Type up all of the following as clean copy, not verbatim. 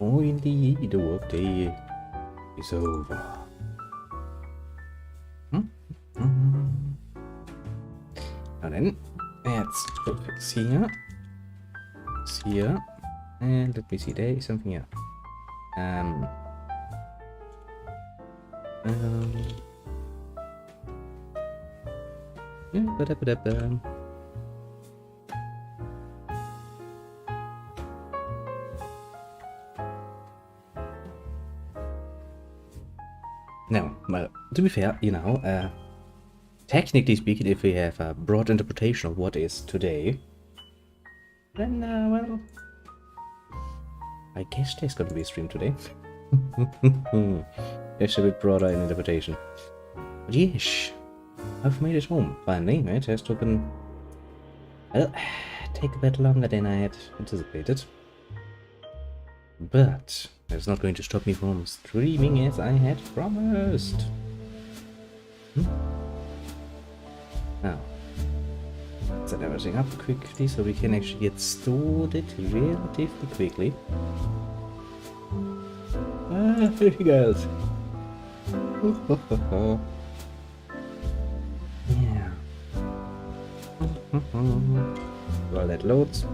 Finally, the workday is over. Now then, let's go fix here. Here. And let me see, there is something here. Yeah, now, well, to be fair, you know, technically speaking, if we have a broad interpretation of what is today, then, well, I guess there's gonna be a stream today. Just a bit broader in interpretation. But yes, I've made it home, finally. It has taken, well, take a bit longer than I had anticipated. But that's not going to stop me from streaming as I had promised. Now, set everything up quickly so we can actually get started relatively quickly. Here he goes. Yeah. While that loads.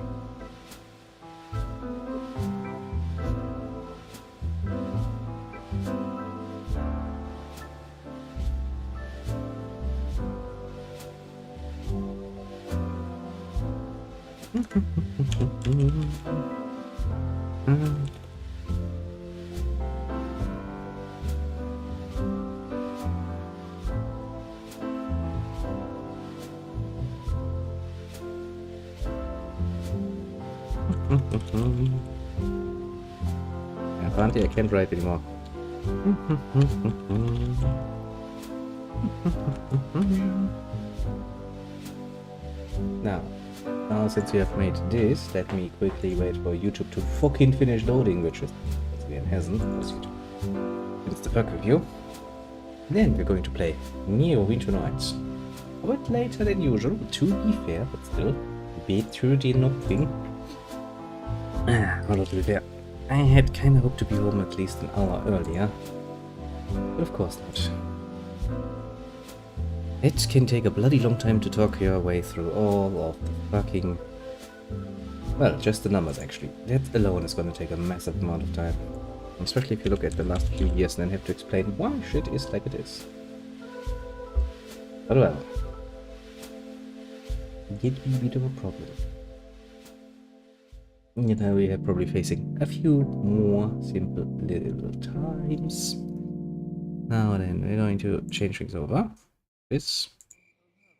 Apparently I can't write anymore. Now since you have made this, let me quickly wait for YouTube to fucking finish loading, which is again hasn't, because YouTube finished the fuck with you. Then we're going to play Neverwinter Nights. A bit later than usual, to be fair, but still better than nothing. Well, to be fair, I had kind of hoped to be home at least an hour earlier, but of course not. It can take a bloody long time to talk your way through all of the fucking... Well, just the numbers actually. That alone is going to take a massive amount of time. Especially if you look at the last few years and then have to explain why shit is like it is. But well. It will be a bit of a problem. You know, we are probably facing a few more simple little times. Now then, we're going to change things over. This,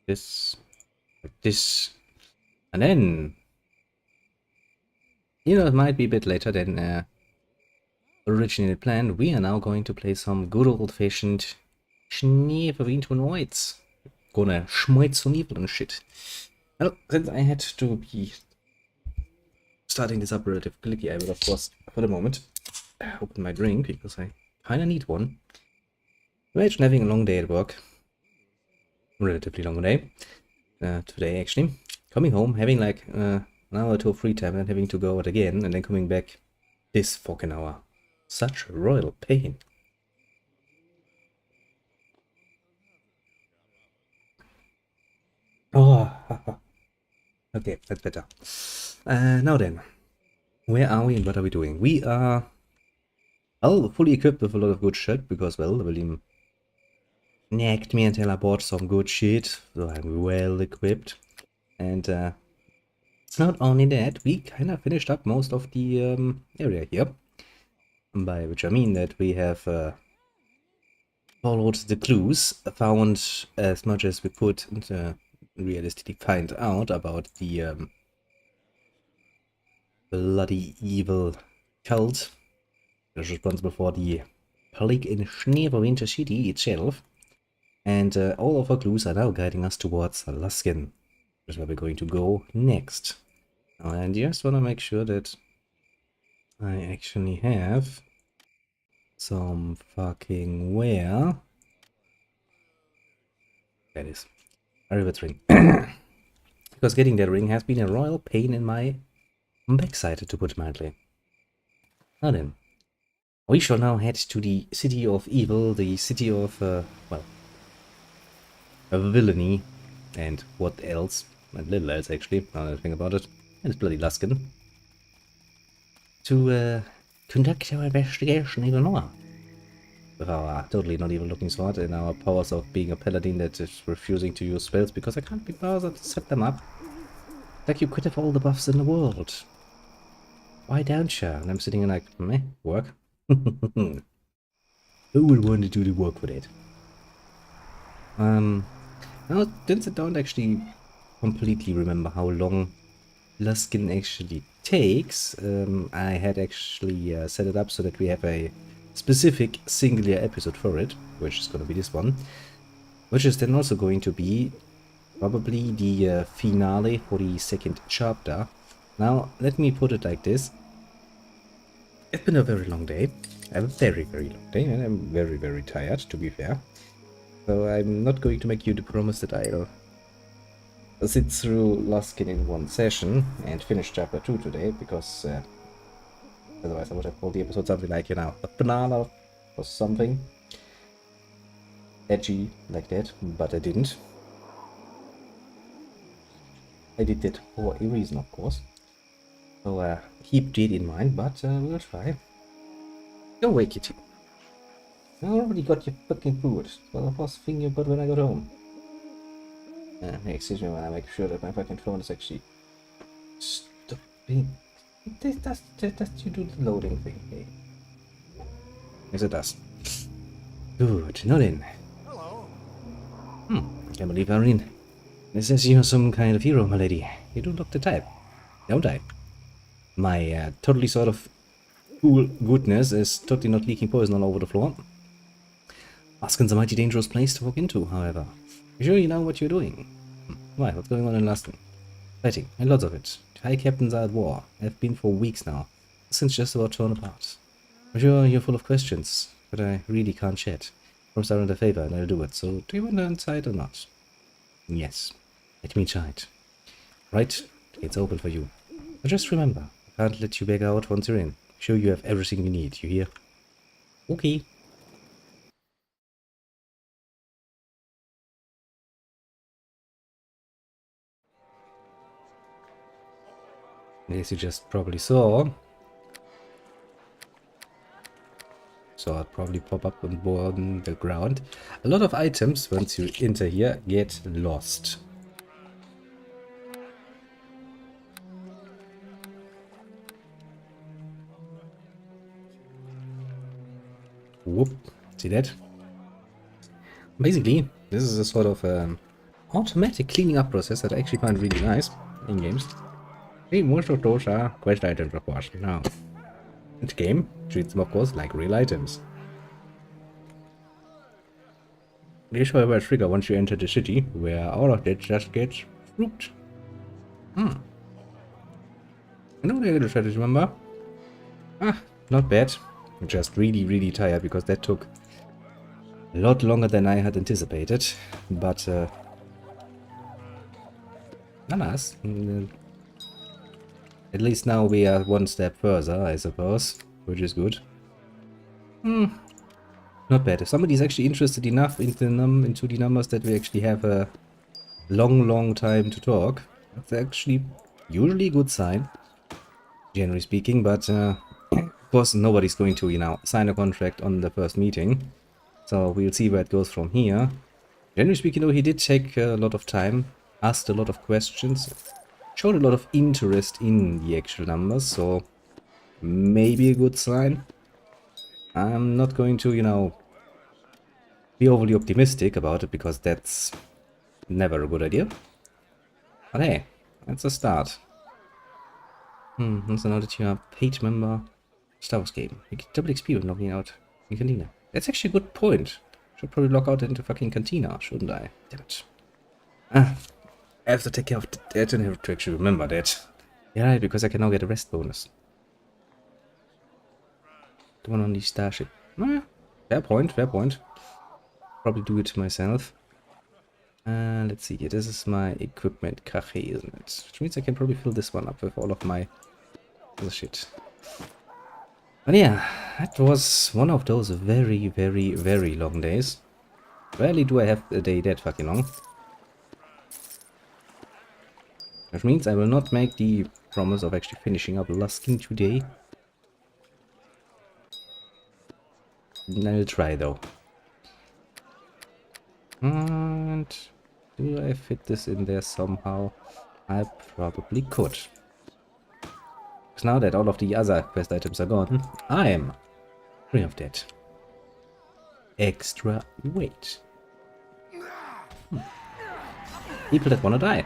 like this, and then, you know, it might be a bit later than originally planned. We are now going to play some good old-fashioned Neverwinter Nights. Gonna schmeut some evil and shit. Well, since I had to be starting this up relatively quickly, I will, of course, for the moment, open my drink, because I kinda need one. Imagine having a long day at work. Relatively long day. Today, actually. Coming home, having like an hour or two of free time, and having to go out again, and then coming back this fucking hour. Such royal pain. Oh, okay, that's better. Now then, where are we and what are we doing? We are, well, fully equipped with a lot of good shit, because, well, William nagged me until I bought some good shit, so I'm well equipped. And it's not only that, we kind of finished up most of the area here. By which I mean that we have followed the clues, found as much as we could, and realistically find out about the bloody evil cult that's responsible for the plague in Neverwinter City itself. And all of our clues are now guiding us towards Luskan, which is where we're going to go next. And I just want to make sure that I actually have some fucking where. That is a rivet ring. Because getting that ring has been a royal pain in my backside, to put it mildly. Now then, we shall now head to the city of evil, the city of, well, of villainy, and what else? A little else, actually, now that I think about it. And it's bloody Luskan. To, conduct our investigation even more. With our totally not even looking sword and our powers of being a paladin that is refusing to use spells because I can't be bothered to set them up. Like you could have all the buffs in the world. Why don't you? And I'm sitting in like, meh, work? Who would want to do the work for that? Now, since I don't actually completely remember how long Luskan actually takes, I had actually set it up so that we have a specific singular episode for it, which is going to be this one, which is then also going to be probably the finale for the second chapter. Now, let me put it like this. It's been a very long day, a very, very long day, and I'm very, very tired, to be fair. So I'm not going to make you the promise that I'll sit through Luskan in one session and finish chapter 2 today, because otherwise I would have called the episode something like, you know, a banana or something edgy like that, but I didn't. I did that for a reason, of course. So keep that in mind, but we'll try. Go away, kitty. I already got your fucking food. Well, the first thing you got when I got home. Hey, excuse me when I make sure that my fucking phone is actually stopping. Does you do the loading thing, hey? Yes, it does. Good, not in. Hello. I can't believe I'm in. This says you're some kind of hero, my lady. You do look the type, don't I? My totally sort of cool goodness is totally not leaking poison all over the floor. Luskan's a mighty dangerous place to walk into, however. You sure you know what you're doing? Why, what's going on in Luskan? Fighting, and lots of it. The High Captains are at war. Have been for weeks now. Since just about torn apart. I'm sure you're full of questions, but I really can't chat. Promise I'll render a favor and I'll do it, so do you want to inside or not? Yes. Let me try it. Right, it's open for you. But just remember, I can't let you back out once you're in. Make sure you have everything you need, you hear? Okay. As you just probably saw it probably pop up on the ground. A lot of items, once you enter here, get lost. Whoop, see that? Basically, this is a sort of automatic cleaning up process that I actually find really nice in games. See, most of those are quest items, of course. Now, each game treats them, of course, like real items. This, however, trigger once you enter the city, where all of that just gets fruit. I know what I try to remember. Not bad. I'm just really, really tired because that took a lot longer than I had anticipated. But, alas, at least now we are one step further, I suppose, which is good. Not bad. If somebody's actually interested enough into the numbers that we actually have a long time to talk, that's actually usually a good sign, generally speaking. But of course, nobody's going to, you know, sign a contract on the first meeting. So we'll see where it goes from here. Generally speaking, though, he did take a lot of time, asked a lot of questions, showed a lot of interest in the actual numbers, so maybe a good sign. I'm not going to, you know, be overly optimistic about it, because that's never a good idea. But hey, that's a start. So now that you're a paid member, Star Wars game, you get double XP when logging out in Cantina. That's actually a good point. Should probably log out into fucking Cantina, shouldn't I? Damn it. I have to take care of that and have to actually remember that. Yeah, because I can now get a rest bonus. The one on the starship. Fair point, fair point. Probably do it myself. Let's see, this is my equipment cache, isn't it? Which means I can probably fill this one up with all of my other shit. But yeah, that was one of those very, very, very long days. Rarely do I have a day that fucking long. Which means I will not make the promise of actually finishing up Luskan today. I'll try though. And do I fit this in there somehow? I probably could. Because now that all of the other quest items are gone, I am free of that. Extra weight. People that wanna die.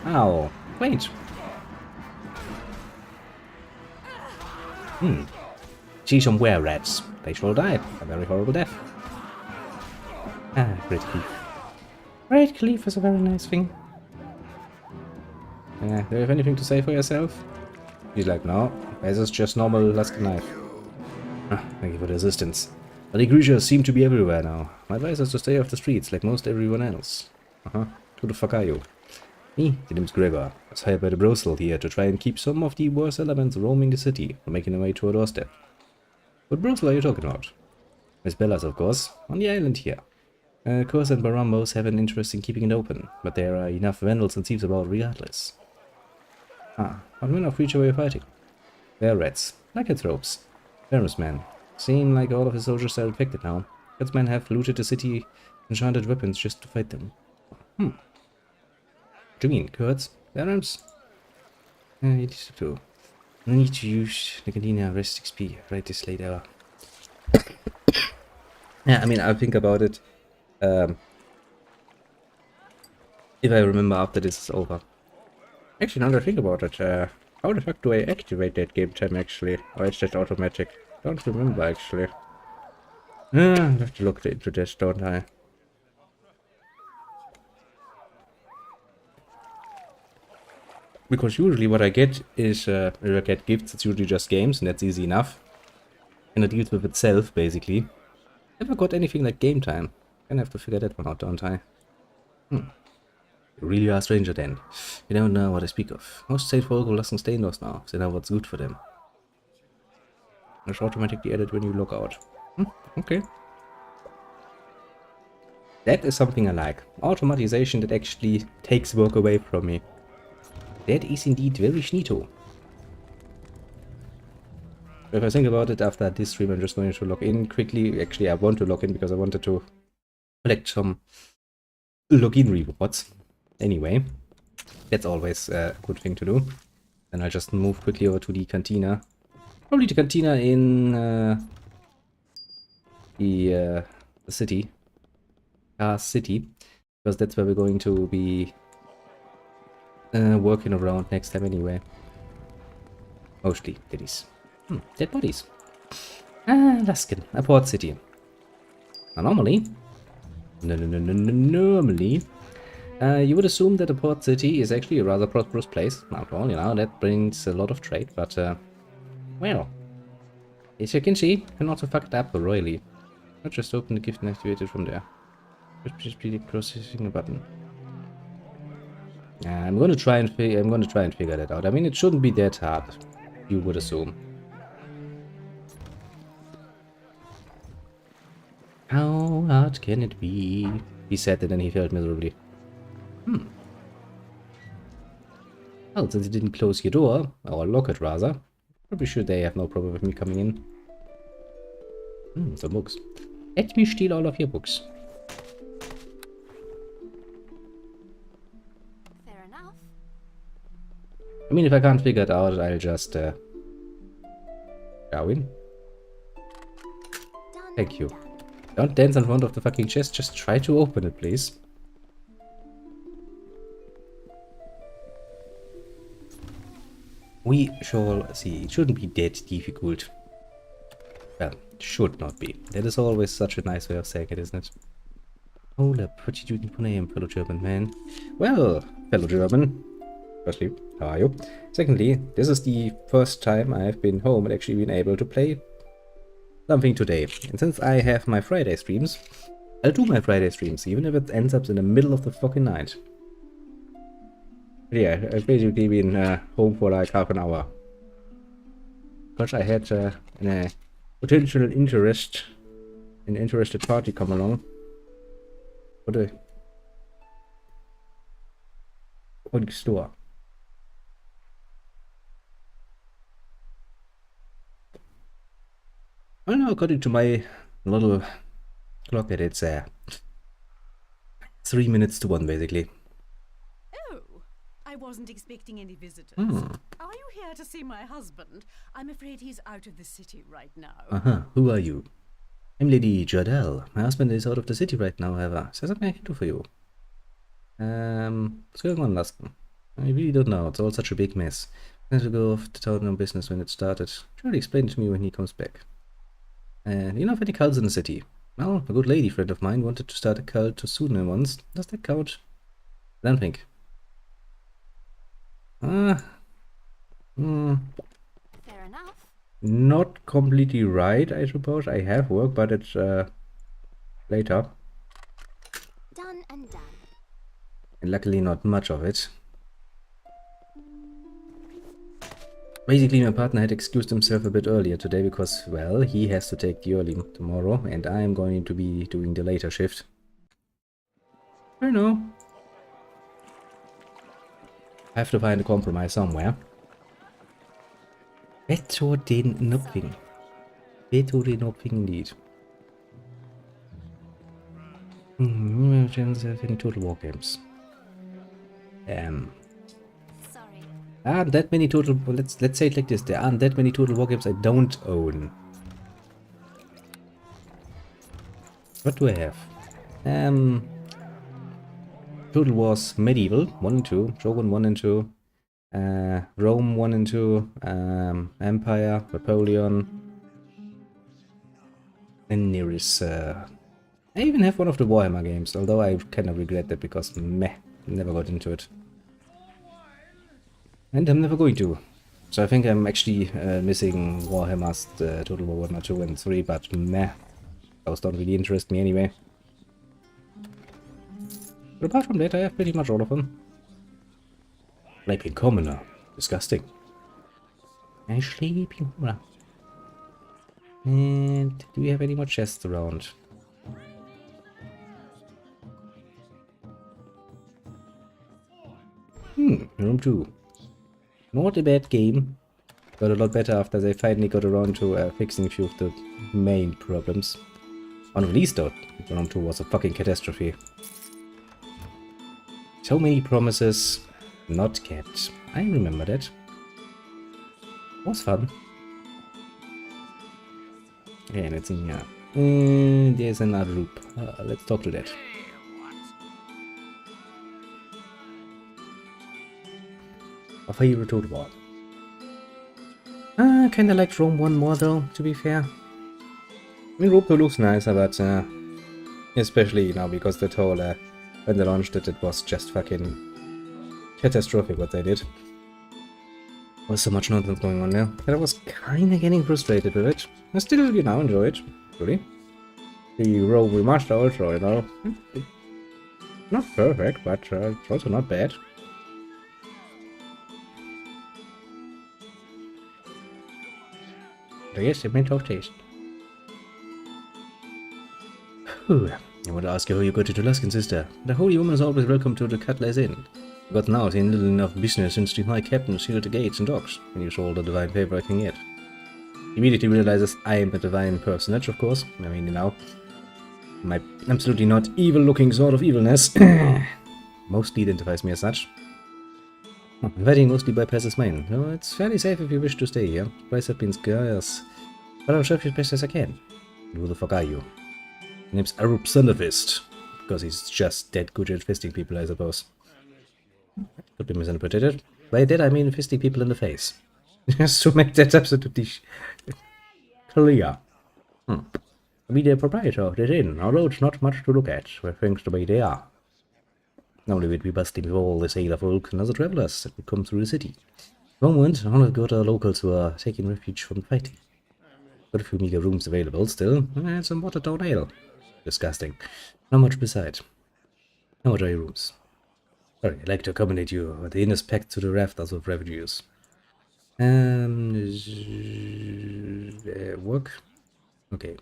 Ow. Wait. See some were-rats. They shall die. A very horrible death. Ah, Great Cleave. Great Cleave is a very nice thing. Do you have anything to say for yourself? He's like, no. This is just normal Luskan knife. Ah, thank you for the assistance. But the creatures seem to be everywhere now. My advice is to stay off the streets, like most everyone else. Who the fuck are you? Me, the name's Gregor. I was hired by the brothel here to try and keep some of the worst elements roaming the city from making their way to our doorstep. What brothel are you talking about? Miss Bella's, of course, on the island here. Kurs and Barambos have an interest in keeping it open, but there are enough vandals and thieves about regardless. What kind of creature were you fighting? They're rats, lycanthropes, Ferris men. Seem like all of the soldiers are infected now. Rats men have looted the city, enchanted weapons just to fight them. What do you mean, Kurds? Arabs? You need to. I need to use the Cantina rest XP right this late hour. Yeah, I mean, I'll think about it. If I remember after this is over. Actually, now that I think about it, how the fuck do I activate that game time actually? Or is that automatic? Don't remember actually. I have to look into this, don't I? Because usually what I get is, if I get gifts, it's usually just games, and that's easy enough. And it deals with itself, basically. Never got anything like game time. Gonna have to figure that one out, don't I? You really are a stranger then. You don't know what I speak of. Most state folk will let them stay indoors now, so they know what's good for them. It's automatically added when you log out. Okay. That is something I like. Automatization that actually takes work away from me. That is indeed very neato. If I think about it, after this stream I'm just going to log in quickly. Actually, I want to log in because I wanted to collect some login rewards. Anyway, that's always a good thing to do. Then I'll just move quickly over to the Cantina. Probably the Cantina in the city. City. Because that's where we're going to be working around next time anyway. Mostly, that is. Dead bodies. Luskan, a port city. Now, normally, normally, you would assume that a port city is actually a rather prosperous place. After all, you know, that brings a lot of trade, but, well, as you can see, cannot have fucked up royally. Not just open the gift and activate it from there. Just be processing a button. I'm gonna try and figure that out. I mean, it shouldn't be that hard, you would assume. How hard can it be? He said it and he felt miserably. Well, since you didn't close your door, or lock it rather, probably sure they have no problem with me coming in. Some books. Let me steal all of your books. Fair enough. I mean, if I can't figure it out, I'll just go in. Thank you. Don't dance in front of the fucking chest, just try to open it, please. We shall see. It shouldn't be that difficult. Well, should not be. That is always such a nice way of saying it, isn't it? Hold up, what you doing for name, fellow German man? Well, fellow German. Firstly, how are you? Secondly, this is the first time I've been home and actually been able to play something today. And since I have my Friday streams, I'll do my Friday streams, even if it ends up in the middle of the fucking night. But yeah, I've basically been home for like half an hour. Because I had and a potential an interested party come along. What the store? I don't know, according to my little clock, it's 3 minutes to 1 basically. Oh, I wasn't expecting any visitors. Are you here to see my husband? I'm afraid he's out of the city right now. Who are you? I'm Lady Jardel. My husband is out of the city right now, however. Is there something I can do for you? What's going on, Luskan? I really don't know. It's all such a big mess. I had to go off to town on business when it started. Try to explain it to me when he comes back. You know of any cults in the city? Well, a good lady friend of mine wanted to start a cult to Sudan once. Does that count? I don't think. Fair enough. Not completely right, I suppose. I have work, but it's later. Done and done. And luckily not much of it. Basically, my partner had excused himself a bit earlier today because, well, he has to take the early tomorrow, and I'm going to be doing the later shift. I know. I have to find a compromise somewhere. Better than nothing. Better than nothing indeed. Any Total War games. Sorry. Aren't that many total. Let's say it like this. There aren't that many Total War games I don't own. What do I have? Total Wars Medieval 1 and 2, Shogun 1 and 2, Rome 1 and 2, Empire, Napoleon. Then there is. I even have one of the Warhammer games, although I kind of regret that because meh, never got into it. And I'm never going to. So I think I'm actually missing Warhammer's Total War Warhammer 2 and 3, but meh. Those don't really interest me anyway. But apart from that, I have pretty much all of them. Sleeping Commoner. Disgusting. I Sleeping Commoner. And do we have any more chests around? Room 2. Not a bad game. Got a lot better after they finally got around to fixing a few of the main problems. On release though, Room 2 was a fucking catastrophe. So many promises not kept. I remember that. It was fun. Okay, let's see here. There's another loop. Let's talk to that. A favorite Total War. Kinda like Rome 1 more though, to be fair. I mean, Rome 2 looks nicer, but especially now because that whole when they launched it, it was just fucking catastrophic what they did. There was so much nonsense going on there that I was kinda getting frustrated with it. I still, you know, enjoy it, really. The Rome remaster also, you know, not perfect, but it's also not bad. I guess it meant of taste. Whew. I want to ask you how you got to Luskan, sister. The holy woman is always welcome to the Cutlass Inn. But now, seen little enough business since the High Captain sealed the gates and docks, and you saw all the divine favor I can get. Immediately realizes I am a divine personage, of course. I mean, you know, my absolutely not evil-looking sort of evilness mostly identifies me as such. Inviting mostly bypasses mine. No, it's fairly safe if you wish to stay here. Price have been scarce, but I'll serve you as best as I can. Who the fuck are you? My name's Arub Thunderfist, because he's just that good at fisting people, I suppose. Could be misinterpreted. By that I mean fisting people in the face. Just to make that absolutely clear. I'll be the proprietor of this inn, although it's not much to look at, where things the way they are. Only we'd be busting with all the sailor folk and other travelers that would come through the city. At the moment, all of the locals who are taking refuge from fighting. Got a few meager rooms available still, and some watered down ale. Disgusting. Not much beside. How much are your rooms? Sorry, I'd like to accommodate you, but the inn is packed to the rafters with refugees. Work. Okay.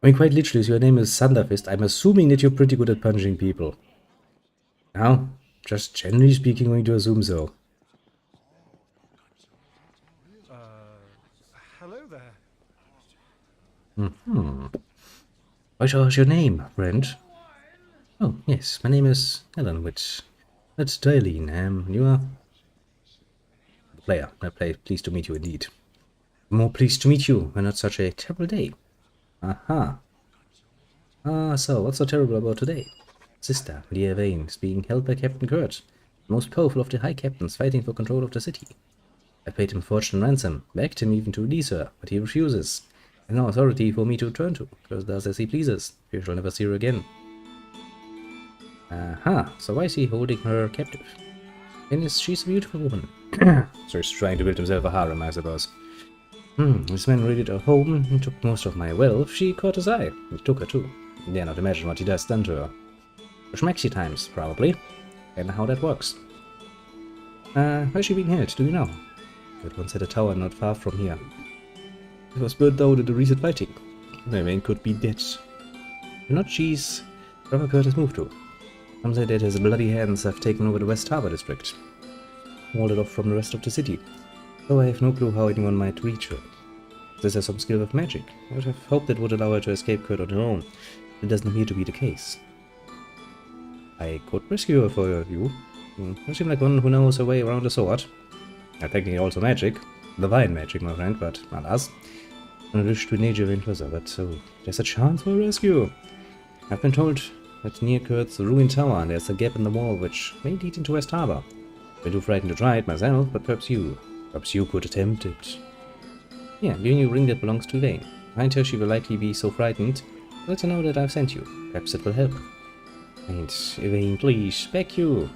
I mean, quite literally, so your name is Thunderfist. I'm assuming that you're pretty good at punching people. Now, just generally speaking, going to assume so. Hello there. What was your name, friend? Oh, yes, my name is Alan, which... That's Darlene. You are... Player. Pleased to meet you indeed. More pleased to meet you, and not such a terrible day. Aha. So, what's so terrible about today? Sister, Leah Vane, is being held by Captain Kurt, the most powerful of the High Captains fighting for control of the city. I paid him fortune ransom, begged him even to release her, but he refuses. There's no authority for me to turn to, because does as he pleases. We shall never see her again. Aha, so why is he holding her captive? And she's a beautiful woman. So he's trying to build himself a harem, I suppose. This man raided her home and took most of my wealth. She caught his eye. He took her too. You dare not imagine what he does done to her. Schmaxy times, probably. And how that works. Where's she being held, do you know? It once had a tower not far from here. It was burnt down in the recent fighting. The man could be dead. Not she's wherever Kurt has moved to. Some say that his bloody hands have taken over the West Harbor district. Walled it off from the rest of the city. Though I have no clue how anyone might reach her. This has some skill of magic. I would have hoped it would allow her to escape Kurt on her own. It doesn't appear to be the case. I could rescue her for you. You seem like one who knows her way around a sword. Technically also magic. Divine magic, my friend, but alas. I wish to nature in further, but so there's a chance for a rescue. I've been told that near Kurt's ruined tower there's a gap in the wall which may lead into West Harbor. I'm too frightened to try it myself, but perhaps you could attempt it. Yeah, giving you a ring that belongs to Elaine. Find her, she will likely be so frightened. Let her know that I've sent you. Perhaps it will help. And Elaine, please, beg you.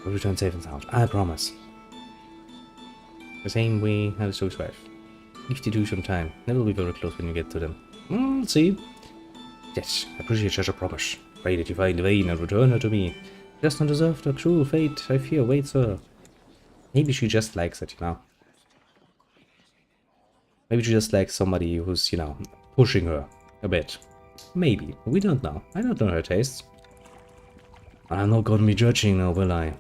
We'll return safe and sound, I promise. The same way as to his wife. 52 some time. Never be very close when you get to them. We'll see. Yes, I appreciate such a promise. Pray that you find Elaine and return her to me. She does not deserve the cruel fate I fear awaits her. Maybe she just likes it, you know. Maybe she just likes somebody who's, you know, pushing her a bit. Maybe. We don't know. I don't know her tastes. I'm not gonna be judging now, will I?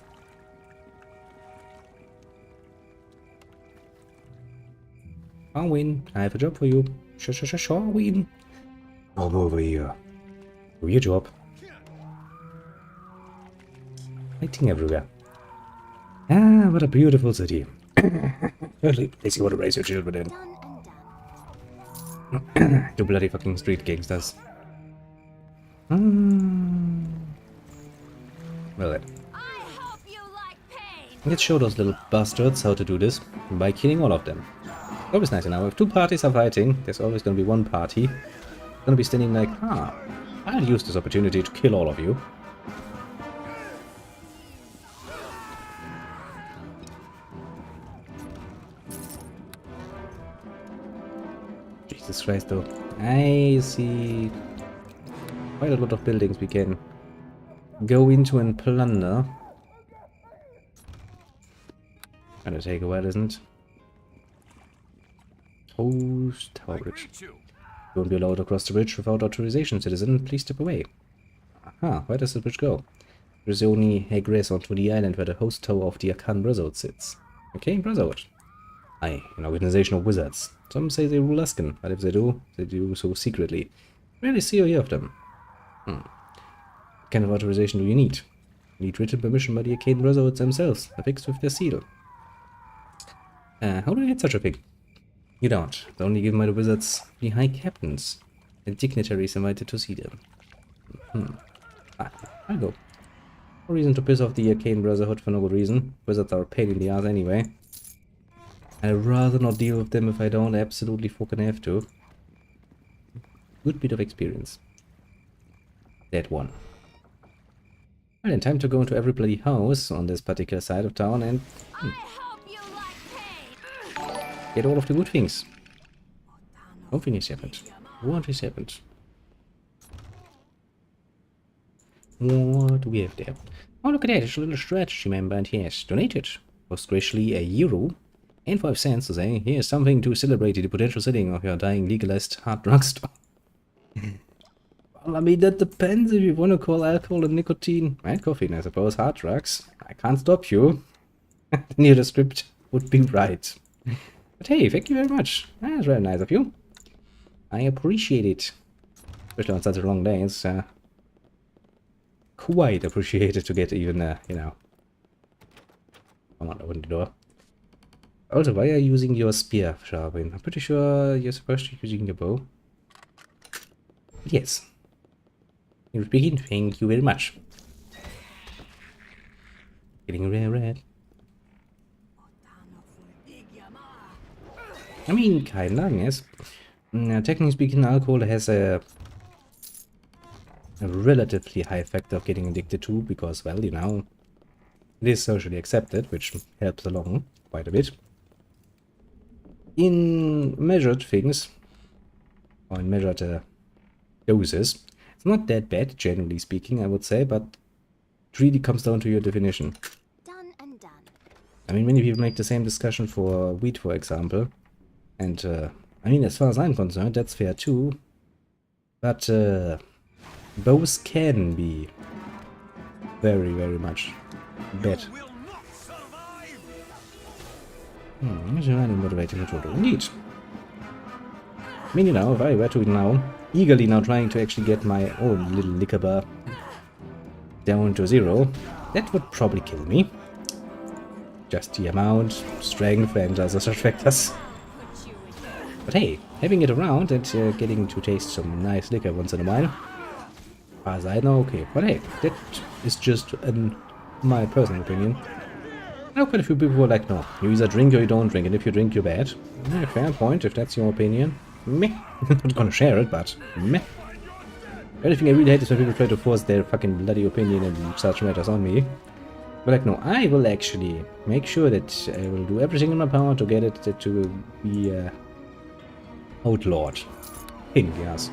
Sharwin, I have a job for you. Sharwin. Come over here. Do your job. Fighting everywhere. Ah, what a beautiful city. Let's see what to raise your children in. You bloody fucking street gangsters. Well then. Let's show those little bastards how to do this by killing all of them. Always nice, you know, if two parties are fighting, there's always gonna be one party gonna be standing like, I'll use this opportunity to kill all of you. Jesus Christ, though. I see quite a lot of buildings we can go into and plunder. Gonna take a while, isn't it? Host Tower Bridge. You won't be allowed across the bridge without authorization, citizen. Please step away. Aha, where does the bridge go? There is only egress onto the island where the host tower of the Arcan Brotherhood sits. Okay, Brotherhood. Aye, an organization of wizards. Some say they rule Luskan, but if they do so secretly. Rarely see or hear of them. What kind of authorization do you need? You need written permission by the Arcane Brotherhoods themselves, affixed with their seal. How do I get such a thing? You don't. It's only given by the wizards, the High Captains, and dignitaries invited to see them. I'll go. No reason to piss off the Arcane Brotherhood for no good reason. Wizards are a pain in the ass anyway. I'd rather not deal with them if I don't absolutely fucking have to. Good bit of experience. That one. Well then, time to go into every bloody house on this particular side of town and get all of the good things. Nothing has happened. What has happened? What do we have there? Oh, look at that, it's a little strategy member, and he has donated most graciously €1 and 5 cents to say, here's something to celebrate the potential selling of your dying legalized hard drug store. Well, I mean, that depends if you want to call alcohol and nicotine and caffeine, I suppose, hard drugs. I can't stop you. Near the script would be right. But hey, thank you very much. That's very nice of you. I appreciate it. Especially on such a long day, it's quite appreciated to get even, you know. Come on, open the door. Also, why are you using your spear sharpen? I'm pretty sure you're supposed to be using your bow. Yes. You begin. Thank you very much. Getting red. I mean, kinda, yes. Technically speaking, alcohol has a relatively high effect of getting addicted to, because, well, you know, it is socially accepted, which helps along quite a bit. In measured things, or in measured doses, it's not that bad, generally speaking, I would say, but it really comes down to your definition. Done and done. I mean, many people make the same discussion for weed, for example, and, I mean, as far as I'm concerned, that's fair too, but, both can be very, very much bad. Motivating total. Indeed. I mean, you know, if I were to now, eagerly now trying to actually get my own little liquor bar down to 0, that would probably kill me. Just the amount, strength, and other such factors. But hey, having it around and getting to taste some nice liquor once in a while, as far as I know, okay. But hey, that is just my personal opinion. I know quite a few people who are like, no, you either drink or you don't drink, and if you drink, you're bad. Yeah, fair point, if that's your opinion. Meh. I'm not gonna share it, but meh. The only thing I really hate is when people try to force their fucking bloody opinion and such matters on me. But like, no, I will actually make sure that I will do everything in my power to get it to be outlawed. Pain in the ass.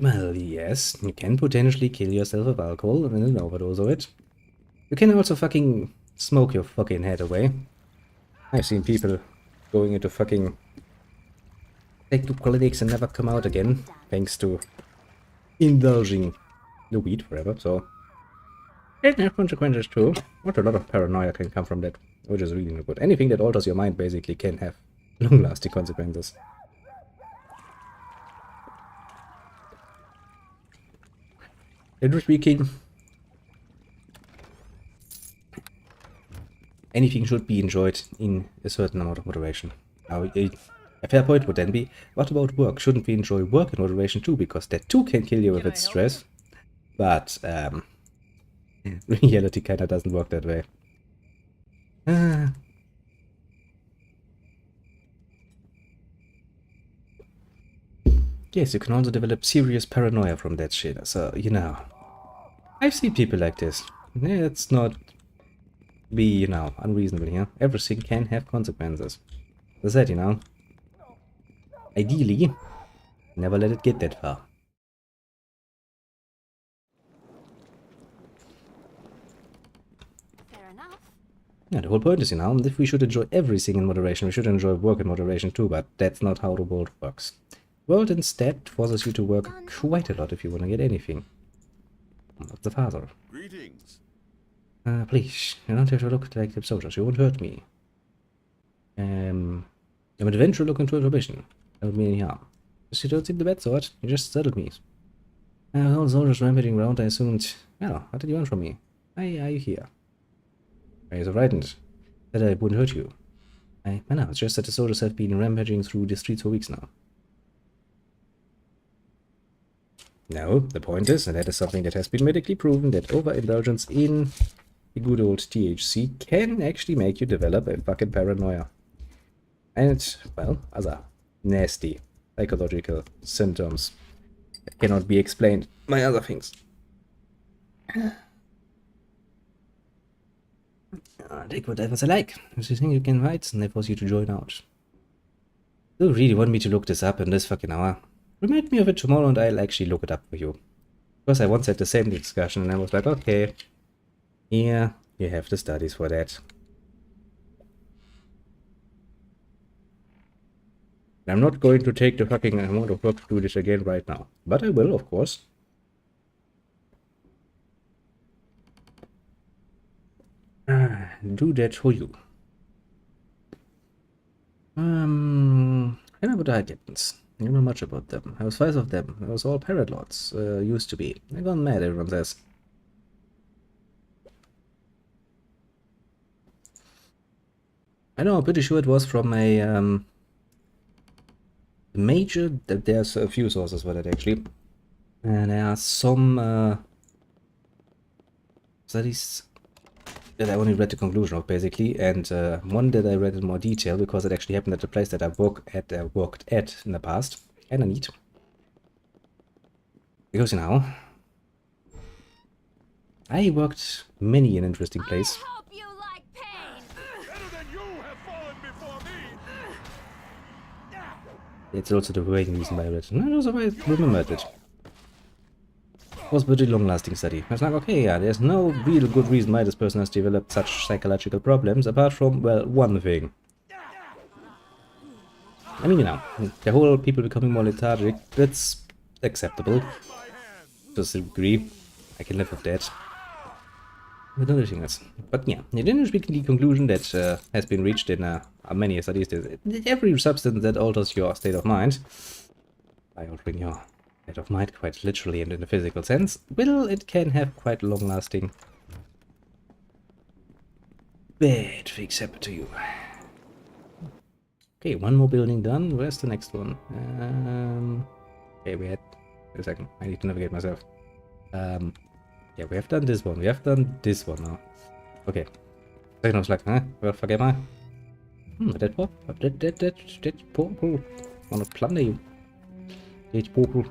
Well, yes, you can potentially kill yourself with alcohol and an overdose of it. You can also fucking smoke your fucking head away. I've seen people going into fucking take to clinics and never come out again, thanks to indulging the weed forever, so it can have consequences too. What a lot of paranoia can come from that, which is really not good. Anything that alters your mind basically can have long-lasting consequences. Generally speaking, anything should be enjoyed in a certain amount of moderation. Now, a fair point would then be, what about work? Shouldn't we enjoy work in moderation too? Because that too can kill you with its stress. But, reality kinda doesn't work that way. Yes, you can also develop serious paranoia from that shit, so, you know. I've seen people like this. Let's not be, you know, unreasonable here. Everything can have consequences. As I said, you know, ideally, never let it get that far. Fair enough. Yeah, the whole point is, you know, if we should enjoy everything in moderation, we should enjoy work in moderation too, but that's not how the world works. The world instead forces you to work quite a lot if you want to get anything. That's the father. Greetings. Please, you don't have to look like the soldiers, you won't hurt me. I'm an adventurer looking to a mission. That would mean any harm. Just you don't seem the bad sort, you just startled me. All the soldiers rampaging around, I assumed, well, what did you want from me? Why are you here? Why are you so frightened? That I wouldn't hurt you. No, it's just that the soldiers have been rampaging through the streets for weeks now. No, the point is, and that is something that has been medically proven, that overindulgence in the good old THC can actually make you develop a fucking paranoia. And, well, other nasty psychological symptoms that cannot be explained by other things. Take whatever I like. If you think you can write, and they force you to join out. You really want me to look this up in this fucking hour? Remind me of it tomorrow and I'll actually look it up for you. Because I once had the same discussion and I was like, okay, yeah, you have the studies for that. I'm not going to take the fucking amount of work to do this again right now. But I will, of course. Do that for you. I know about the High Captains. I don't know much about them. I was 5 of them. I was all Pirate Lords. Used to be. I gone mad, everyone says. I know, I'm pretty sure it was from a major. There's a few sources for that actually. And there are some studies that I only read the conclusion of basically, and one that I read in more detail because it actually happened at the place that I worked at in the past. Kinda neat. Because, you know, I worked many an interesting place. I hope you like pain. Better than you have fallen before me. It's also the main reason why I read it. And also why I remembered it. It was a pretty long-lasting study. I was like, okay, yeah, there's no real good reason why this person has developed such psychological problems, apart from, well, one thing. I mean, you know, the whole people becoming more lethargic, that's acceptable. To a degree. I can live with that. But other things. But yeah, generally speaking, the conclusion that has been reached in many studies is every substance that alters your state of mind, by altering your state of mind quite literally and in a physical sense, it can have quite long-lasting bad things happen to you. Okay, one more building done. Where's the next one? Okay, wait a second. I need to navigate myself. Yeah, we have done this one. We have done this one now. Okay. Second I was like, huh? Where the fuck am I? That purple. Wanna plunder you. That purple.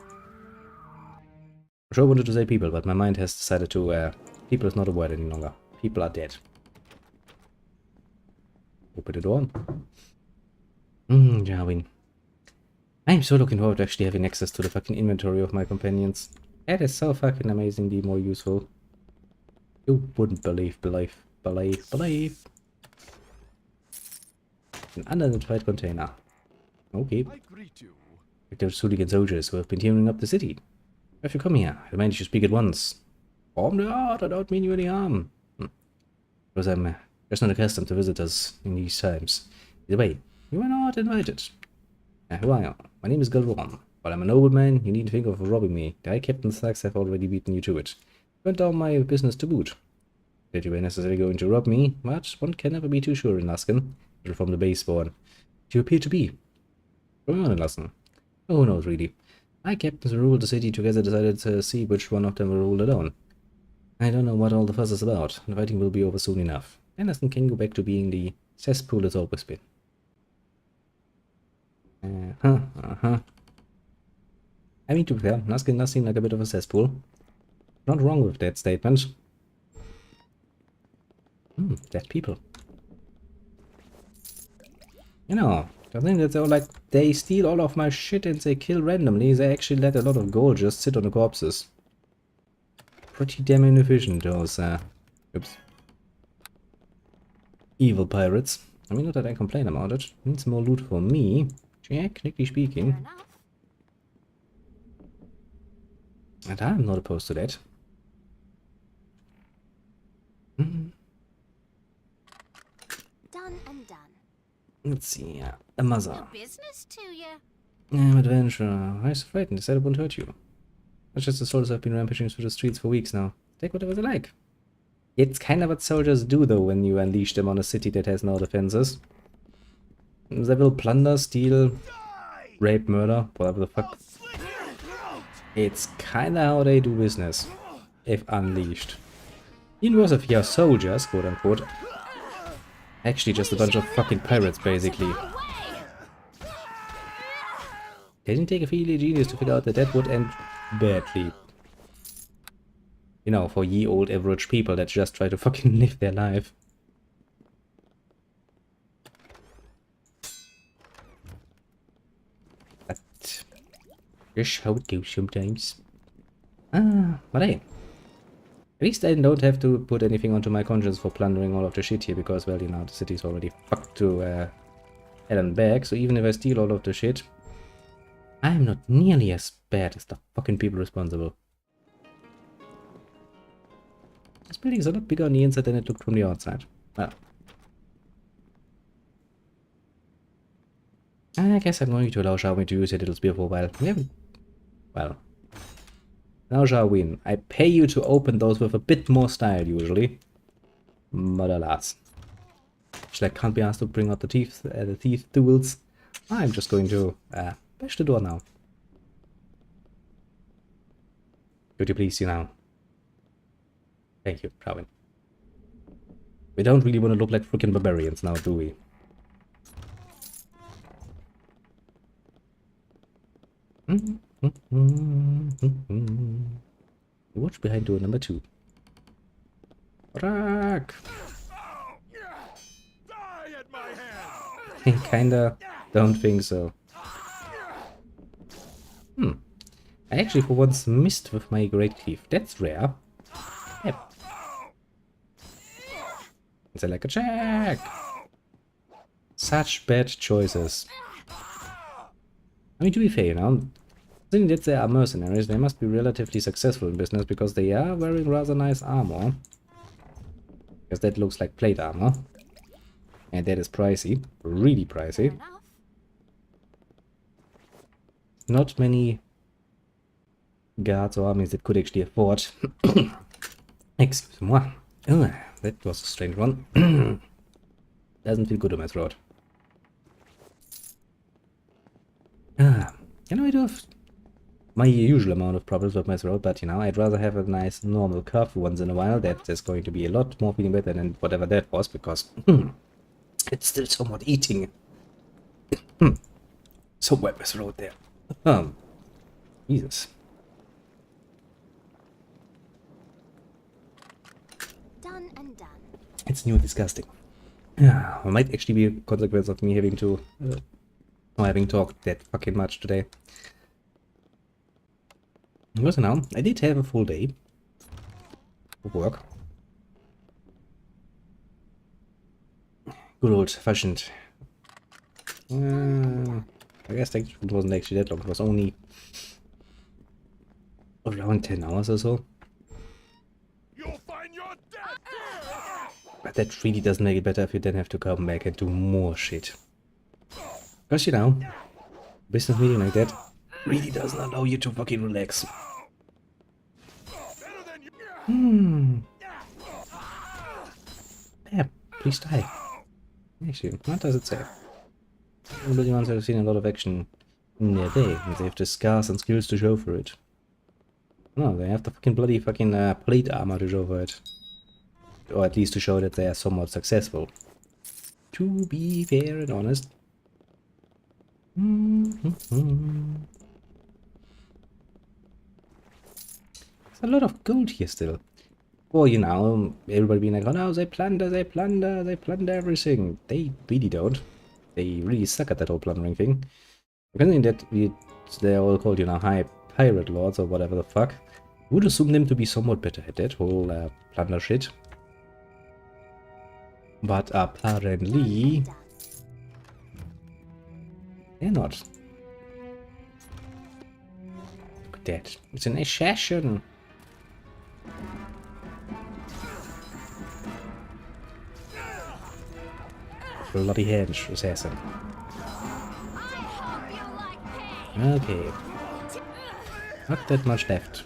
I sure wanted to say people, but my mind has decided to, people is not a word any longer. People are dead. Open the door. Jarwin. I'm so looking forward to actually having access to the fucking inventory of my companions. That is so fucking amazingly more useful. You wouldn't believe. An unidentified container. Okay. I greet you. Like those hooligan soldiers who have been tearing up the city. If you come here, I demand you speak at once. Harm the heart, I don't mean you any harm. Because I'm just not accustomed to visitors in these times. Either way, you are not invited. Who are you? My name is Galron. While I'm a nobleman, you need to think of robbing me. The High Captain's thugs have already beaten you to it. Went down my business to boot. That you were necessarily going to rob me, but one can never be too sure in Luskan. From the base spawn. You appear to be. Going on in Luskan. Who knows, really. High Captains who ruled the city together decided to see which one of them will rule alone. I don't know what all the fuss is about. The fighting will be over soon enough. And Luskan can go back to being the cesspool it's always been. I mean, to be fair, Luskan does seem like a bit of a cesspool. Not wrong with that statement. Dead people. You know, I think that they're like, they steal all of my shit and they kill randomly. They actually let a lot of gold just sit on the corpses. Pretty damn inefficient, those, oops. Evil pirates. I mean, not that I complain about it. Needs more loot for me. Technically speaking. And I'm not opposed to that. Done and done. Let's see, a mother. No business to you. I'm adventurer. I was frightened. They said it won't hurt you. That's just the soldiers have been rampaging through the streets for weeks now. Take whatever they like. It's kind of what soldiers do, though, when you unleash them on a city that has no defenses. They will plunder, steal, rape, murder, whatever the fuck. It's kinda how they do business, if unleashed. Even worse if you're soldiers, quote unquote. Actually just a bunch of fucking pirates, basically. They didn't take a feely genius to figure out that that would end badly. You know, for ye old average people that just try to fucking live their life. But Just how it goes sometimes. But hey. At least I don't have to put anything onto my conscience for plundering all of the shit here, because, well, you know, the city's already fucked to hell and back, so even if I steal all of the shit, I'm not nearly as bad as the fucking people responsible. This building is a lot bigger on the inside than it looked from the outside. Well. I guess I'm going to allow Xiaomi to use a little spear for a while. We haven't... Well... Now, Xiaomi, I pay you to open those with a bit more style, usually. But alas. Actually, I can't be asked to bring out the teeth tools. I'm just going to bash the door now. Could you please, you know? Thank you, Xiaomi. We don't really want to look like freaking barbarians now, do we? Watch behind door number 2. Rock! Die at my hand. Kinda don't think so. I actually for once missed with my great cleave. That's rare. Yep. It's like a check. Such bad choices. I mean, to be fair, you know, seeing that they are mercenaries, they must be relatively successful in business because they are wearing rather nice armor. Because that looks like plate armor. And that is pricey. Really pricey. Not many guards or armies that could actually afford. Excuse me. That was a strange one. Doesn't feel good on my throat. You know, I do have my usual amount of problems with my throat, but you know, I'd rather have a nice normal cough once in a while. That is going to be a lot more feeling better than whatever that was, because it's still somewhat eating. So wet my throat there. Jesus. Done and done. It's new and disgusting. Yeah, it might actually be a consequence of me having to having talked that fucking much today. Because now, I did have a full day of work. Good old fashioned. I guess it wasn't actually that long. It was only around 10 hours or so. You'll find your death here. But that really doesn't make it better if you then have to come back and do more shit. Because, you know, business meeting like that really doesn't allow you to fucking relax. Yeah, please die. Actually, what does it say? Bloody ones have seen a lot of action in their day, and they have the scars and skills to show for it. No, they have the fucking bloody plate armor to show for it. Or at least to show that they are somewhat successful. To be fair and honest. There's a lot of gold here still. Or, you know, everybody being like, oh no, they plunder everything. They really don't. They really suck at that whole plundering thing. Considering that they're all called, you know, high pirate lords or whatever the fuck, you would assume them to be somewhat better at that whole plunder shit. But apparently they're not. Look at that. It's an assassin. Bloody hench assassin. Okay. Not that much left.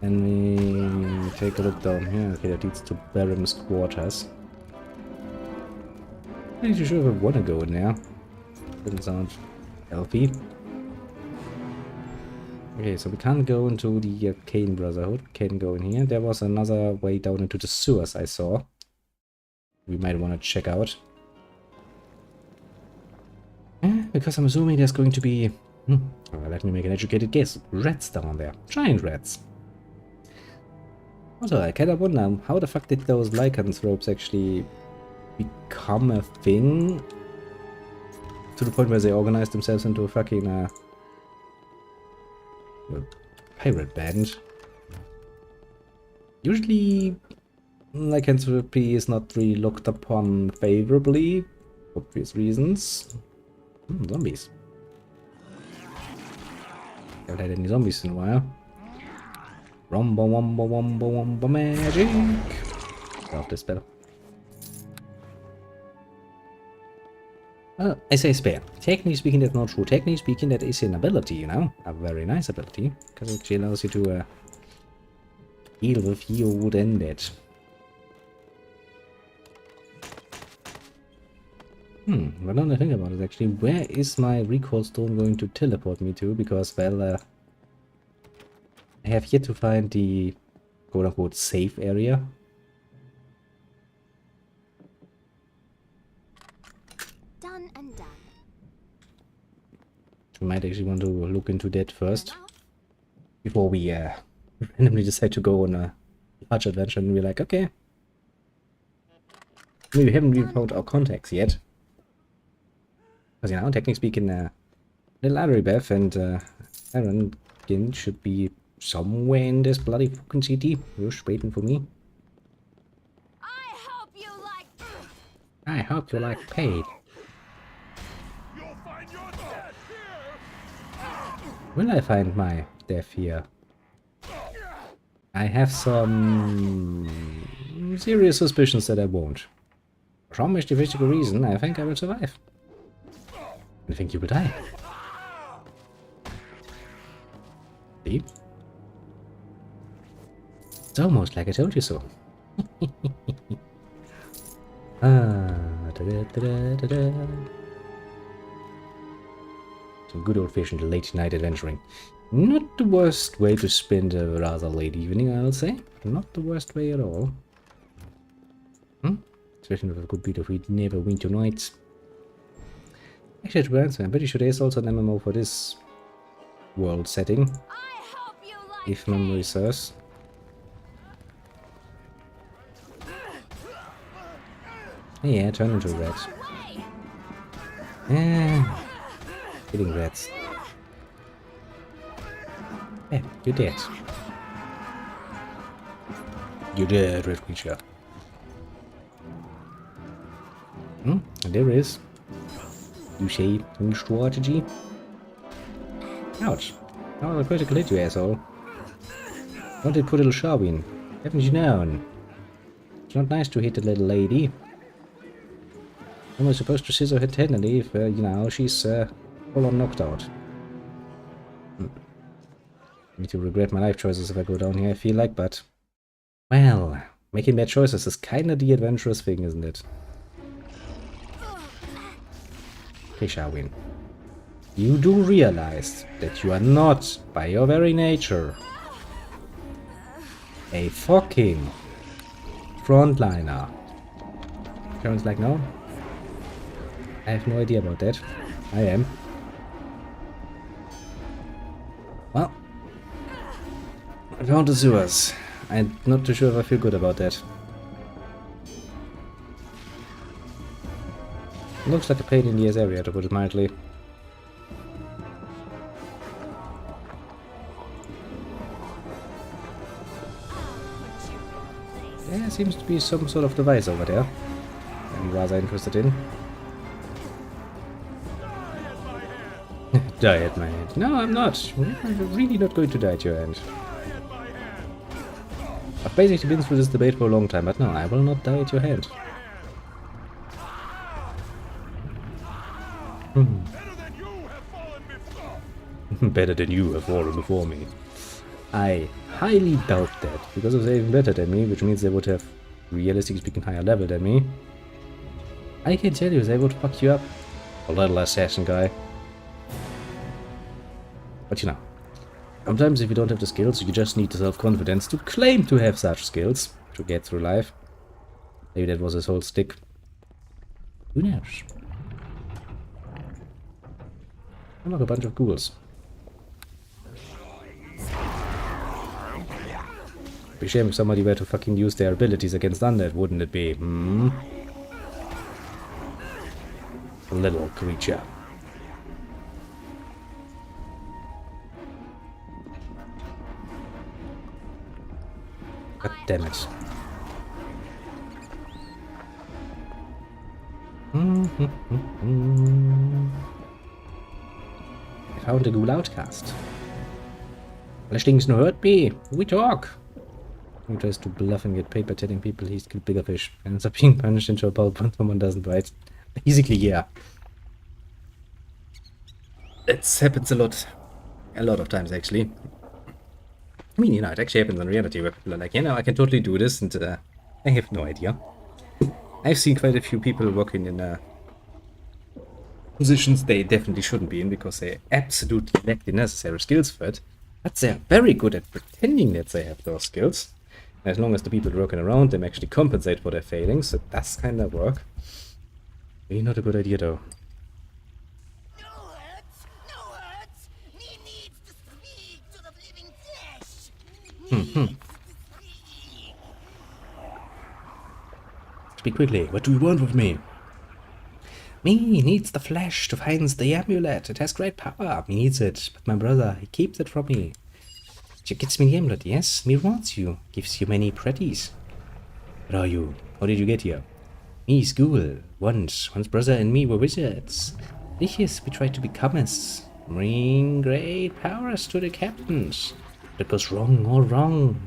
And we take a look down here. Okay, that leads to Baron's quarters. I'm not sure if I want to go in there. Doesn't sound healthy. Okay, so we can't go into the Arcane Brotherhood. Can't go in here. There was another way down into the sewers I saw. We might want to check out. Because I'm assuming there's going to be... let me make an educated guess. Rats down there. Giant rats. Also, I kinda wonder, how the fuck did those lycanthropes actually become a thing? To the point where they organized themselves into a fucking A pirate band. Usually, lycanthropy is not really looked upon favorably, for obvious reasons. Zombies. Haven't had any zombies in a while. Rumba wumba wumba wumba magic. Love this spell. I say spare. Technically speaking, that's not true. Technically speaking, that is an ability, you know? A very nice ability. Because it actually allows you to heal with your undead. But now that I think about it, actually, where is my recall stone going to teleport me to? Because, well, I have yet to find the quote-unquote safe area. Done and done. We might actually want to look into that first. Before we randomly decide to go on a large adventure and we're like, okay. Maybe we haven't really found our contacts yet. Because, you know, technically speaking, little Aribeth and Aaron again should be somewhere in this bloody fucking city. You're just waiting for me. I hope you like. I hope you like paid. You'll find your death here. Will I find my death here? I have some serious suspicions that I won't. From which the physical reason, I think I will survive. I think you will die. See? It's almost like I told you so. Some good old-fashioned late-night adventuring. Not the worst way to spend a rather late evening, I will say. Not the worst way at all. Especially with a good bit of Neverwinter Nights. Actually, to be honest, I'm pretty sure there's also an MMO for this world setting, I hope you like. if memory serves. Yeah, turn into a rat. Yeah, killing rats. Yeah, you're dead. You're dead, red creature. And there is. You say, new strategy? Ouch. That was a critical hit, you asshole. Wanted to put a little sharp in. Haven't you known? It's not nice to hit a little lady. I'm only supposed to scissor her tenderly if, you know, she's full on knocked out. I need to regret my life choices if I go down here, I feel like, but... Well, making bad choices is kinda the adventurous thing, isn't it? Okay, Sharwin. You do realize that you are not, by your very nature, a fucking frontliner. Sharon's like, no? I have no idea about that. I am. Well, I found the sewers. I'm not too sure if I feel good about that. Looks like a pain in the ass area, to put it mildly. There seems to be some sort of device over there I'm rather interested in. Die at my hand. No, I'm not. I'm really not going to die at your hand. I've basically been through this debate for a long time, but no, I will not die at your hand. Better than you have fallen before me. I highly doubt that, because if they're even better than me, which means they would have, realistically speaking, higher level than me, I can tell you they would fuck you up, a little assassin guy. But you know, sometimes if you don't have the skills, you just need the self-confidence to claim to have such skills to get through life. Maybe that was his whole stick. Who knows? I'm like a bunch of ghouls. Be a shame if somebody were to fucking use their abilities against undead, wouldn't it be? A little creature. God damn it. I found a ghoul outcast. Flesh things no hurt me. We talk. He tries to bluff and get paid by telling people he's killed bigger fish. And ends up being punished into a pulp when someone doesn't, right? Basically, yeah. That happens a lot. A lot of times, actually. I mean, you know, it actually happens in reality where people are like, you know, I can totally do this, and I have no idea. I've seen quite a few people working in positions they definitely shouldn't be in because they absolutely lack the necessary skills for it. But they're very good at pretending that they have those skills. And as long as the people working around them actually compensate for their failings, it does kind of work. Really not a good idea, though. No hurts, no hurts. Me needs to speak to the living flesh. Needs to speak. Speak quickly. What do you want with me? Me needs the flesh to find the amulet. It has great power. Me needs it, but my brother, he keeps it from me. She gets me the amulet, yes? Me wants you. Gives you many pretties. What are you? How did you get here? Me's ghoul. Once brother and me were wizards. Liches, we tried to become us. Bring great powers to the captains. That goes wrong, all wrong.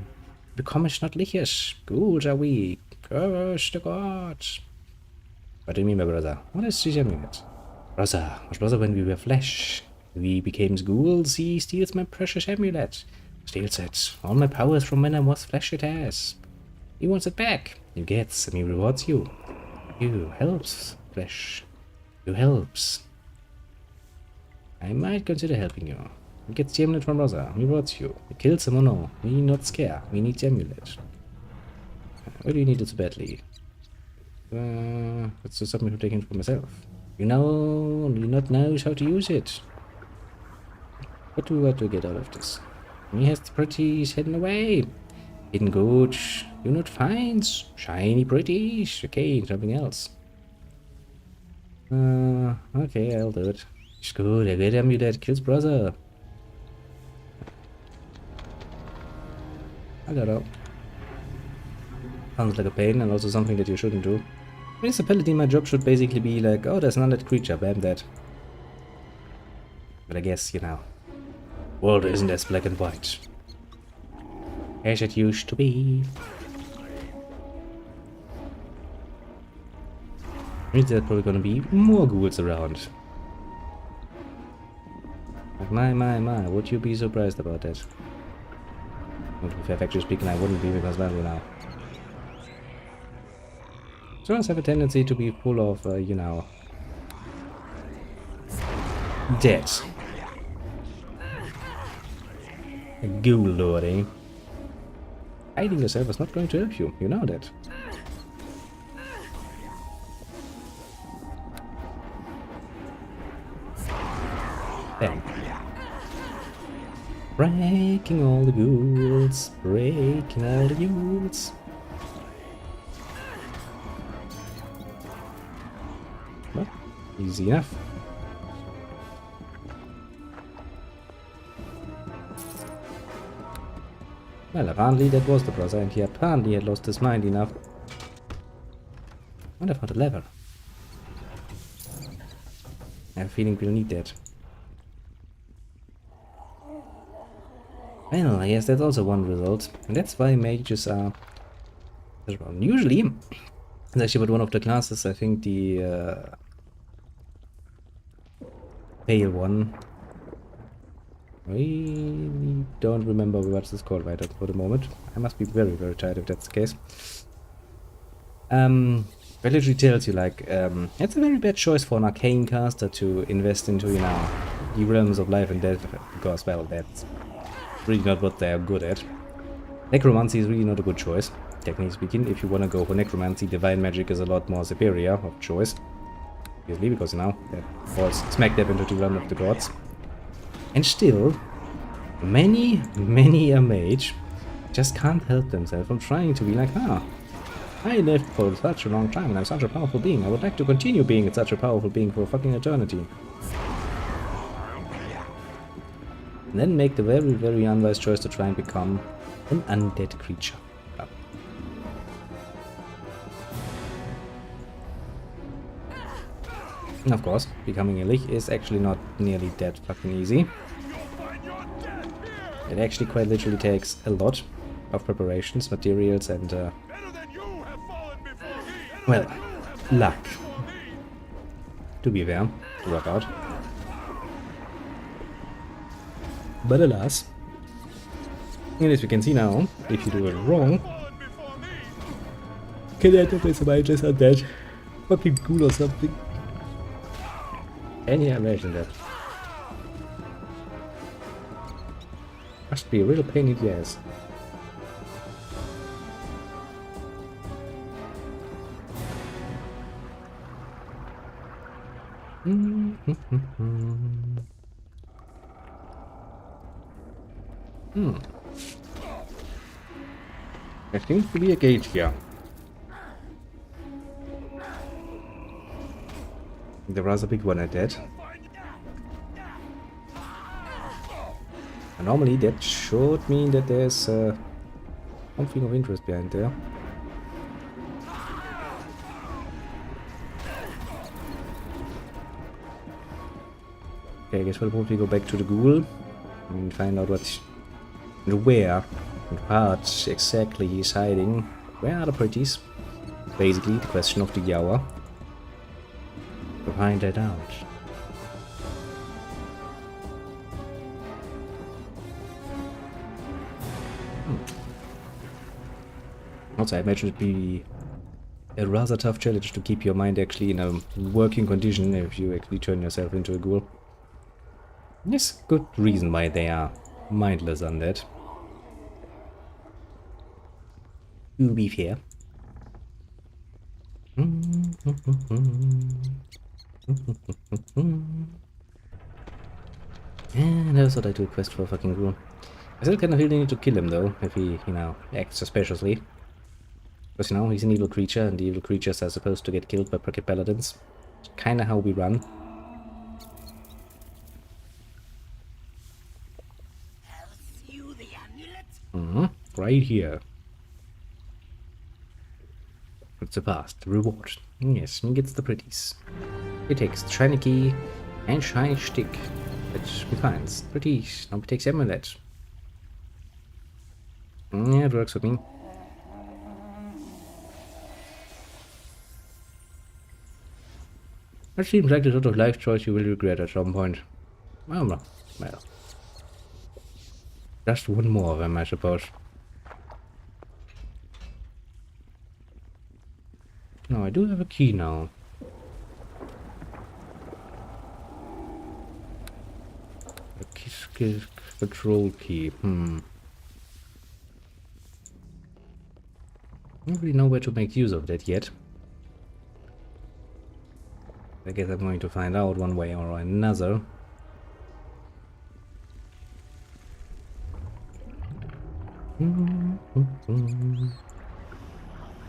Become us not liches. Ghouls are weak. Curse the gods. What do you mean, my brother? What is this amulet? Brother, was brother when we were flesh. We became ghouls, he steals my precious amulet. Steals it. All my powers from when I was flesh it has. He wants it back. You gets, and he rewards you. You helps, flesh. You helps. I might consider helping you. He gets the amulet from brother. He rewards you. He kills him or no. Me not scare. We need the amulet. Why do you need it so badly? Let's do something to take it for myself. You not knows how to use it. What do I to get out of this? He has the pretties hidden away. Hidden goods. You not finds. Shiny pretties. Okay, something else. Okay, I'll do it. It's good. I get amulet. Kills brother. I don't know. Sounds like a pain and also something that you shouldn't do. Municipality, my job should basically be like, oh, there's an undead creature, bam, dead. But I guess, you know, world isn't as black and white as it used to be. Means there's probably gonna be more ghouls around. Like, my, would you be surprised about that? Well, if I'm actually speaking, I wouldn't be, because well, you know. Drones have a tendency to be full of, you know, dead. Ghoul lording. Hiding yourself is not going to help you, you know that. Bang. Breaking all the ghouls, breaking all the ghouls. Well, easy enough. Well, apparently that was the brother, and he apparently had lost his mind enough. What about the lever? I have a feeling we'll need that. Well, I guess that's also one result, and that's why mages are around. Usually, it's actually but one of the classes, I think the pale one. I don't remember what it's called right at for the moment. I must be very, very tired if that's the case. But literally tells you like, it's a very bad choice for an arcane caster to invest into, you know, the realms of life and death, because, well, that's really not what they're good at. Necromancy is really not a good choice, technically speaking. If you want to go for necromancy, divine magic is a lot more superior of choice. Obviously, because, you know, that falls smack dab into the realm of the gods. And still, many a mage just can't help themselves from trying to be like, I lived for such a long time and I'm such a powerful being. I would like to continue being such a powerful being for fucking eternity. And then make the very, very unwise choice to try and become an undead creature. But And of course, becoming a Lich is actually not nearly that fucking easy. You'll find your death here. It actually quite literally takes a lot of preparations, materials, and, Better than you have fallen before me. well, Better than you have fallen luck, before me. to be fair, to work out. But alas, as we can see now, if you do it wrong, Fallen before me. can end up with somebody just undead. Fucking cool or something. Can you imagine that? Must be a real pain in the ass. There seems to be a gate here. The rather big one at that. And normally that should mean that there's something of interest behind there. Okay, I guess we'll probably go back to the Ghoul and find out what and where and what exactly he's hiding. Where are the pretties? Basically the question of the hour. To find that out. Also, I imagine it'd be a rather tough challenge to keep your mind actually in a working condition if you actually turn yourself into a ghoul. Yes, good reason why they are mindless on that. To be fair. And I also like to request for a fucking ghoul. I still kind of feel the need to kill him though, if he, you know, acts suspiciously. Because, you know, he's an evil creature, and the evil creatures are supposed to get killed by Prickly Paladins. It's kinda how we run. I'll see you the amulet. Right here. It's a past reward. Yes, he gets the pretties. He takes the shiny key and shiny stick, which he finds. Pretties. Now he takes Amulet. Yeah, it works for me. That seems like the sort of life choice you will regret at some point. Well, just one more of them, I suppose. No, I do have a key now. A key, control key. I don't really know where to make use of that yet. I guess I'm going to find out one way or another.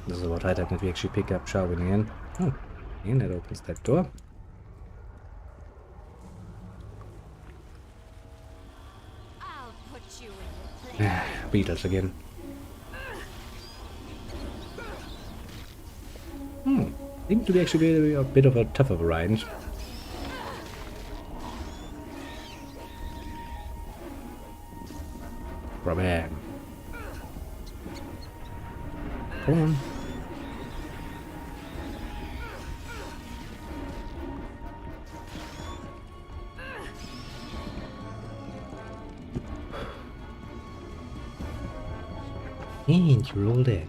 This is about high time that we actually pick up Sharwin again. Oh, and that opens that door. I'll put you in your place. Beetles again. Seems to be actually a bit of a tougher variant. From here. Come on. And you're all dead.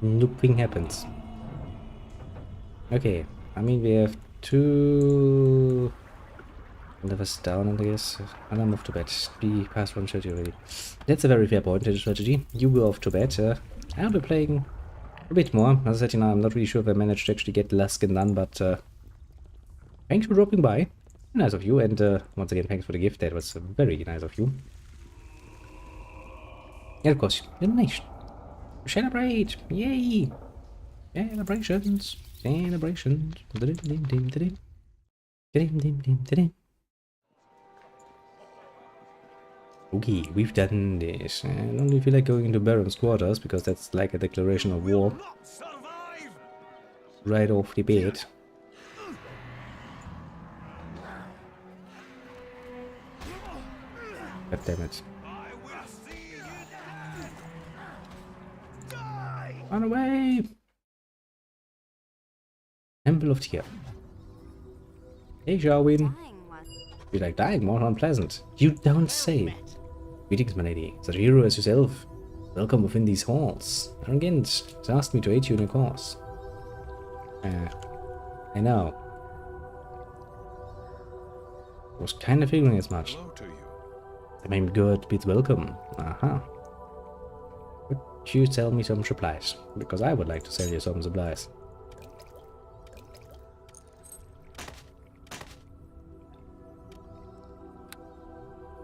Nothing happens. Okay, I mean we have two levels down, I guess. And I'm off to bed. Be past 1:30 already. That's a very fair point, strategy. You go off to bed. I'll be playing a bit more. As I said, you know, I'm not really sure if I managed to actually get Luskan done, but thanks for dropping by. Nice of you, and once again, thanks for the gift. That was very nice of you. And of course, elimination. Celebrate! Yay! Celebrations! Celebrations! Okay, we've done this. I don't really feel like going into Baron's quarters because that's like a declaration of war Not survive. right off the bat. God damn it. I will see you die. Run away! Temple of Tear. Hey, Jarwin. Dying was You like dying? More unpleasant. You don't say. Greetings, my lady. Such a hero as yourself. Welcome within these halls. Arrogant has asked me to aid you in a cause. I know. I was kind of figuring as much. Hello to you. I mean, good bids welcome. Aha. Would you sell me some supplies? Because I would like to sell you some supplies.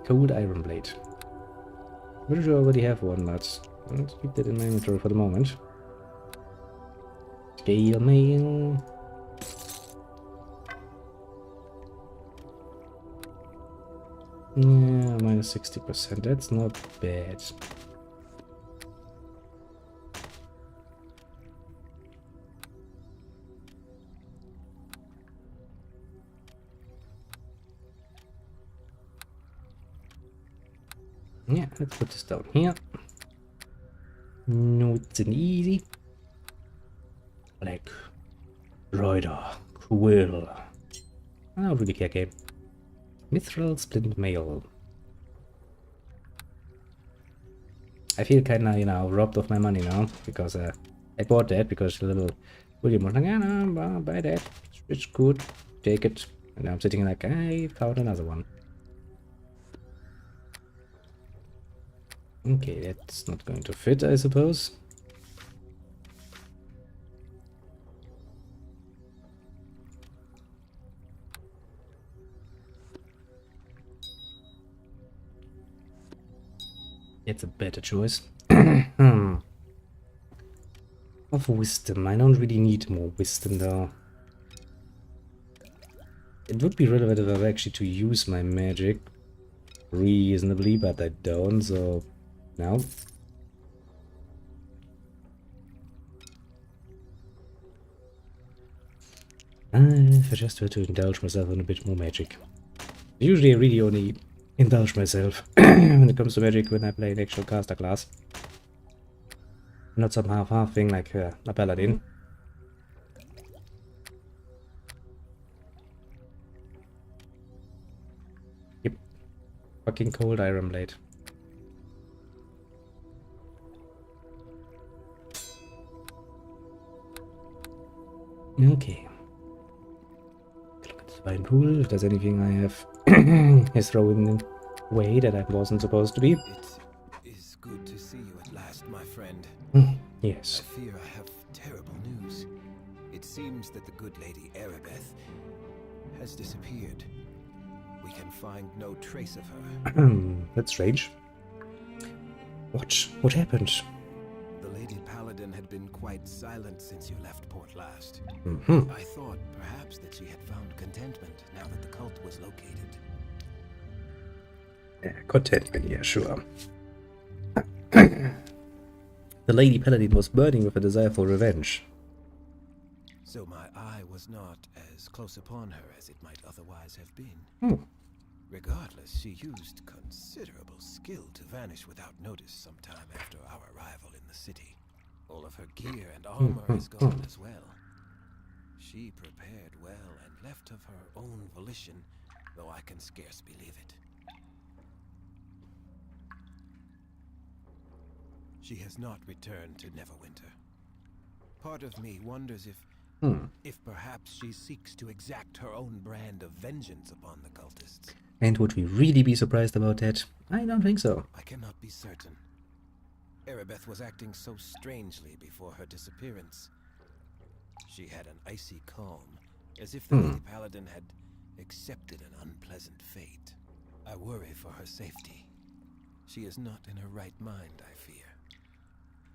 Cold iron blade. Pretty sure I already have one, but let's keep that in my inventory for the moment. Scale mail. Yeah, minus 60%. That's not bad. Yeah, let's put this down here. No, it's an easy. Black Rider Quill. I don't really care, game. Mithril Splint Mail. I feel kinda, you know, robbed of my money now because I bought that because the little William was like, yeah, no, buy that. It's good. Take it. And I'm sitting like, I found another one. Okay, that's not going to fit, I suppose. It's a better choice. Of wisdom. I don't really need more wisdom though. It would be relevant if I were actually to use my magic reasonably, but I don't, so no. If I just were to indulge myself in a bit more magic. Usually I really only indulge myself when it comes to magic when I play an actual caster class. Not some half-half thing like a paladin. Yep. Fucking cold iron blade. Okay. Look at the divine pool. If there's anything I have is thrown away that I wasn't supposed to be. It is good to see you at last, my friend. Yes. I fear I have terrible news. It seems that the good lady Erebeth has disappeared. We can find no trace of her. That's strange. What happened? The Lady Paladin had been quite silent since you left port last. I thought perhaps that she had found contentment now that the cult was located. Yeah, contentment, yeah, sure. The Lady Paladin was burning with a desire for revenge. So my eye was not as close upon her as it might otherwise have been. Regardless, she used considerable skill to vanish without notice sometime after our arrival in the city. All of her gear and armor is gone as well. She prepared well and left of her own volition, though I can scarce believe it. She has not returned to Neverwinter. Part of me wonders if perhaps she seeks to exact her own brand of vengeance upon the cultists. And would we really be surprised about that? I don't think so. I cannot be certain. Erebeth was acting so strangely before her disappearance. She had an icy calm, as if the Lady Paladin had accepted an unpleasant fate. I worry for her safety. She is not in her right mind, I fear.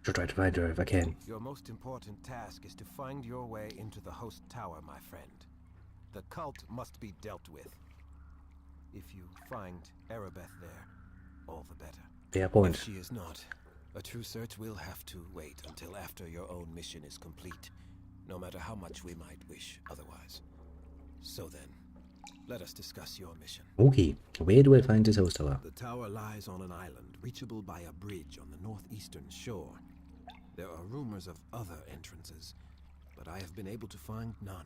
Should try to find her if I can. Your most important task is to find your way into the host tower, my friend. The cult must be dealt with. If you find Erebeth there, all the better. Fair point. If she is not, a true search will have to wait until after your own mission is complete, no matter how much we might wish otherwise. So then, let us discuss your mission. Okay, where do I find this host tower? The tower lies on an island, reachable by a bridge on the northeastern shore. There are rumors of other entrances, but I have been able to find none.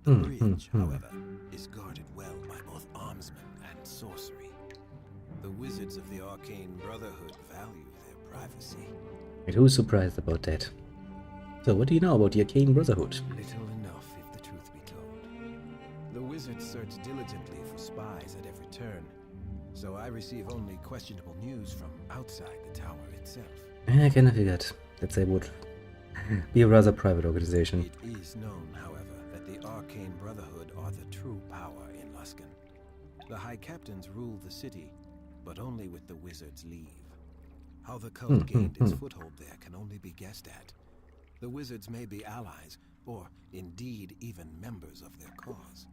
The bridge, however, is guarded well by both armsmen and sorcery. The wizards of the Arcane Brotherhood value their privacy. And who's surprised about that? So, what do you know about the Arcane Brotherhood? Little enough, if the truth be told. The wizards search diligently for spies at every turn, so I receive only questionable news from outside the tower itself. I kind of figured that they would be a rather private organization. It is known, however, that the Arcane Brotherhood are the true power in Luskan. The High Captains rule the city, but only with the wizards' leave. How the cult gained its foothold there can only be guessed at. The wizards may be allies, or indeed even members of their cause.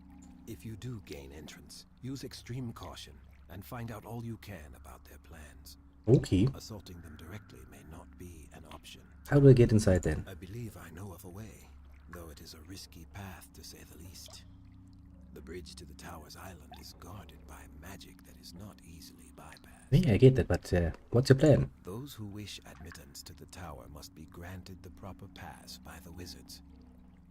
If you do gain entrance, use extreme caution and find out all you can about their plans. Okay. Assaulting them directly may not be an option. How do I get inside then? I believe I know of a way, though it is a risky path to say the least. The bridge to the tower's island is guarded by magic that is not easily bypassed. Yeah, I get that, but what's your plan? Those who wish admittance to the tower must be granted the proper pass by the wizards.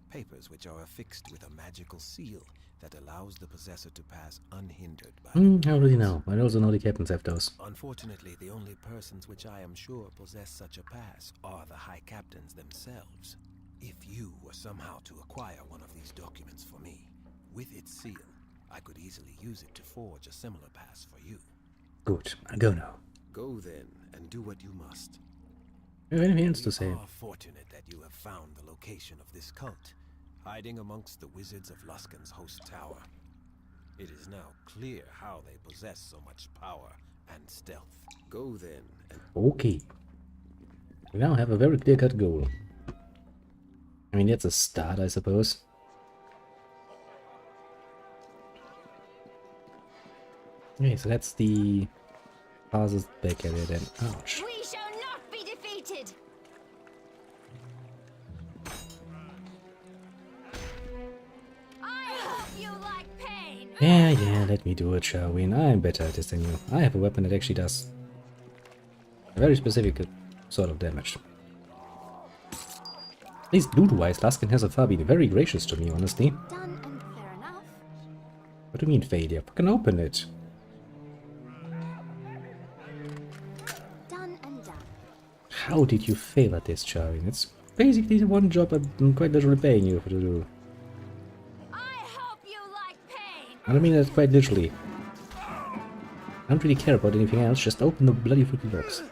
Papers which are affixed with a magical seal that allows the possessor to pass unhindered by How do you know? I also know the captains have those. Unfortunately, the only persons which I am sure possess such a pass are the High Captains themselves. If you were somehow to acquire one of these documents for me, with its seal, I could easily use it to forge a similar pass for you. Good, I'll go now. Go then, and do what you must. Do you have anything else to say? We are fortunate that you have found the location of this cult, hiding amongst the wizards of Luskan's host tower. It is now clear how they possess so much power and stealth. Go then, and Okay. We now have a very clear-cut goal. I mean, that's a start, I suppose. Okay, so that's the farthest back area then. Ouch. We shall not be defeated. I hope you like pain. Yeah, let me do it, shall we? I'm better at this than you. I have a weapon that actually does a very specific sort of damage. At least loot-wise, Luskan has so far been very gracious to me, honestly. Done and fair enough. What do you mean failure? Fucking open it. Done and done. How did you fail at this, Charin? It's basically the one job I'm quite literally paying you to do. I hope you like pain. I don't mean that quite literally. I don't really care about anything else, just open the bloody freaking box.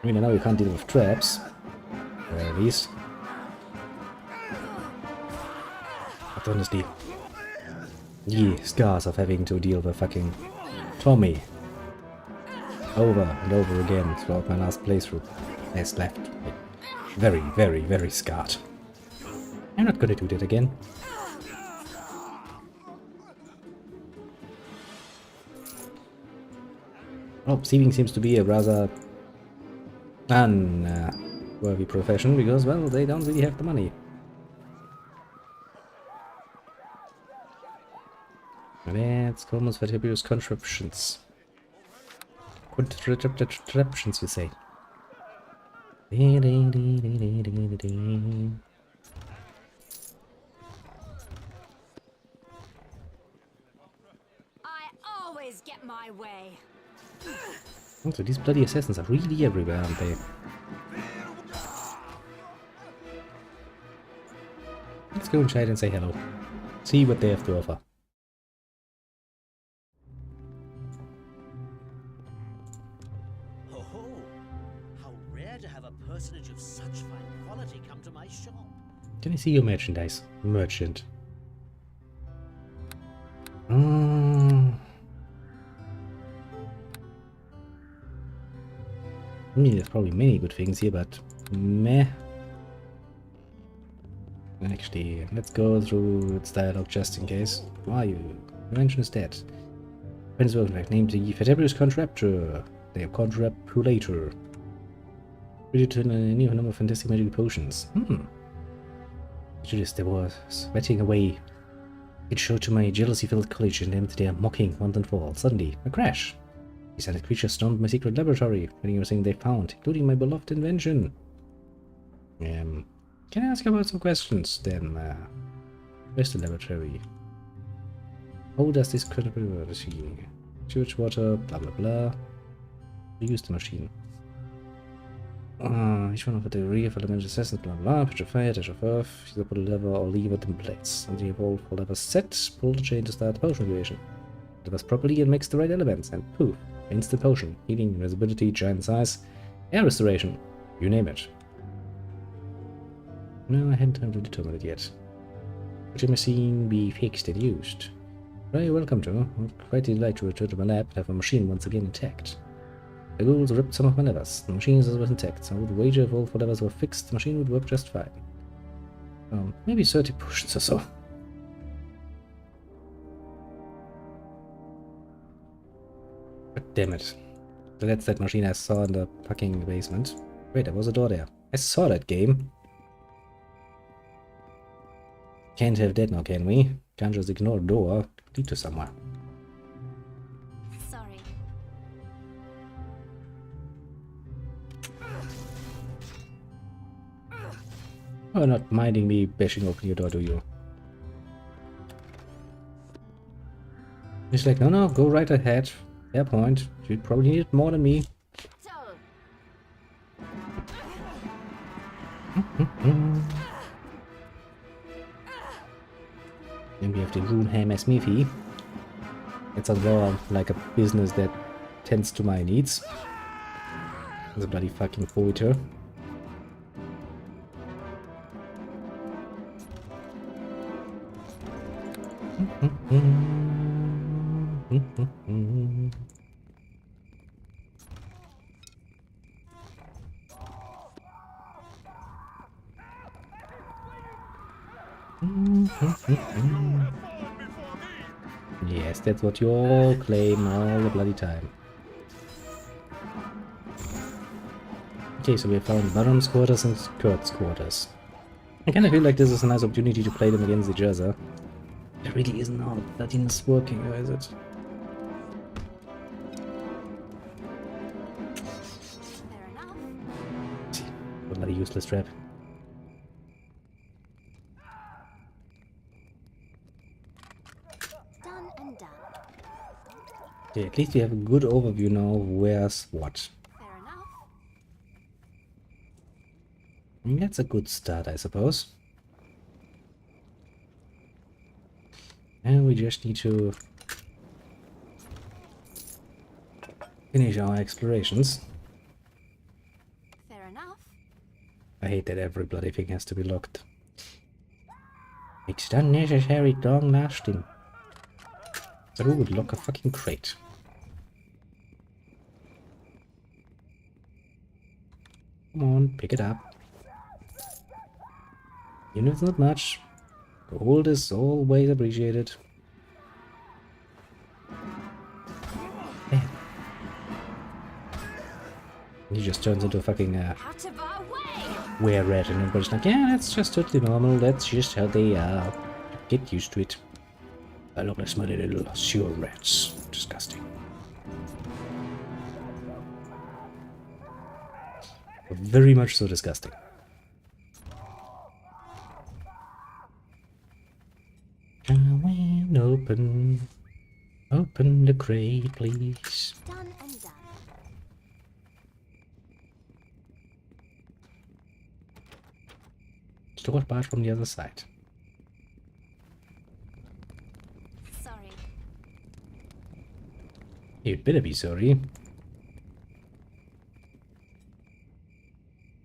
I mean, I know you can't deal with traps. Or at least. But honestly. The scars of having to deal with fucking Tommy. Over and over again throughout my last playthrough has left me very, very, very scarred. I'm not gonna do that again. Oh, thieving seems to be a rather unworthy profession because, well, they don't really have the money. Let's almost vertibious contraptions. Contraptions, you say. I always get my way. Also, these bloody assassins are really everywhere, aren't they? Let's go inside and say hello. See what they have to offer. Ho ho! How rare to have a personage of such fine quality come to my shop. Can I see your merchandise? Merchant. I mean, there's probably many good things here, but meh. Actually, let's go through its dialogue just in case. Who are you? Invention is dead. Prince Wolfenberg named the Fabulous Contraptor. They are Contrapulator. Created to a new number of fantastic magical potions. Judas, they were sweating away. It showed to my jealousy-filled college and aimed their mocking once and for all. Suddenly, a crash. These silent creatures stormed my secret laboratory, finding everything they found, including my beloved invention. Can I ask you about some questions then? Where's the laboratory? How does this contribute? Sewage water, blah blah blah. Use the machine. Each one of the degree of elemental assassins, blah blah, pitch of fire, dash of earth, either pull a lever or leave it in place. Until you hold for lever set, pull the chain to start the potion creation. Levers properly and mix the right elements, and poof, instant potion, healing, invisibility, giant size, air restoration, you name it. No, I hadn't time to determine it yet. Could your machine be fixed and used? Very welcome to. I'd quite delighted to return to my lab and have my machine once again intact. The ghouls ripped some of my levers. The machine is always intact, so I would wager if all 4 levers were fixed, the machine would work just fine. Maybe 30 potions or so. But damn it. So that's that machine I saw in the fucking basement. Wait, there was a door there. I saw that game. Can't have that now, can we? Can't just ignore a door. Lead to somewhere. Sorry. Oh, not minding me bashing open your door, do you? He's like, no, go right ahead. Fair point. You probably need it more than me. Then we have the Runehammer Smithy. It's as well like a business that tends to my needs. It's a bloody fucking poeter. Yes, that's what you all claim all the bloody time. Okay, so we have found Baron's quarters and Kurt's quarters. I kind of feel like this is a nice opportunity to play them against each other. There really isn't how bloodiness working, or is it? Fair enough. What a bloody useless trap. Done and done. Okay, at least we have a good overview now of where's what. Fair enough. That's a good start, I suppose. And we just need to finish our explorations. Fair enough. I hate that every bloody thing has to be locked. It's unnecessary, long lasting. But who would lock a fucking crate? Come on, pick it up. Even if it's not much, gold is always appreciated. Damn. He just turns into a fucking Out of our way! were-rat, and everybody's like, yeah, that's just totally normal, that's just how they are. Get used to it. I look like smelly little sewer rats. Disgusting. Very much so disgusting. Come in, open the crate, please. Done and done. Storage barge from the other side. Sorry. You'd better be sorry.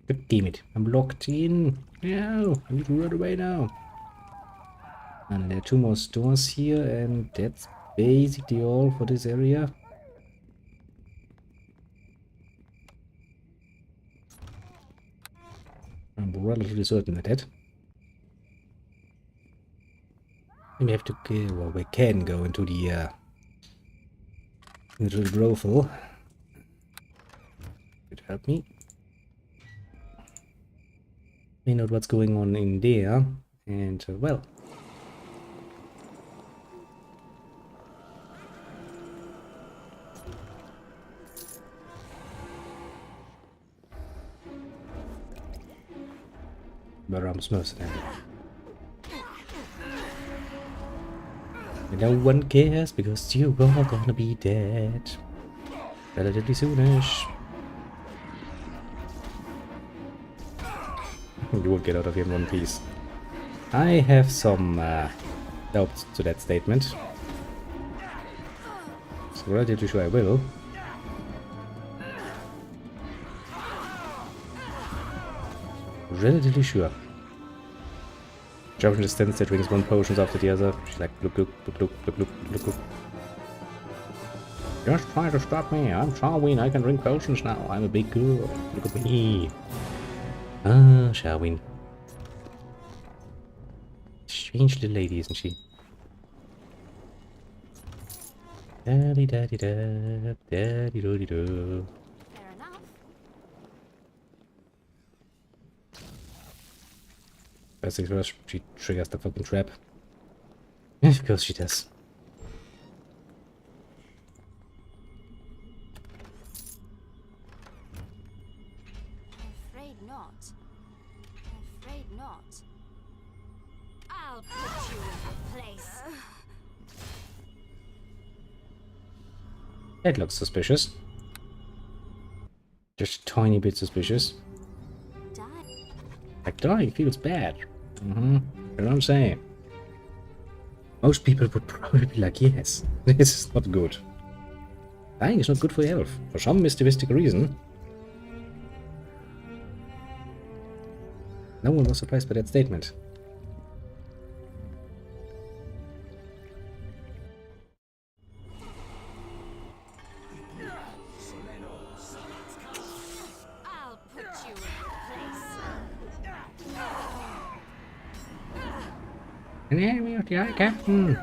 God damn it, I'm locked in. No, I need to run away now. And there are 2 more stores here, and that's basically all for this area. I'm relatively certain of that. And we have to go, well, we can go into the brothel. Could help me. Find out what's going on in there, and well. Baram's mercenary. No one cares because you're all gonna be dead relatively soonish. You won't get out of here in one piece. I have some doubts to that statement. So relatively sure I will. Relatively sure. Jump in distance that drinks 1 potions after the other. She's like, look, look, look, look, look, look, look, look. Just try to stop me. I'm Sharwin. I can drink potions now. I'm a big girl. Look at me. Ah, Sharwin. Strange little lady, isn't she? Daddy, daddy, da, daddy, do, do. Fair enough. Best things first, she triggers the fucking trap. Of course she does. Afraid not. Afraid not. I'll put you in your place. That looks suspicious. Just a tiny bit suspicious. Die. Like dying feels bad. You know what I'm saying? Most people would probably be like, yes, this is not good. Dying is not good for your health, for some mysticistic reason. No one was surprised by that statement. I'll put you in your place. An enemy of the Eye Captain!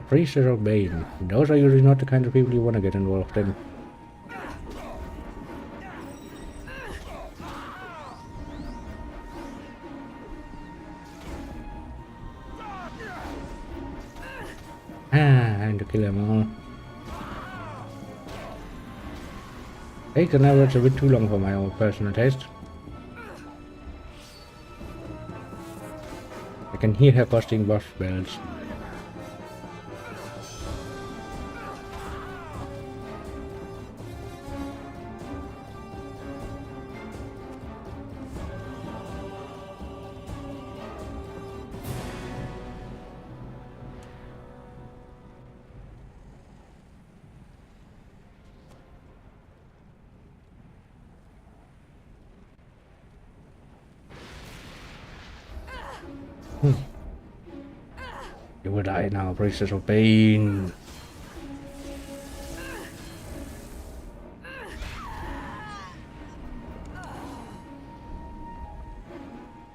Priests of Bane. Those are usually not the kind of people you want to get involved in. Time to kill them all. Takes an average a bit too long for my own personal taste. I can hear her busting buff bells. You will die now, Priestess of Bane.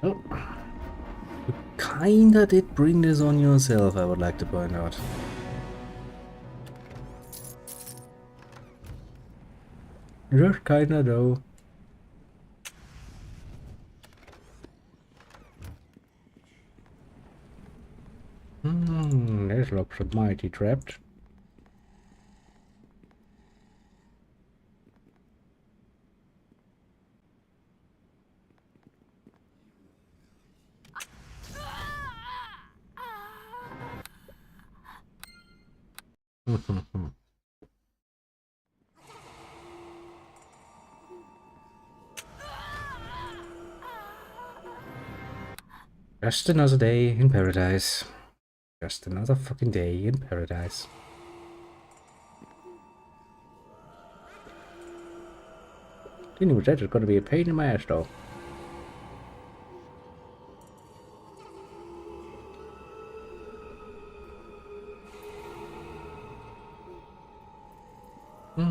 Oh. You kinda did bring this on yourself, I would like to point out. Just kinda though. This looks mighty trapped. Just another day in paradise. Just another fucking day in paradise. Dealing with that is gonna be a pain in my ass though. We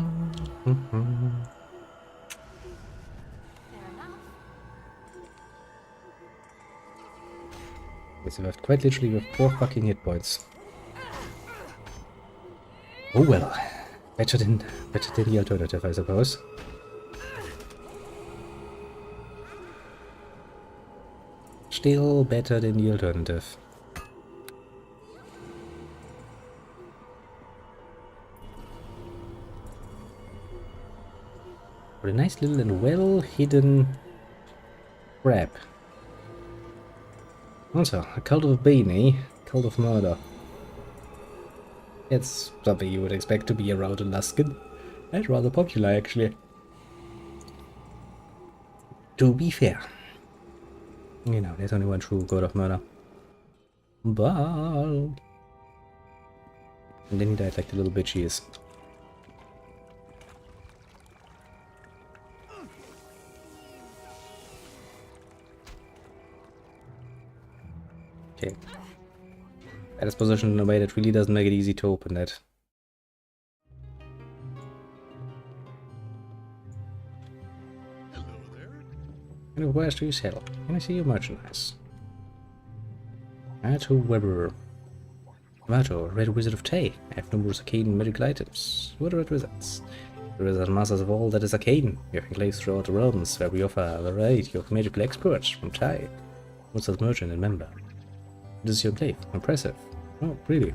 survived quite literally with 4 fucking hit points. Oh well. Better than the alternative, I suppose. Still better than the alternative. What a nice little and well-hidden trap. Also, a cult of Bane, eh? Cult of murder. It's something you would expect to be around in Luskan. That's rather popular, actually. To be fair. You know, there's only one true god of murder. Baal. And then he died like the little bitch he is. Okay. That is positioned in a way that really doesn't make it easy to open that. Hello there. And of wares do you sell? Can I see your merchandise? Mato Weber. Mato, Red Wizard of Tay. I have numerous arcane and magical items. What are Red Wizards? The wizards are masters of all that is arcane. We have enclaves throughout the realms where we offer a variety of magical experts from Tay. What's merchant and member? This is your enclave. Impressive. Oh, really?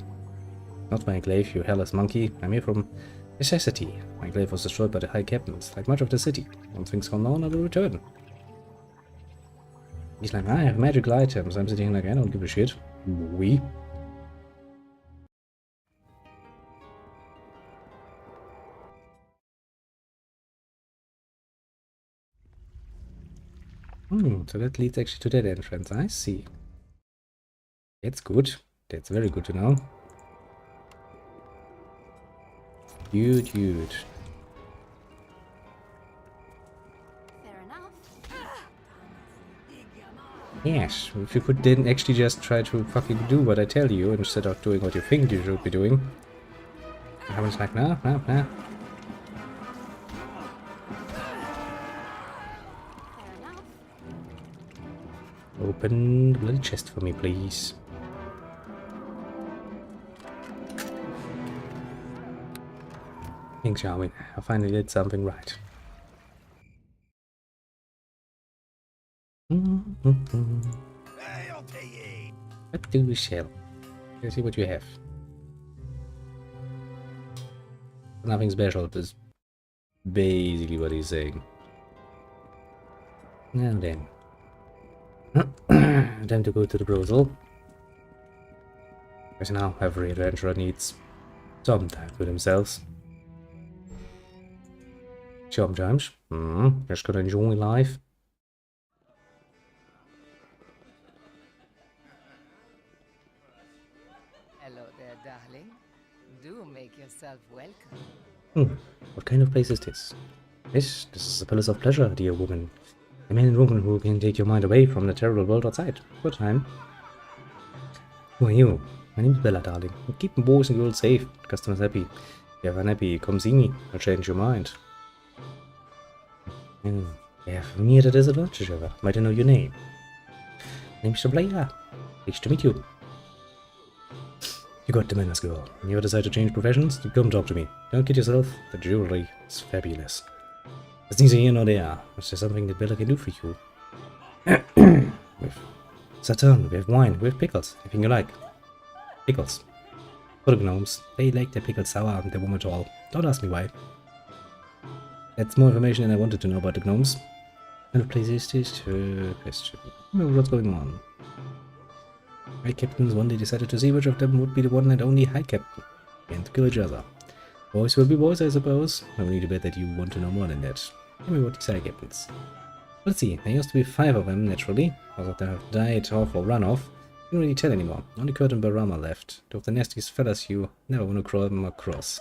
Not my enclave, you hairless monkey. I'm here from necessity. My enclave was destroyed by the High Captains, like much of the city. Once things calm down, I will return. He's like, I have magical items. I'm sitting here like, I don't give a shit. We? So that leads actually to that entrance. I see. That's good. That's very good to know. Dude. Fair enough. Yes, if you could then actually just try to fucking do what I tell you instead of doing what you think you should be doing. I was like, nah. Fair enough. Open the bloody chest for me, please. Thanks, Jarwin. I finally did something right. Hey, I'll take it. What do we sell? Let's see what you have. Nothing special, is basically what he's saying. Now then. Time to go to the brothel. Because now every adventurer needs some time for themselves. Sometimes. Just gotta enjoy life. Hello there, darling. Do make yourself welcome. What kind of place is this? This is a palace of pleasure, dear woman. A man and woman who can take your mind away from the terrible world outside. Good time. Who are you? My name is Bella, darling. I'm keeping boys and girls safe. Customers happy. If you're unhappy, come see me. I'll change your mind. Yeah, for me at a disadvantage ever. Might I know your name? My name's Blair. Pleased to meet you. You got the manners, girl. When you decide to change professions, you come talk to me. Don't kid yourself. The jewelry is fabulous. There's neither here nor there. Is there something that Bella can do for you? With Saturn, we have wine, we have pickles. Anything you like. Pickles. For the gnomes. They like their pickles sour and they won't at all. Don't ask me why. That's more information than I wanted to know about the gnomes. What kind of place is this? Question. What's going on? High Captains one day decided to see which of them would be the one and only High Captain. And to kill each other. Boys will be boys, I suppose. I will need to bet that you want to know more than that. Tell me what these High Captains. Let's see, there used to be 5 of them, naturally. Most of them have died off or run off. Didn't really tell anymore. Only Kurt and Barama left. Two of the nastiest fellas you never want to come across.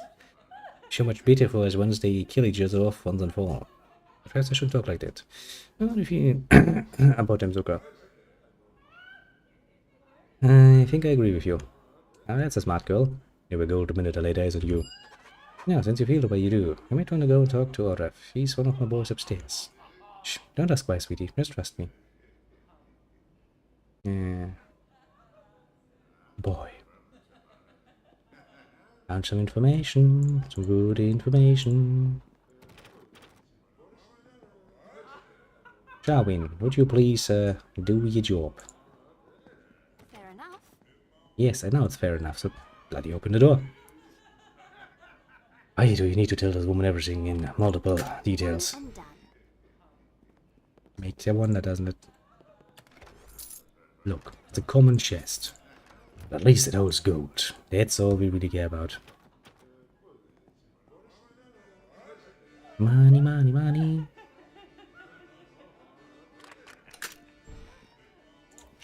So much better for us once they kill each other off once and for all. Perhaps I shouldn't talk like that. How do you feel about them, Zuka? I think I agree with you. Ah, that's a smart girl. Here we go, the minute later, isn't you? Now, since you feel the way you do, you might want to go and talk to Oref. He's one of my boys upstairs. Shh, don't ask why, sweetie. Just trust me. Yeah. Boy. Found some information. Some good information. Jarwin, would you please do your job? Fair enough. Yes, I know it's fair enough, so bloody open the door. Why do you need to tell this woman everything in multiple details? I'm done. Makes you wonder, doesn't it? Look, it's a common chest. But at least it holds gold. That's all we really care about. Money, money, money.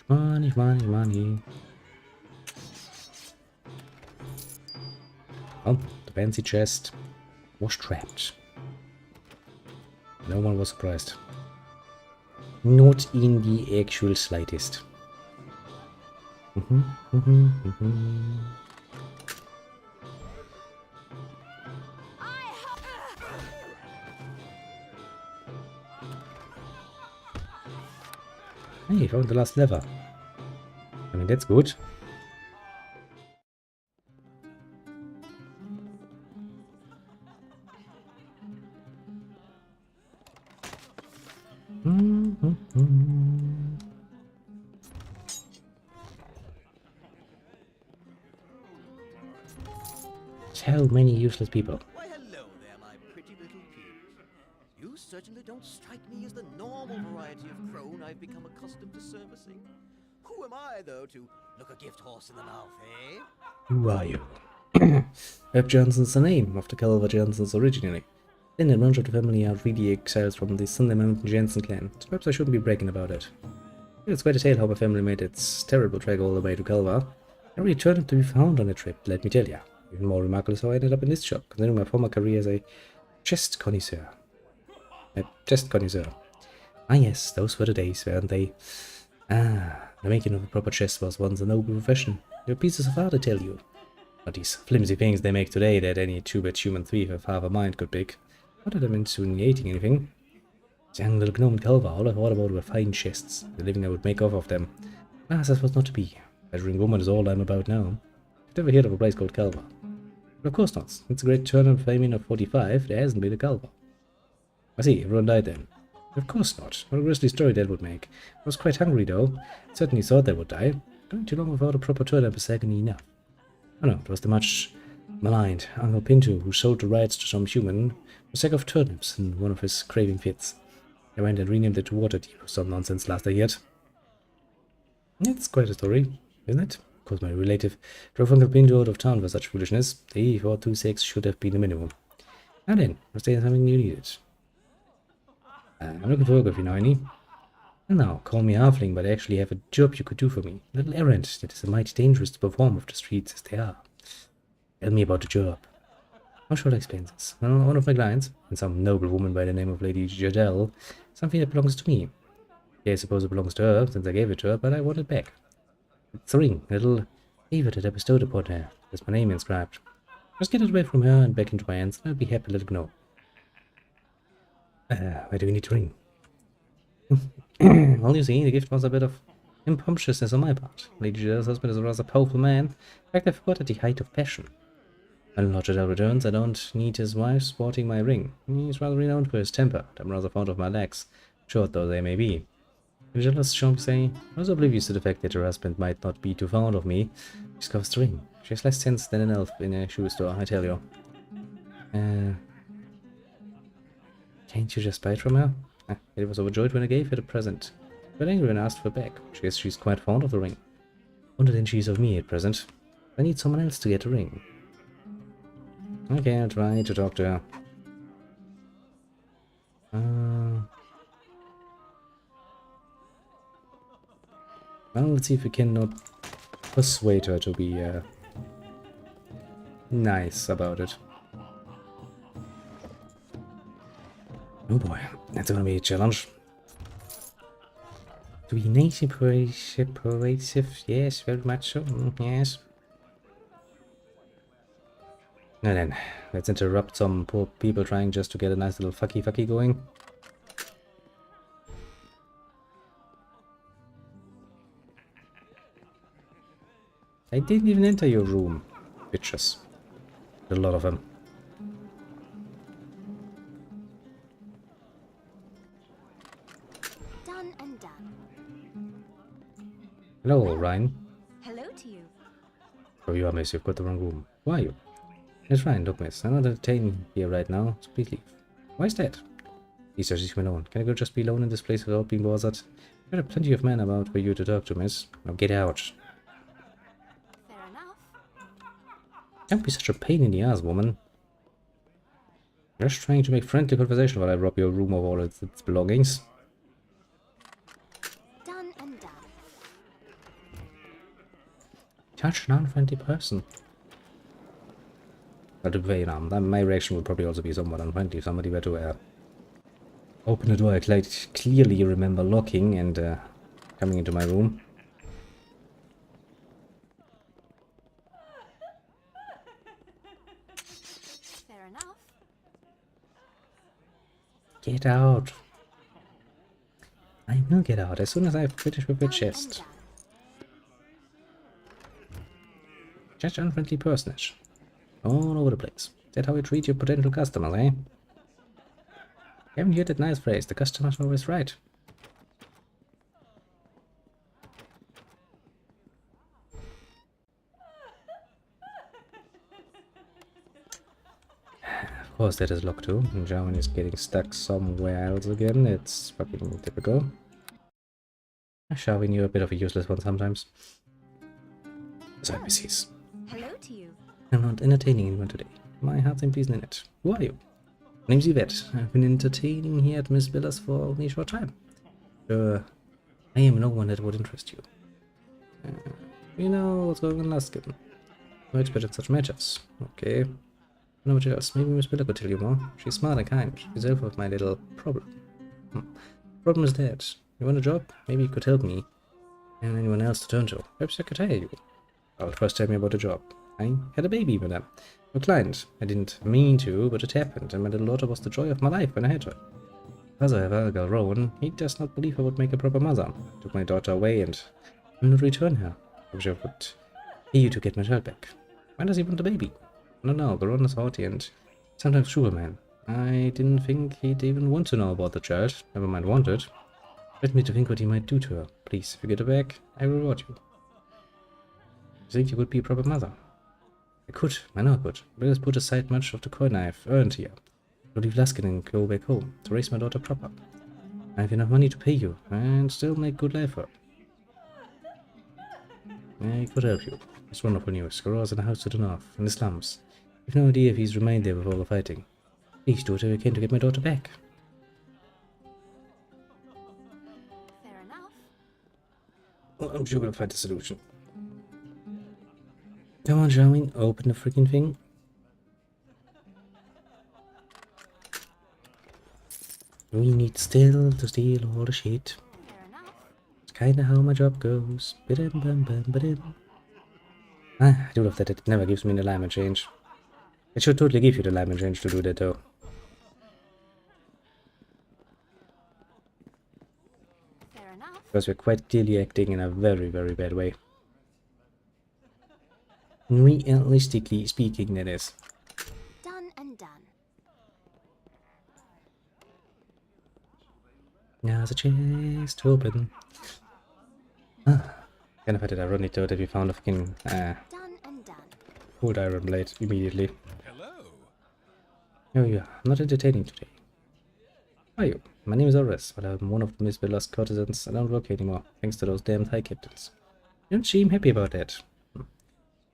Money, money, money. Oh, the fancy chest was trapped. No one was surprised. Not in the actual slightest. Hey, found the last lever. I mean, that's good. So many useless people. Why, hello there, my pretty little pig. You certainly don't strike me as the normal variety of crone I've become accustomed to servicing. Who am I, though, to look a gift horse in the mouth, eh? Who are you? Herb Johnson's the name of the Calver Johnsons originally. Then a bunch of the family are really exiles from the Sunday Mountain Jensen clan, so perhaps I shouldn't be bragging about it. It's quite a tale how my family made its terrible trek all the way to Calver. Every turnip to be found on the trip, let me tell ya. Even more remarkable is how I ended up in this shop, considering my former career as a chest connoisseur. Ah yes, those were the days, weren't they? Ah, the making of a proper chest was once a noble profession. They're pieces of art, I tell you. Not these flimsy things they make today that any two-bit human thief of half a mind could pick. Not that I'm insinuating anything. This young little gnome Calver, all I thought about were fine chests, the living I would make off of them. Alas, that was not to be. Measuring woman is all I'm about now. I've never heard of a place called Calver. But of course not. Since the great turnip famine of 45, there hasn't been a Calver. I see, everyone died then. Of course not. What a grisly story that would make. I was quite hungry though. I certainly thought they would die. Going too long without a proper turnip is agony enough. Oh no, it was the much maligned Uncle Pinto who sold the rights to some human for a sack of turnips in one of his craving fits. I went and renamed it to Waterdeep or some nonsense last I heard. It's quite a story, isn't it? Of course, my relative drove Uncle Pinto out of town for such foolishness. 3 or 2 sacks should have been the minimum. Now then, was there something you needed? I'm looking for work with you now, Annie. And now, call me halfling, but I actually have a job you could do for me. A little errand that is mighty dangerous to perform off the streets as they are. Tell me about the job. How shall I explain this? Well, one of my clients, and some noble woman by the name of Lady Jadelle, something that belongs to me. Yeah, I suppose it belongs to her, since I gave it to her, but I want it back. It's a ring, a little favor that I bestowed upon her. There's my name inscribed. Just get it away from her and back into my hands, and I'll be happy to let it know. Why do we need to ring? Well, you see, the gift was a bit of impunctiousness on my part. Lady Jadel's husband is a rather powerful man. In fact, I forgot at the height of passion. When Lord Jadel returns, I don't need his wife sporting my ring. He's rather renowned for his temper, but I'm rather fond of my legs, short though they may be. Lady Jadel's Chomsey was oblivious to the fact that her husband might not be too fond of me. She scoffs the ring. She has less sense than an elf in a shoe store, I tell you. Can't you just buy it from her? It was overjoyed when I gave her the present, but angry when I asked for it back. She guess she's quite fond of the ring. Wonder than she's of me at present. I need someone else to get the ring. Okay, I'll try to talk to her. Well, let's see if we cannot persuade her to be nice about it. Oh boy, that's gonna be a challenge. To be nice and persuasive, yes, very much so, yes. Now then, let's interrupt some poor people trying just to get a nice little fucky going. I didn't even enter your room, bitches. A lot of them. Done and done. Hello, Ryan. Hello to you. Oh, you are, miss. You've got the wrong room. Who are you? It's Ryan. Look, miss. I'm not entertaining here right now, so please leave. Why is that? Please, sir, leave me alone. Can I go just be alone in this place without being bothered? There are plenty of men about for you to talk to, miss. Now get out. Fair enough. Don't be such a pain in the ass, woman. Just trying to make friendly conversation while I rob your room of all its belongings. Done and done. Touch an unfriendly person. Well, to be fair, my reaction would probably also be somewhat unfriendly if somebody were to open the door I quite clearly remember locking and coming into my room. Fair enough. Get out. I will get out as soon as I've finished with the Done chest. and done. Judge unfriendly personage. All over the place. Is that how you treat your potential customers, eh? Haven't you heard that nice phrase, the customer's always right? Of course that is locked too, and German is getting stuck somewhere else again. It's fucking typical. Shall knew a bit of a useless one sometimes. So NPCs. Hello to you. I'm not entertaining anyone today. My heart's in peace in it. Who are you? My name's Yvette. I've been entertaining here at Miss Villas for only a short time. I am no one that would interest you. You know what's going on in Luskan. No expert in such matters. Okay. No much else. Maybe Miss Villa could tell you more. She's smart and kind. She's helpful with my little problem. Problem is that. You want a job? Maybe you could help me. And anyone else to turn to. Perhaps I could hire you. Well, first tell me about the job. I had a baby with her. A client. I didn't mean to, but it happened, and my little daughter was the joy of my life when I had her. Father, however, Rowan, he does not believe I would make a proper mother. Took my daughter away and will not return her. I wish I would pay you to get my child back. Why does he want the baby? I don't know, Baron is haughty and sometimes cruel man. I didn't think he'd even want to know about the child, never mind wanted. Let me to think what he might do to her. Please, if you get her back, I will reward you. You think you could be a proper mother? I could, I know I could. But let's put aside much of the coin I've earned here. I'll leave Luskan and go back home to raise my daughter proper. I have enough money to pay you and still make good life for her. I could help you. It's wonderful news. Garo's in a house to the north, in the slums. You've no idea if he's remained there with all the fighting. Please do whatever you can to get my daughter back. Fair enough. Well, I'm sure we'll find a solution. Come on, shall we? Open the freaking thing. We need still to steal all the shit. Fair enough. It's kinda how my job goes. Ba-dum-bum-bum-ba-dum. I do love that it never gives me the alignment change. It should totally give you the alignment change to do that though. Fair enough. Because we're quite clearly acting in a very, very bad way. Realistically speaking, that is. Done and done. Now's the chance to open. Kind of find it ironic though that we found a fucking Done and done. cold iron blade immediately. Hello. Oh yeah, I'm not entertaining today. How are you? My name is Oris, but I'm one of the Miss Villa's courtesans. I don't work here anymore, thanks to those damn high captains. You don't seem happy about that.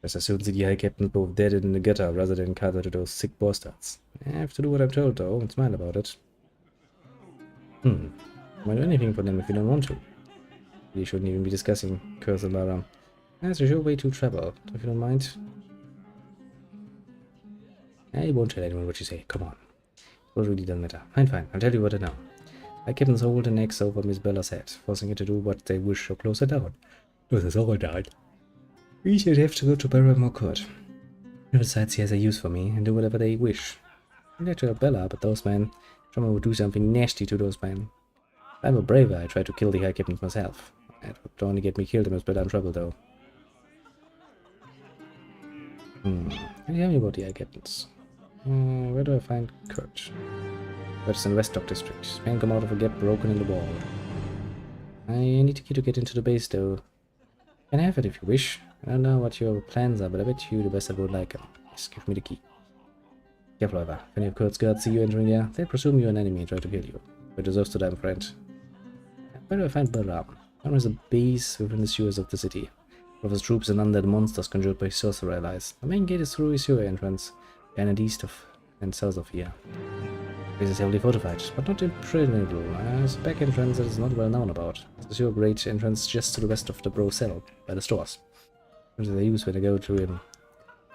Best as soon see the high captains both dead in the gutter rather than cater to those sick bastards. I have to do what I'm told though and smile about it. Why do anything for them if you don't want to? You shouldn't even be discussing Curse and Lara. That's a sure way to travel, if you don't mind. I won't tell anyone what you say, come on. It really doesn't matter. Fine, I'll tell you what I know. I captains hold an axe over Miss Bella's head, forcing her to do what they wish or close her down. This is all I died. We should have to go to Barrymore Court. Besides, he has a use for me and do whatever they wish. I let to help Bella, but those men, someone would do something nasty to those men. If I'm a braver, I try to kill the High Captain myself. That would only get me killed and split in trouble, though. Can you tell me about the High Captains? Where do I find Kurt? Kurt's in the Westdock district. Man come out of a gap broken in the wall. I need a key to get into the base, though. Can I have it if you wish? I don't know what your plans are, but I bet you the best I would like them. Just give me the key. Careful, however. If any of Kurt's guards see you entering there, they'll presume you're an enemy and try to kill you. But deserves to die, my friend. Where do I find Baram? Baram is a base within the sewers of the city. With his troops and undead monsters conjured by sorcerer allies. The main gate is through a sewer entrance, behind and east of and south of here. The place is heavily fortified, but not impregnable. There's a back entrance that is not well known about. It's a sewer grate entrance just to the west of the bro cell, by the stores. Which I use when I go to him.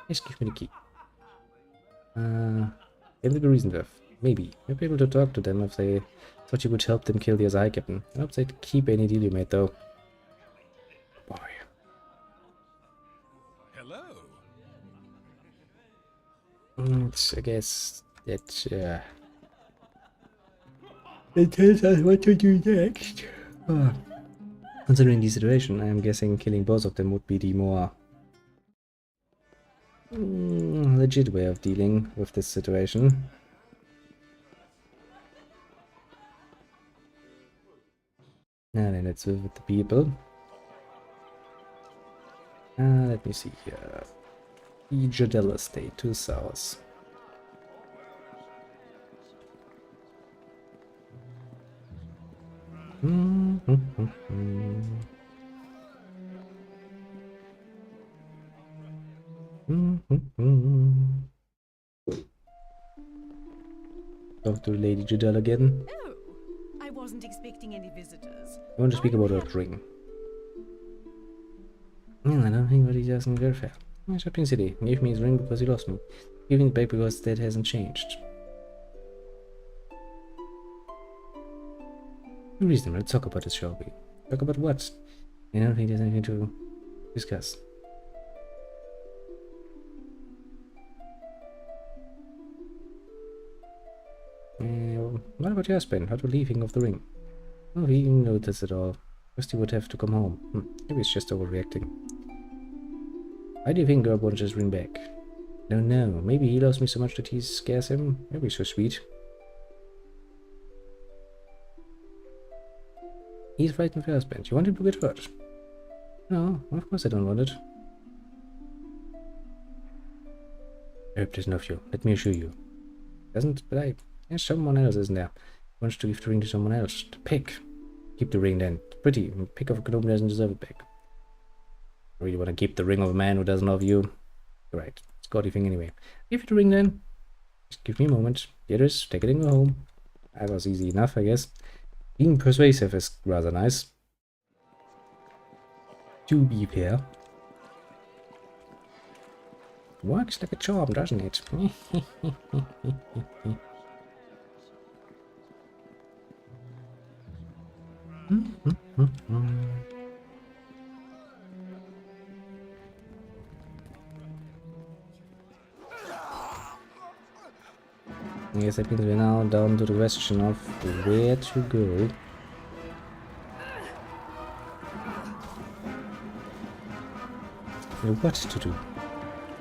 Just give me the key. Give me a reason with. Maybe. You'll be able to talk to them if they thought you could help them kill the other High Captain. I hope they'd keep any deal you made, though. Boy. Hello. I guess that, it tells us what to do next. Considering the situation, I am guessing killing both of them would be the more legit way of dealing with this situation. Now then, let's visit the people. Let me see here. The Jadella Estate to the south. Talk to Lady Jadella again. Oh, I wasn't expecting any visitors. I want to speak about her ring. I don't think what he does in very fair. Shopping City. He gave me his ring because he lost me. Giving it back because that hasn't changed. Reasonable. Let's talk about this, shall we? Talk about what? I don't think there's anything to discuss. What about your husband? How to leaving of the ring? Oh, he noticed it all. First he would have to come home. Maybe he's just overreacting. Why do you think Gerb wants his ring back? Don't know. Maybe he loves me so much that he scares him. Maybe he's so sweet. He's frightened of your husband. You want him to get hurt? No, of course I don't want it. Herb doesn't love you. Let me assure you. Doesn't, but there's someone else, isn't there? Wants to give the ring to someone else. To pick. Keep the ring then. Pretty. Pick of a gnome doesn't deserve it back. I really want to keep the ring of a man who doesn't love you. Right. Scotty thing anyway. Give you the ring then. Just give me a moment. Get it. Take it and go home. That was easy enough, I guess. Being persuasive is rather nice. To be fair. Works like a charm, doesn't it? I guess that means we're now down to the question of where to go. And what to do.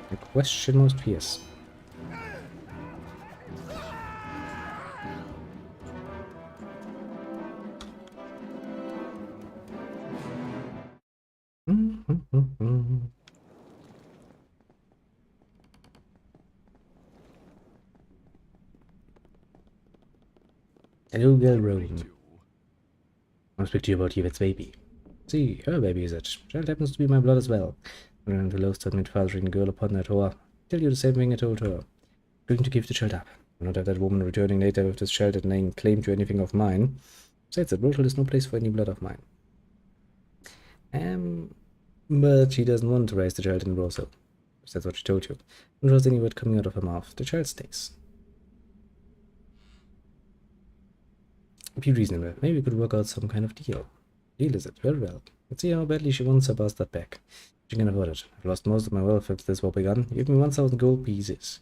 The question most fierce. Hello, girl, Rowan. I want to speak to you about Yvette's baby. See, her baby is it. Child happens to be my blood as well. I ran the lows to admit fathering the girl upon that whore. Tell you the same thing I told her. Going to give the child up. I not have that woman returning later with this child and laying claim to anything of mine. Besides, that Brothel is no place for any blood of mine. But she doesn't want to raise the child in Brothel. That's what she told you. Don't trust any word coming out of her mouth. The child stays. Be reasonable. Maybe we could work out some kind of deal. Deal is it? Very well. Let's see how badly she wants her bastard back. You can afford it. I've lost most of my wealth since this war begun. Give me 1,000 gold pieces.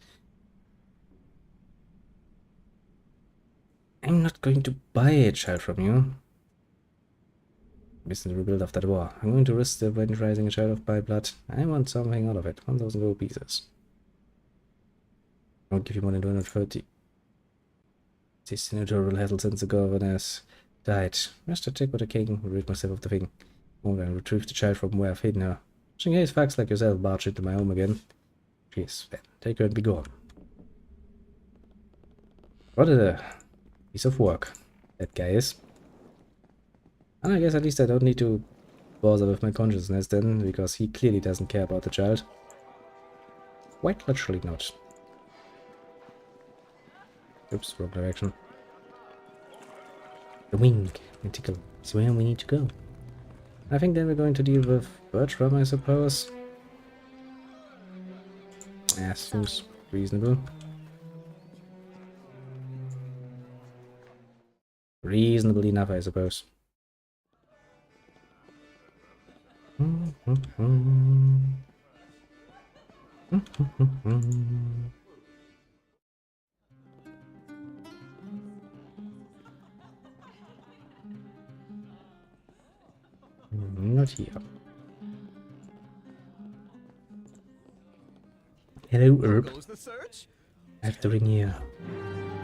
I'm not going to buy a child from you. Missing the rebuild after the war. I'm going to risk the when raising a child of my blood. I want something out of it. 1,000 gold pieces. I won't give you more than 230. This natural hassle since the governess died. Must I take what the king rid myself of the thing. I'm going to retrieve the child from where I've hidden her. Just in case facts like yourself barge into my home again. Yes, then take her and be gone. What a piece of work that guy is. And I guess at least I don't need to bother with my consciousness then, because he clearly doesn't care about the child. Quite literally not. Oops, wrong direction. The wing and tickle is where we need to go. I think then we're going to deal with Bertram, I suppose. Yeah, seems reasonable. Reasonable enough, I suppose. Not here. Hello, Herb. Goes the search? After ring here.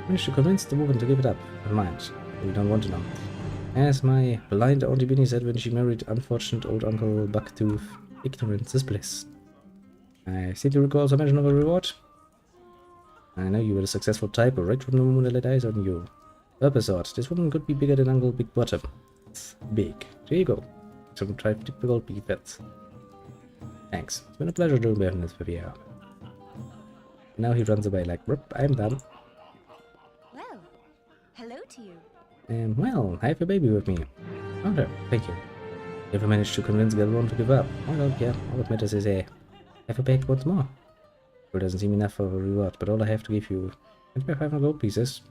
Managed to convince the woman to give it up. Never mind. We don't want to know. As my blind Auntie Binny said when she married unfortunate old Uncle Bucktooth, ignorance is bliss. I seem to recall some mention of a reward. I know you were a successful type, but right from the moment I laid eyes on you. Purpose thought, this woman could be bigger than Uncle Big Bottom. It's big. There you go. Some typical big bets. Thanks. It's been a pleasure doing business with you. Now he runs away like, I'm done. Well, hello to you. Well, I have a baby with me. Oh no, thank you. You ever managed to convince Gilron to give up? I don't care. All that matters is I have a bag once more. It doesn't seem enough for a reward, but all I have to give you is 500 gold pieces.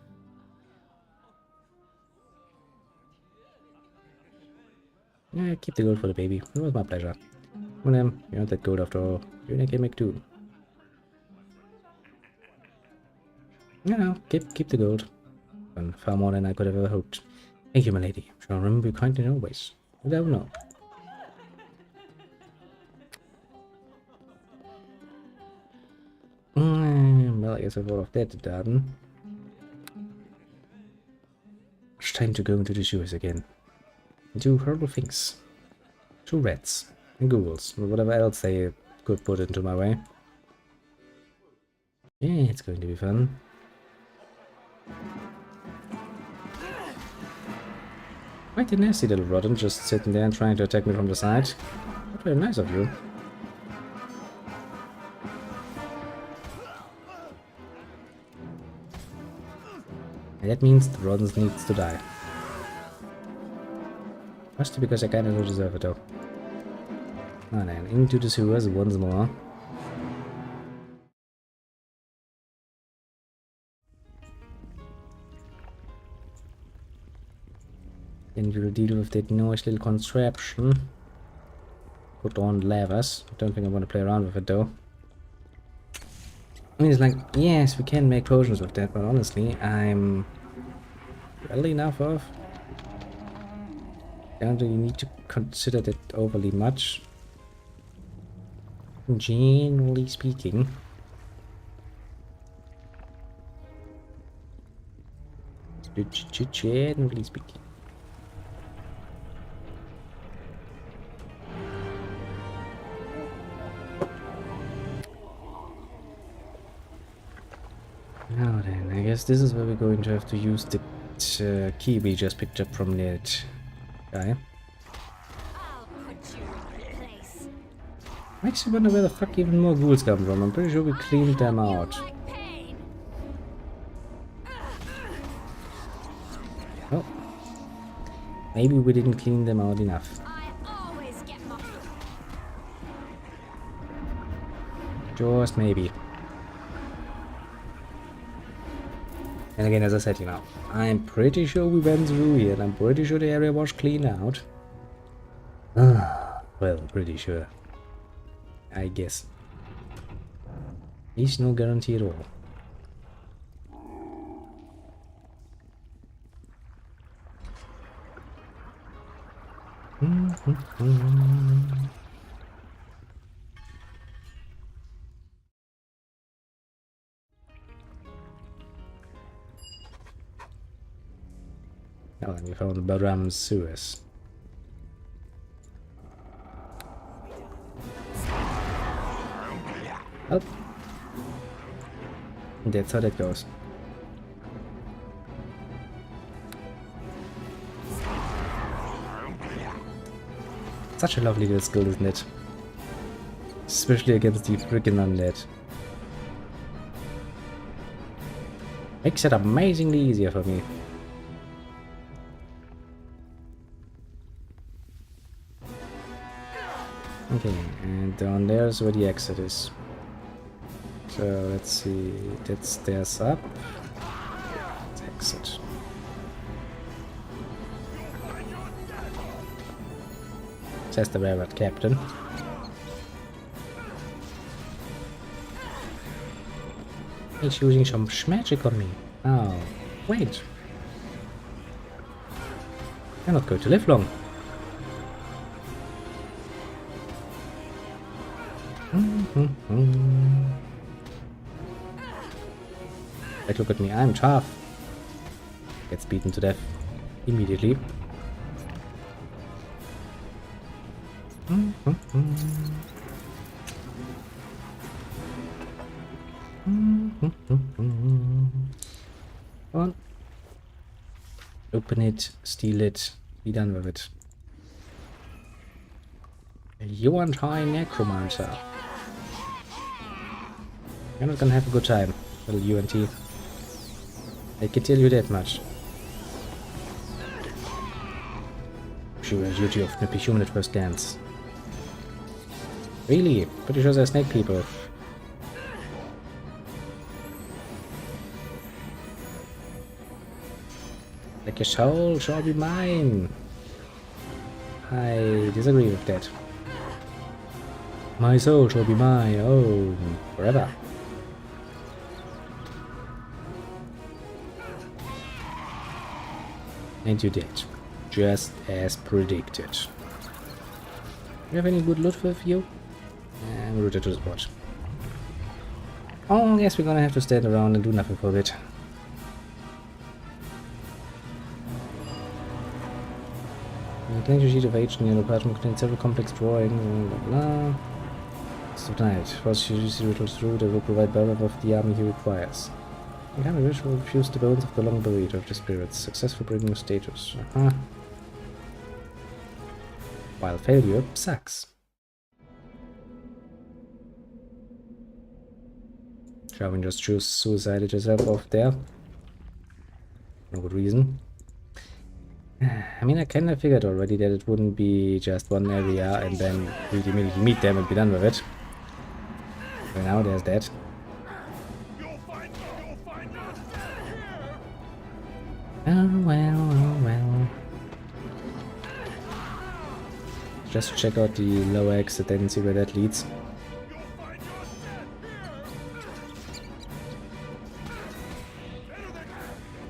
Yeah, keep the gold for the baby. It was my pleasure. Well, you want that gold after all. You and I can make two. No, keep the gold. And far more than I could have ever hoped. Thank you, my lady. Shall remember you kindly always. I don't know. Well, I guess I've all of that done. It's time to go into the sewers again. And do horrible things. 2 rats. And ghouls. Or whatever else they could put into my way. Yeah, it's going to be fun. Quite a nasty little rodent just sitting there and trying to attack me from the side. Not very nice of you. And that means the rodent needs to die. Mostly because I kinda don't deserve it though. Oh then, into the sewers once more. Then we'll deal with that nice little contraption. Put on levers. I don't think I want to play around with it though. I mean, it's like, yes, we can make potions with that, but honestly, I'm well enough off. I don't really need to consider that overly much. Generally speaking. Generally speaking. Now then, I guess this is where we're going to have to use the key we just picked up from that guy. I'll put you in your place. Makes you wonder where the fuck even more ghouls come from. I'm pretty sure we cleaned them out. Like pain. Oh. Maybe we didn't clean them out enough. I always get my... Just maybe. And again, as I said, you know, I'm pretty sure we went through here, and I'm pretty sure the area was cleaned out. Well, pretty sure. I guess. There's no guarantee at all. Oh, and we found Baram's sewers. Oh. That's how that goes. Such a lovely little skill, isn't it? Especially against the freaking undead. Makes it amazingly easier for me. Okay, and down there's where the exit is. So let's see, that's stairs up. Let's exit. Says the railroad captain. He's using some magic on me. Oh, wait. You're not going to live long. Like, look at me, I'm tough. Gets beaten to death immediately. Come on. Open it, steal it, be done with it. You and I, Necromancer. You're not gonna have a good time, little UNT. I can tell you that much. She was duty of the human at first glance. Really? Pretty sure they're snake people. Like your soul shall be mine. I disagree with that. My soul shall be mine, oh, forever. And you did, just as predicted. Do you have any good loot with you? And route to the spot. Oh, I guess we're gonna have to stand around and do nothing for a bit. The clean sheet of H in yellow parchment contains several complex drawings, blah blah blah. So tonight, first you use the rituals through, they will provide backup of the army he requires. The Kami ritual will fuse the bones of the long buried of the spirits, successful bringing status. While failure sucks. Shall we just choose suicide yourself off there? No good reason. I mean, I kinda figured already that it wouldn't be just one area and then we'd immediately meet them and be done with it. So now there's that. Oh well, oh well. Just check out the lower exit and see where that leads.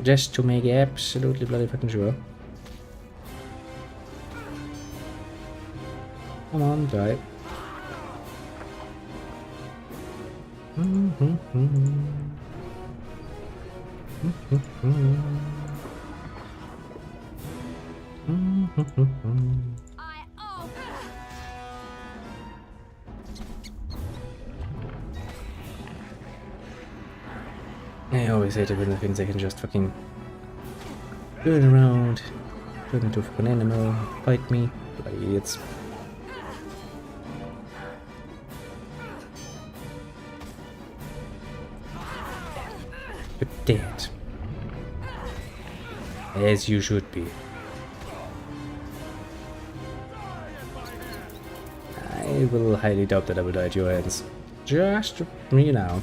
Just to make absolutely bloody fucking sure. Come on, die. I always hate it when the things they can just fucking turn around, turn into a fucking animal, fight me, bloody idiots. You're dead. As you should be. I will highly doubt that I will die at your hands. Just, you know.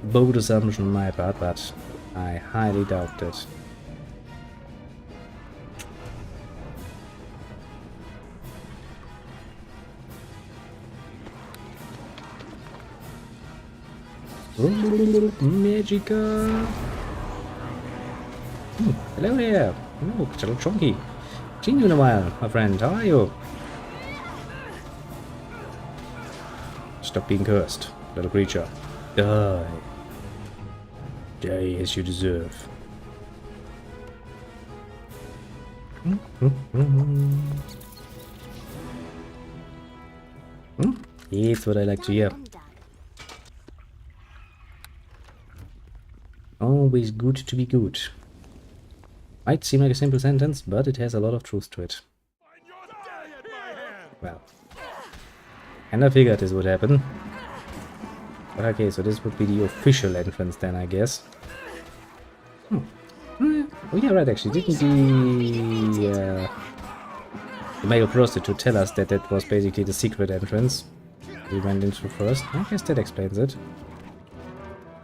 Bold assumption on my part, but I highly doubt it. Magica. Hello there. Hello, little chunky. Seen you in a while, my friend. How are you? Stop being cursed, little creature. Die. Die as you deserve. It's what I like to hear. Always good to be good. Might seem like a simple sentence, but it has a lot of truth to it. Well, and I figured this would happen. But okay, so this would be the official entrance then, I guess. Oh yeah, right, actually, didn't the male prostitute tell us that that was basically the secret entrance we went into first? I guess that explains it.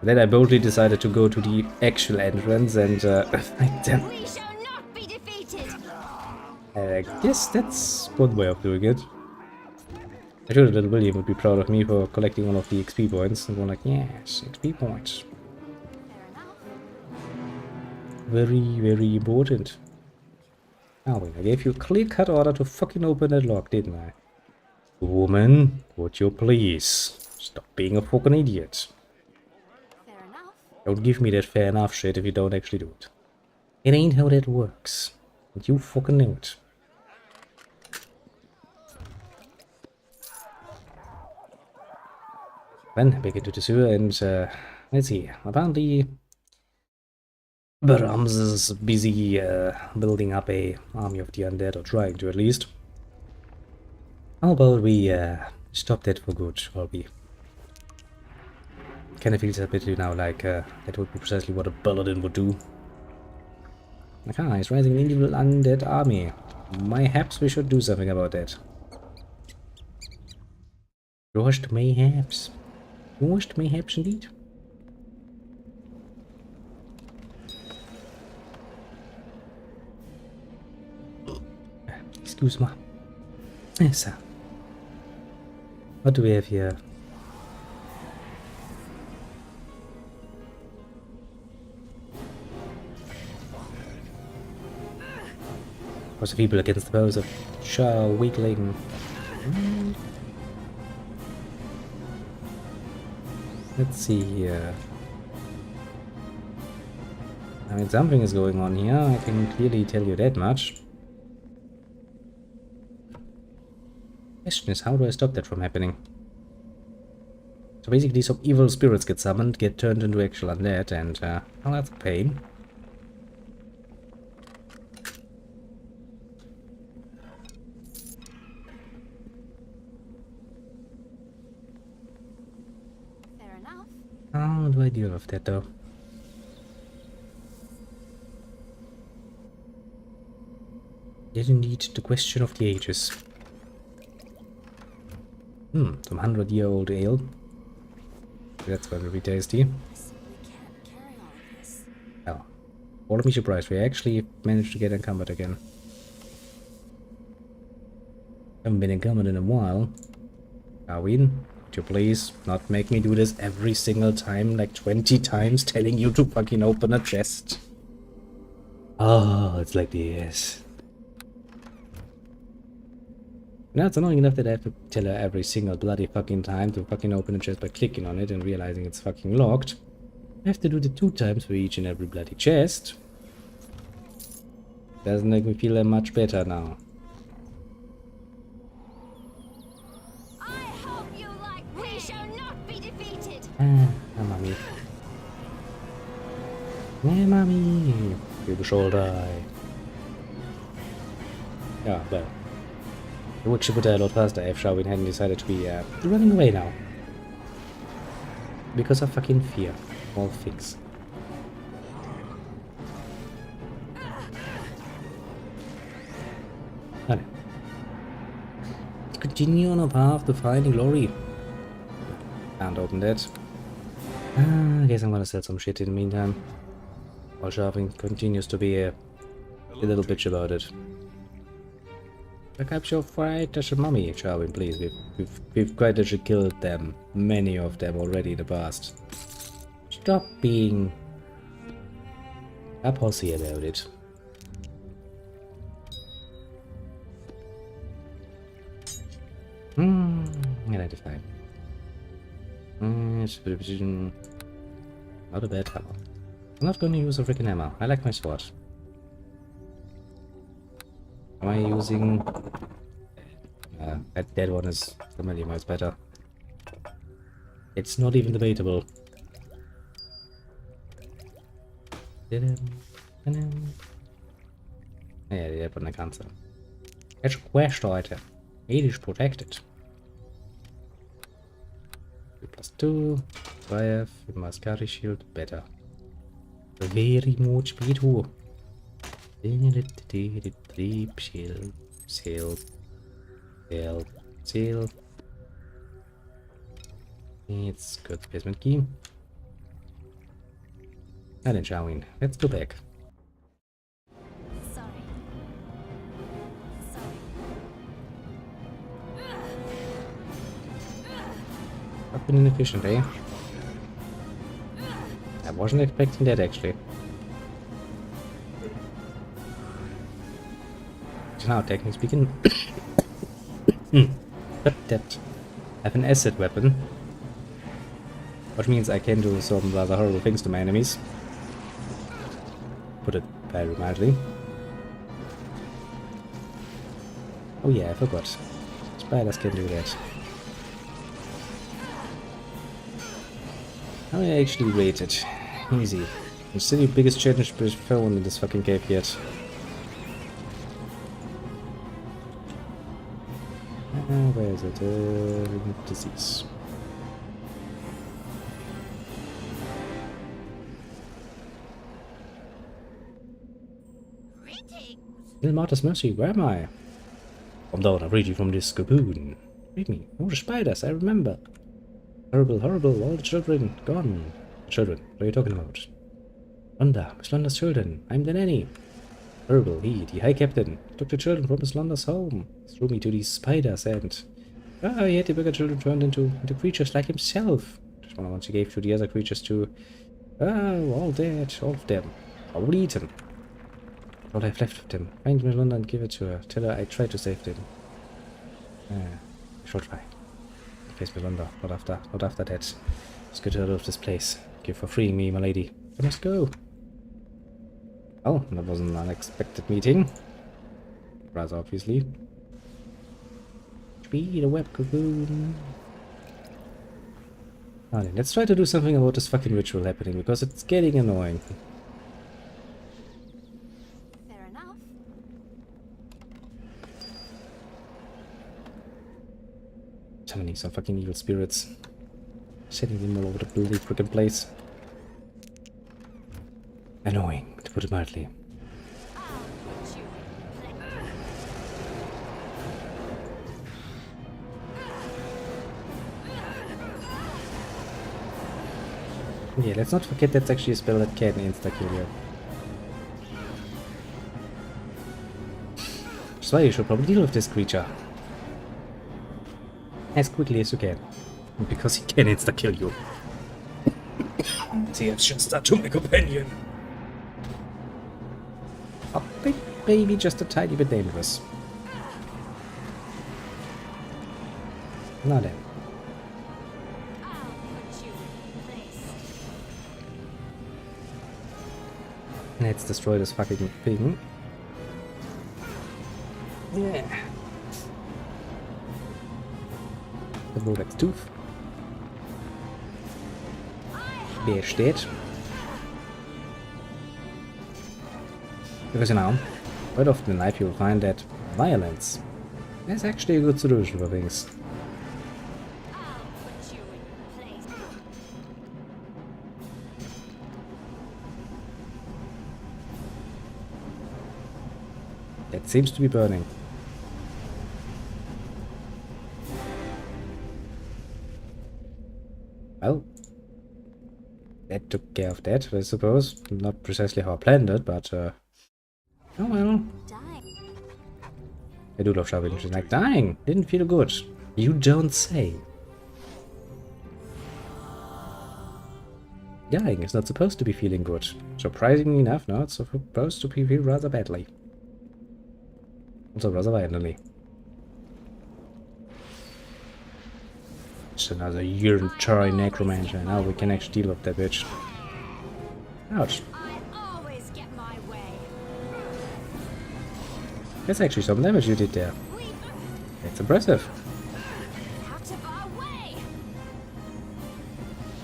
Then I boldly decided to go to the actual entrance and fight them. We shall not be defeated. I guess that's one way of doing it. I sure little William would be proud of me for collecting all of the XP points and going like, yes, XP points. Very, very important. Oh, I gave you a clear-cut order to fucking open that lock, didn't I? Woman, would you please stop being a fucking idiot? Fair enough. Don't give me that fair enough shit if you don't actually do it. It ain't how that works. And you fucking know it. Then back into the sewer and let's see. Apparently Brahms is busy building up a army of the undead, or trying to at least. How about we stop that for good, or we kind of feels a bit now like that would be precisely what a paladin would do. Okay, he's rising an individual undead army. Mayhaps we should do something about that. Rushed mayhaps. Rushed mayhaps indeed. Excuse me. Yes, sir. What do we have here? Was the people against the powers of Shah weakling? Let's see here. I mean, something is going on here, I can clearly tell you that much. Question is, how do I stop that from happening? So basically some evil spirits get summoned, get turned into actual undead, and well, that's a pain. Fair enough. How do I deal with that though? Is indeed the question of the ages. Some 100-year-old ale. That's going to be tasty. I simply can't carry all of this. Well, all of me surprised, we actually managed to get encumbered again. Haven't been encumbered in a while. Darwin, would you please not make me do this every single time, like 20 times, telling you to fucking open a chest? Oh, it's like this. Now it's annoying enough that I have to tell her every single bloody fucking time to fucking open a chest by clicking on it and realizing it's fucking locked. I have to do the 2 times for each and every bloody chest. Doesn't make me feel that much better now. I hope you like we shall not be defeated. Mommy. Yeah, mommy. You shall die. Yeah, well. It would ship it a lot faster if Sharwin hadn't decided to be running away now. Because of fucking fear. All things. Vale. Let's continue on our path to finding glory. Can't open that. I guess I'm gonna sell some shit in the meantime. While Sharwin continues to be a little bitch about it. Pick up your fight as a mummy, Sharwin, please. We've quite actually killed them. Many of them already in the past. Stop being a pussy about it. Identify. Not a bad hammer. I'm not going to use a freaking hammer. I like my sword. Am I using... that one is a million miles better. It's not even debatable. Ja, die hat eine ganze. Jetzt quest heute. It is protected. +2, 5, Mascari Shield, better. Very much better. Shield, Seal. It's good basement key. And then shall we? Let's go back. Sorry. I've been inefficient, eh? I wasn't expecting that actually. Now, technically speaking, that I have an acid weapon, which means I can do some rather horrible things to my enemies. Put it very mildly. Oh yeah, I forgot. Spiders can do that. I actually rate it. Easy. It's still the biggest challenge we've found in this fucking cave yet. Where is it? Disease. Little Martha's Mercy, where am I? Come down, I'll read you from this cocoon. Read me. Oh, the spiders, I remember. Horrible, horrible, all the children gone. Children, what are you talking about? Londa, Miss Londa's children. I'm the nanny. Horrible, he, the High Captain, took the children from Miss Londa's home, threw me to these spiders, and he had the bigger children turned into creatures like himself. Just one once he gave to the other creatures too. All dead, all of them. All eaten. All I've left of them. Find Miss Londa and give it to her. Tell her I tried to save them. I shall try. Face Miss Londa, not after that. Let's get out of this place. Thank you for freeing me, my lady. I must go. Oh, that was an unexpected meeting. Rather obviously. Speed a web cocoon. Now then, let's try to do something about this fucking ritual happening, because it's getting annoying. Fair enough. Summoning some fucking evil spirits. Setting them all over the bloody frickin' place. Annoying, to put it mildly. Yeah, let's not forget that's actually a spell that can insta-kill you. That's why you should probably deal with this creature. As quickly as you can. Because he can insta-kill you. See, it's just that to my companion. Oh, maybe just a tiny bit dangerous. Now then. Let's destroy this fucking thing. Yeah. The Vortex Tooth. Wer steht? Because you know, quite often in life you'll find that violence is actually a good solution for things. It seems to be burning. Well, that took care of that, I suppose. Not precisely how I planned it, but oh well. I do love shopping. She's like, dying! Didn't feel good. You don't say. dying is not supposed to be feeling good. Surprisingly enough, no, it's supposed to feel rather badly. Also rather violently. It's another urinary necromancer. Now we can actually deal with that bitch. Ouch. I always get my way. That's actually some damage you did there. That's impressive. Out of our way.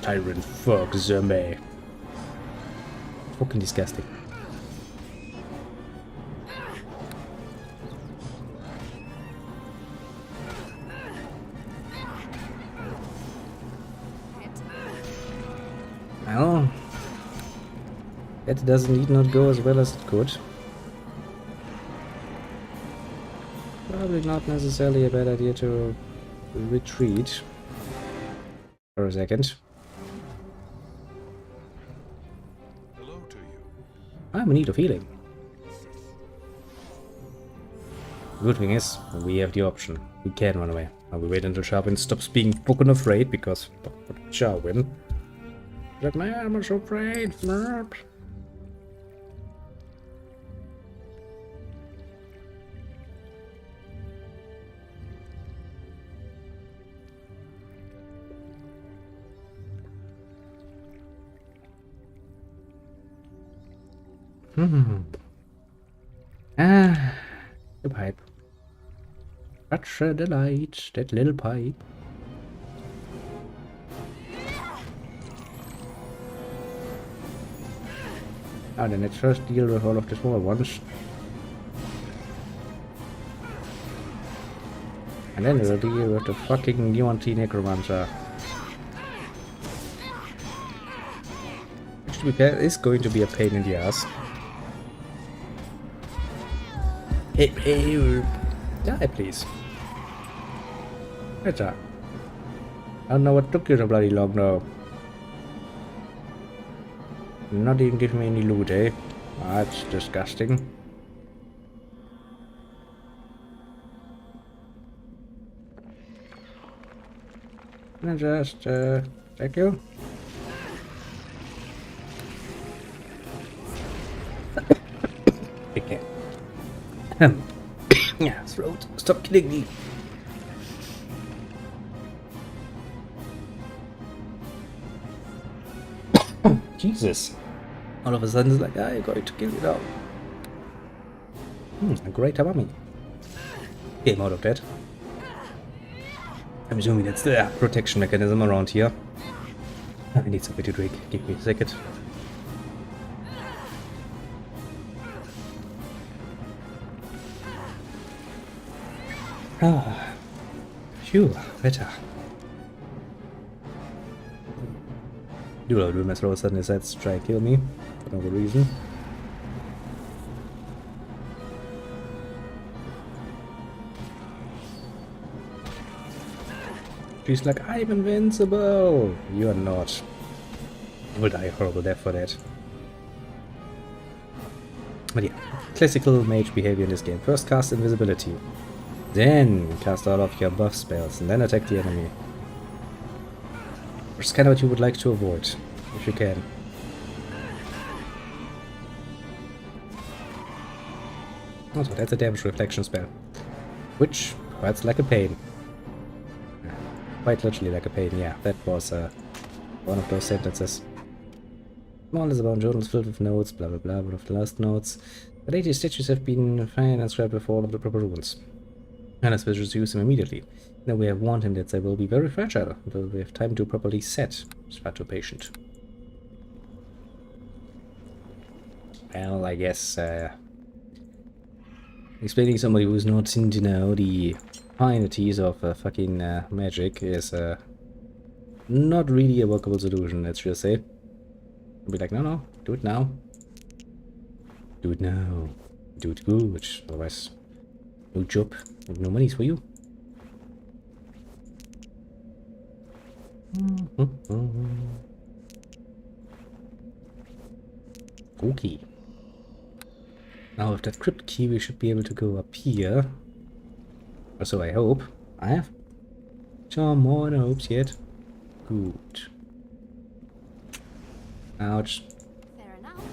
Tyrant fuck zombie. Fucking disgusting. Well, that doesn't not go as well as it could. Probably not necessarily a bad idea to retreat for a second. Hello to you. I'm in need of healing. Good thing is, we have the option. We can run away. And we wait until Sharwin stops being fucking afraid, because Sharwin. Like, man, I'm so afraid. Merp. Ah, the pipe. Such a delight, that little pipe. Ah, then let's first deal with all of the small ones. And then we'll deal with the fucking UNT Necromancer. Which, to be fair, is going to be a pain in the ass. Hey, die, please. Better. I don't know what took you so bloody long now. Not even give me any loot, eh? That's disgusting. Can I just, thank you? Okay. Yeah, throat, stop killing me. Jesus. All of a sudden it's like, I'm going to kill you now. A great umami. Came out of that. I'm assuming that's the protection mechanism around here. I need something to drink. Give me a second. Ah. Phew, better. Do my throw suddenly decides to try and kill me for no good reason. She's like, I'm invincible! You are not. You will die a horrible death for that. But yeah, classical mage behavior in this game. First cast invisibility. Then cast all of your buff spells and then attack the enemy. Which is kind of what you would like to avoid, if you can. Also, that's a damage reflection spell. Which hurts like a pain. Quite literally like a pain, yeah. That was one of those sentences. More is about journals filled with notes, blah blah blah, one of the last notes. The latest statues have been found and scrapped with all of the proper runes. And as we just use them immediately. Now we have warned him that they will be very fragile until we have time to properly set. Start to patient. Well, I guess explaining to somebody who's not into now the finities of fucking magic is not really a workable solution, let's just say. I'll be like, no, do it now. Do it now. Do it good, otherwise no job, no money for you. Okay. Now with that crypt key we should be able to go up here. Or so I hope. I have some more hopes yet. Good. Ouch. Fair enough.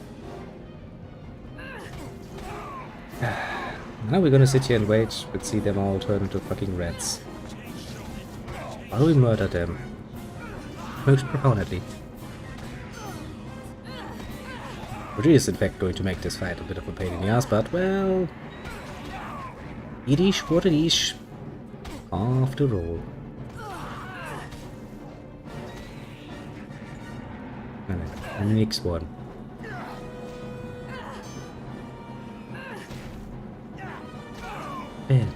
Now we're gonna sit here and wait, but see them all turn into fucking rats. While we murder them. Most profoundly. Which is in fact going to make this fight a bit of a pain in the ass, but well... It is what it is. After all. And the next one. Ben.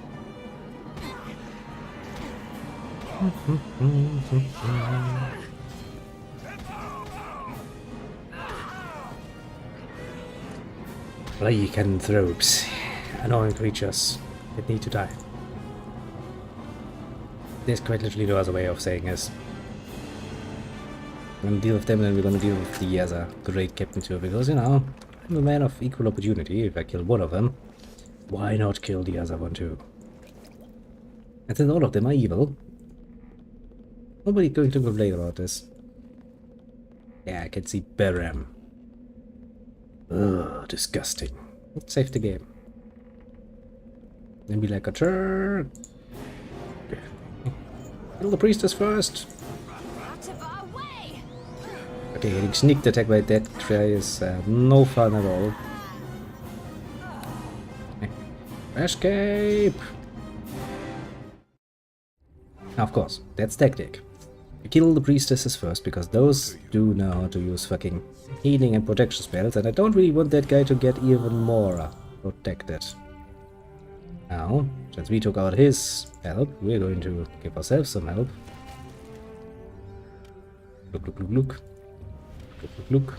Lycanthropes. Annoying creatures that need to die. There's quite literally no other way of saying this. We're gonna deal with them and then we're gonna deal with the other great captain too, because, you know, I'm a man of equal opportunity. If I kill one of them, why not kill the other one too? And since all of them are evil, nobody's going to complain about this. Yeah, I can see Baram. Ugh, disgusting. Let's save the game. Then be like a turn. Kill the priestess first. Out of our way! Okay, getting sneak attack by that guy is no fun at all. Escape! Of course, that's tactic. You kill the priestesses first, because those do know how to use fucking healing and protection spells, and I don't really want that guy to get even more protected. Now, since we took out his help, we're going to give ourselves some help. Look, look, look, look. Look, look, look.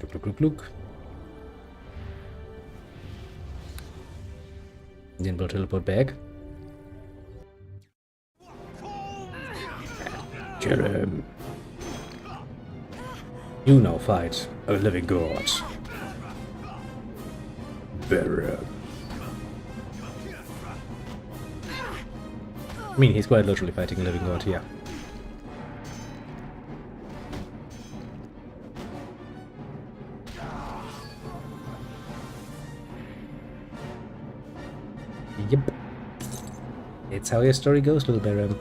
Look, look, look, look. Then we'll teleport back. Kill him. You now fight a living god. Bury him. I mean, he's quite literally fighting a living god here. Yep. That's how your story goes, little Baron.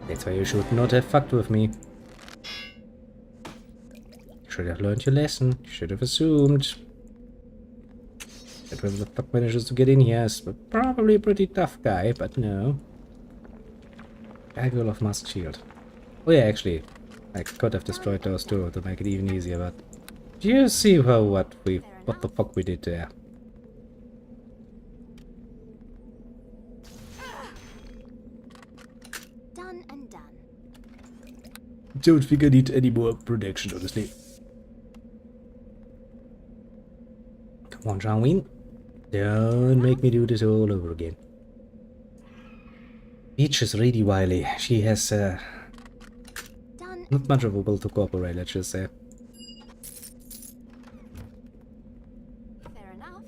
That's why you should not have fucked with me. You should have learned your lesson. You should have assumed that whoever the fuck manages to get in here is probably a pretty tough guy, but no. Gargoyle of Masked Shield. Oh yeah, actually, I could have destroyed those two to make it even easier, but do you see how what the fuck we did there? Done and done. Don't think I need any more protection, honestly. Come on, Jarwin. Don't make me do this all over again. Peach is really wily. She has not much of a will to cooperate, let's just say. Fair enough.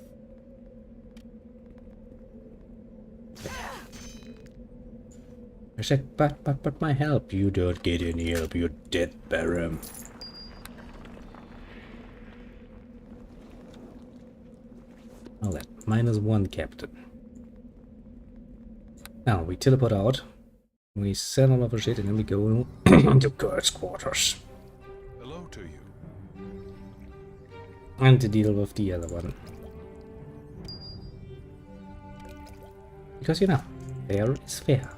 I said, but my help. You don't get any help, you're dead, Baram. Well then, -1 captain. Now we teleport out, we sell all of our shit, and then we go into guards' quarters. Hello to you. And to deal with the other one. Because, you know, fair is fair.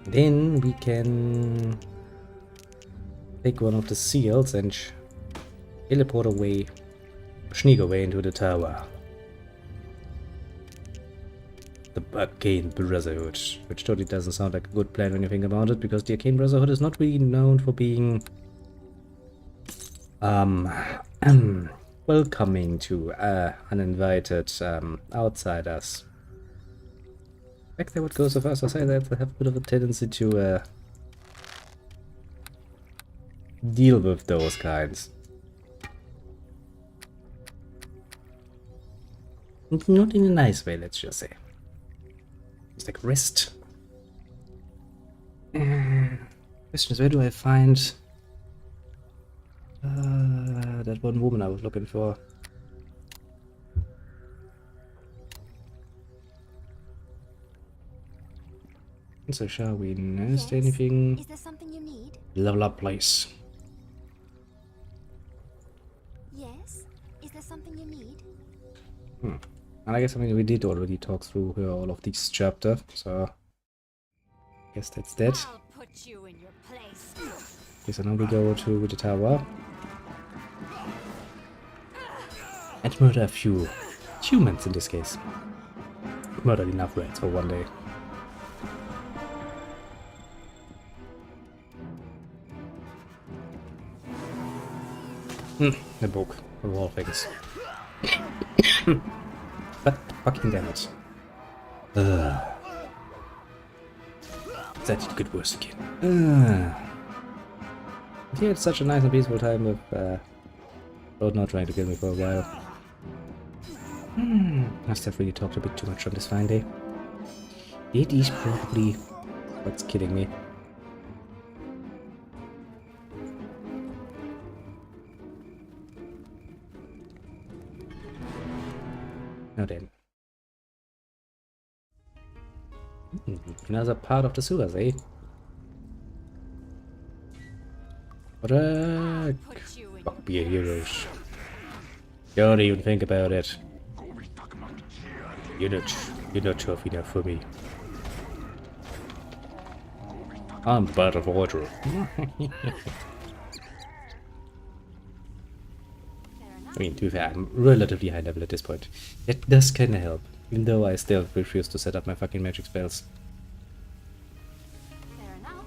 Then we can take one of the seals and teleport away, sneak away into the tower. The Arcane Brotherhood, which totally doesn't sound like a good plan when you think about it, because the Arcane Brotherhood is not really known for being welcoming to uninvited outsiders. In fact, that would go so far as to say that they have a bit of a tendency to deal with those kinds. Not in a nice way, let's just say. It's like rest. Question is, where do I find that one woman I was looking for. So shall we nest anything? Is there something you need? Level up place. Yes. Is there something you need? And I guess we did already talk through all of these chapters, so guess that's that. I'll put you in your place. Okay, so now we go to the tower and murder a few humans in this case. Murdered enough rats for one day. The book of all things. But fucking damn it. That could worse again. Yeah, it's such a nice and peaceful time with Lord not trying to kill me for a while. Must have really talked a bit too much on this fine day. It is probably what's killing me. Now then. Another part of the sewers, eh? What a fuck be a heroes. Don't even think about it. You're not tough enough for me. I'm part of order. I mean, to be fair, I'm relatively high level at this point. That does kinda help, even though I still refuse to set up my fucking magic spells. Fair enough.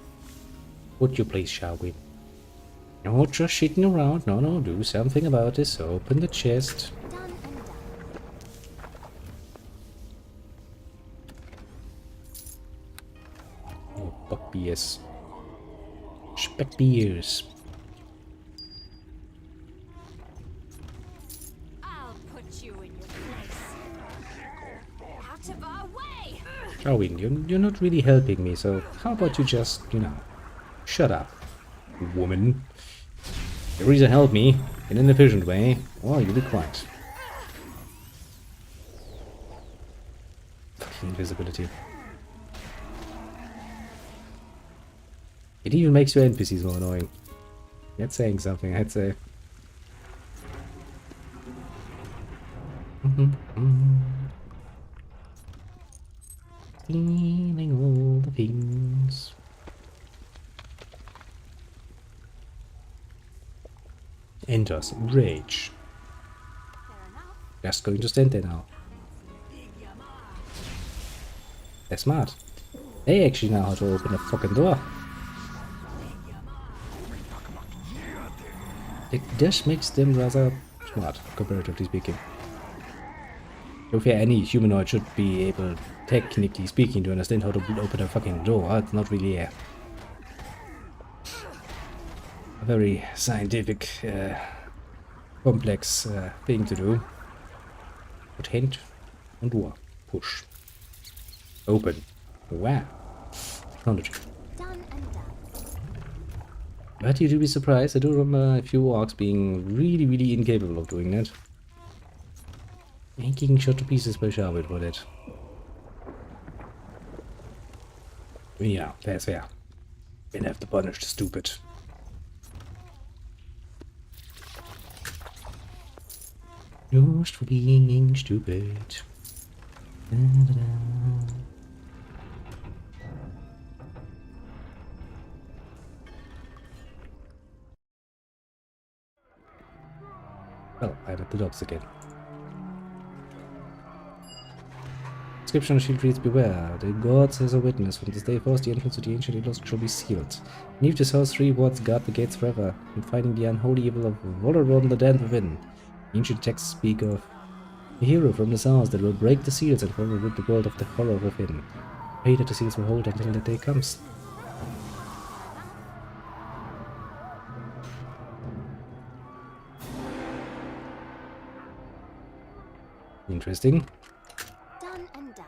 Would you please, shall we? No, just shitting around. No, do something about this. Open the chest. Done and done. Oh, buck beers. Speck beers. I'll put you in your place. Out of our way! Owen, you're not really helping me, so how about you just, shut up, woman. You'll either help me in an efficient way, or you'll be quiet. Fucking invisibility. It even makes your NPCs more annoying. That's saying something, I'd say. Stealing all the things. Enters rage. Just going to stand there now. They're smart. They actually know how to open a fucking door. It just makes them rather smart, comparatively speaking. To be fair, any humanoid should be able, technically speaking, to understand how to open a fucking door. It's not really a very scientific, complex thing to do. Put hand on door. Push. Open. Wow. Technology. Done and done. But you'd be surprised, I do remember a few orcs being really incapable of doing that. And getting shot to pieces by Sharwood for that. Yeah, that's fair. We'll have to punish the stupid. Just for being stupid. Da-da-da. Well, I'm at the docks again. Inscription on the shield reads, beware, the gods as a witness. From this day forth, the entrance to the ancient lost shall be sealed. Beneath this house, 3 wards guard the gates forever, and fighting the unholy evil of Voloron the damned within. Ancient texts speak of a hero from the south that will break the seals and cover with the world of the horror within. Pray that the seals will hold until that day comes. Interesting. Done and done.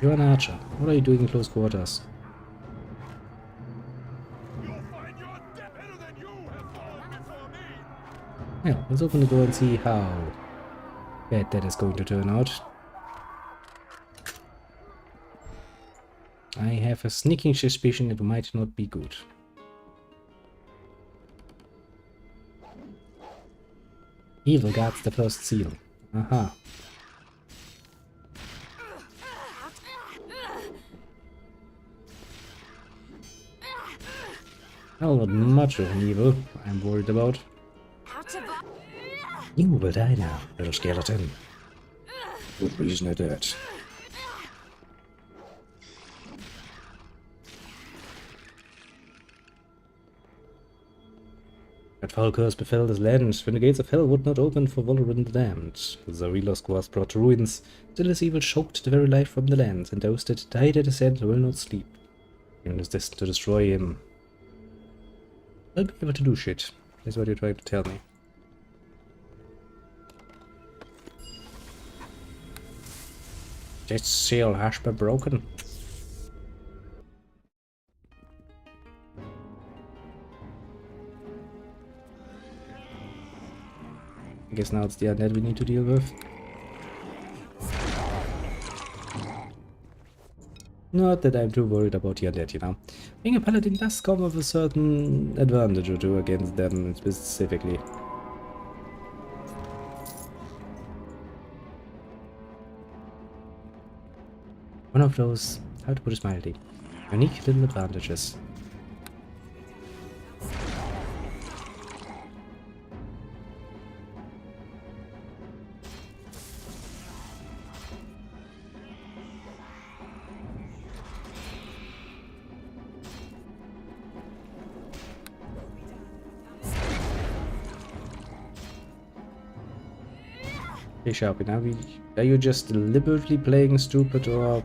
You're an archer. What are you doing in close quarters? Yeah, let's open the door and see how bad that is going to turn out. I have a sneaking suspicion it might not be good. Evil guards the first seal. Aha. Well, not much of an evil I'm worried about. You will die now, little skeleton. Good reason it hurts. That foul curse befell this land, when the gates of hell would not open for Vulnerable and the damned. The Relosk was brought to ruins, still his evil choked the very life from the lands, and those that died at his hand will not sleep. Even is destined to destroy him. I'll be able to do shit. That's what you're trying to tell me. This seal has been broken. I guess now it's the undead we need to deal with. Not that I'm too worried about the undead, you know. Being a paladin does come with a certain advantage or two against them specifically. One of those, how to put it mildly, unique little advantages. Hey Sharpie, now are you just deliberately playing stupid or...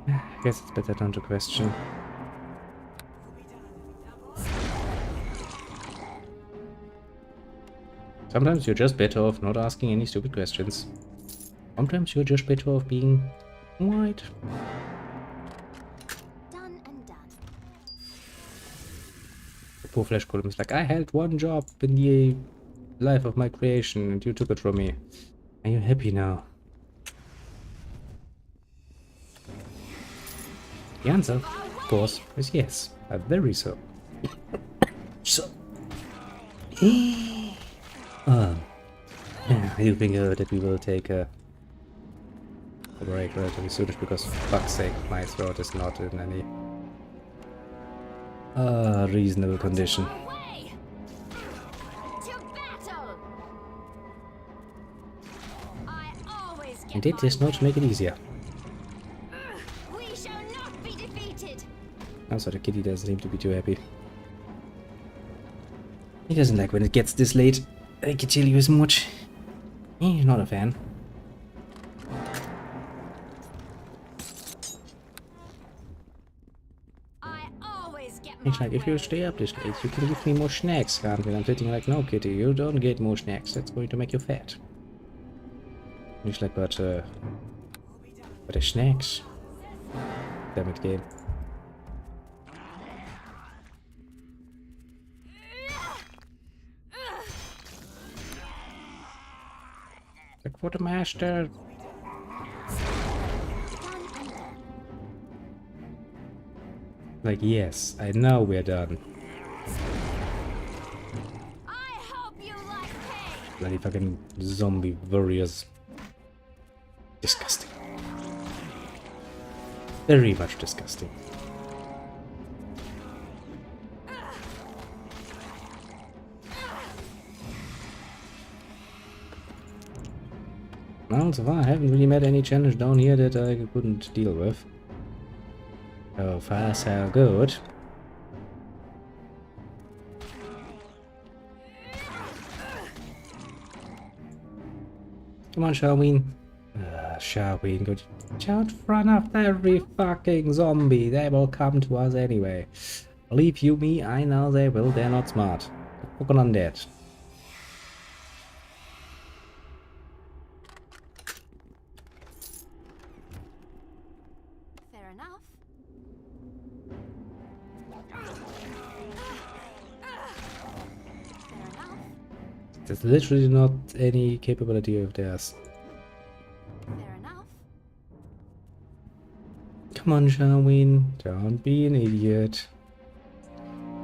I guess it's better down to question. Sometimes you're just better off not asking any stupid questions. Sometimes you're just better off being white. Done and done. The poor flesh golem is like, I had one job in the life of my creation and you took it from me. Are you happy now? The answer, of course, is yes. Very so. So. Yeah, I do think that we will take a break relatively soon, because for fuck's sake, my throat is not in any reasonable condition. Away! To battle! I always get And it does not make it easier. We shall not be defeated. Also, the kitty doesn't seem to be too happy. He doesn't like when it gets this late. I can tell you as much. He's not a fan. I always get He's my like, if you way. stay up this late, you can give me more snacks, can't you? And I'm sitting like, no, kitty, you don't get more snacks. That's going to make you fat. He's like, but the snacks. Damn it, game. Like, for the master. Like, yes, I know we're done. I hope you like pain. Bloody fucking zombie warriors. Disgusting. Very much disgusting. Well, so far I haven't really met any challenge down here that I couldn't deal with. So far, so good. Come on, Sharween. Sharween, good. Don't run after every fucking zombie. They will come to us anyway. Believe you me, I know they will. They're not smart. They're fucking undead. Fair enough. There's literally not any capability of theirs. Fair enough. Come on, Sharwin. Don't be an idiot.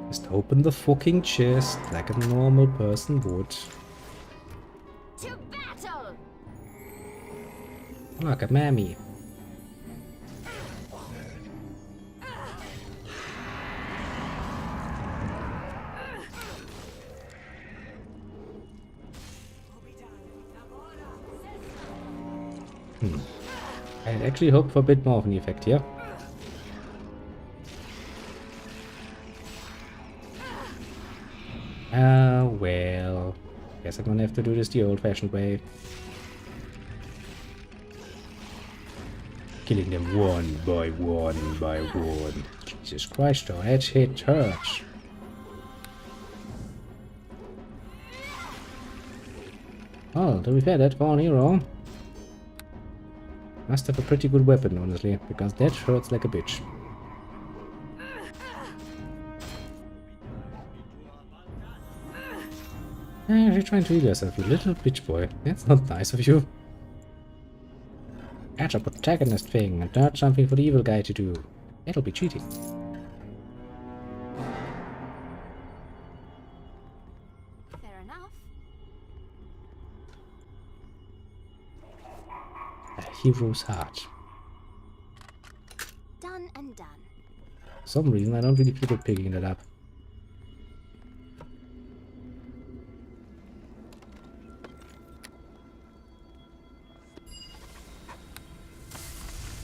Just open the fucking chest like a normal person would. To battle! Look at Mammy. I'd actually hope for a bit more of an effect here. Well, guess I'm gonna have to do this the old-fashioned way. Killing them one by one. Jesus Christ, our heads hit hurts. Oh, to be fair, that fallen hero must have a pretty good weapon, honestly, because that hurts like a bitch. You're trying to heal yourself, you little bitch boy. That's not nice of you. That's a protagonist thing, and not something for the evil guy to do. That'll be cheating. Fair enough. A hero's heart. Done and done. For some reason, I don't really feel good picking that up.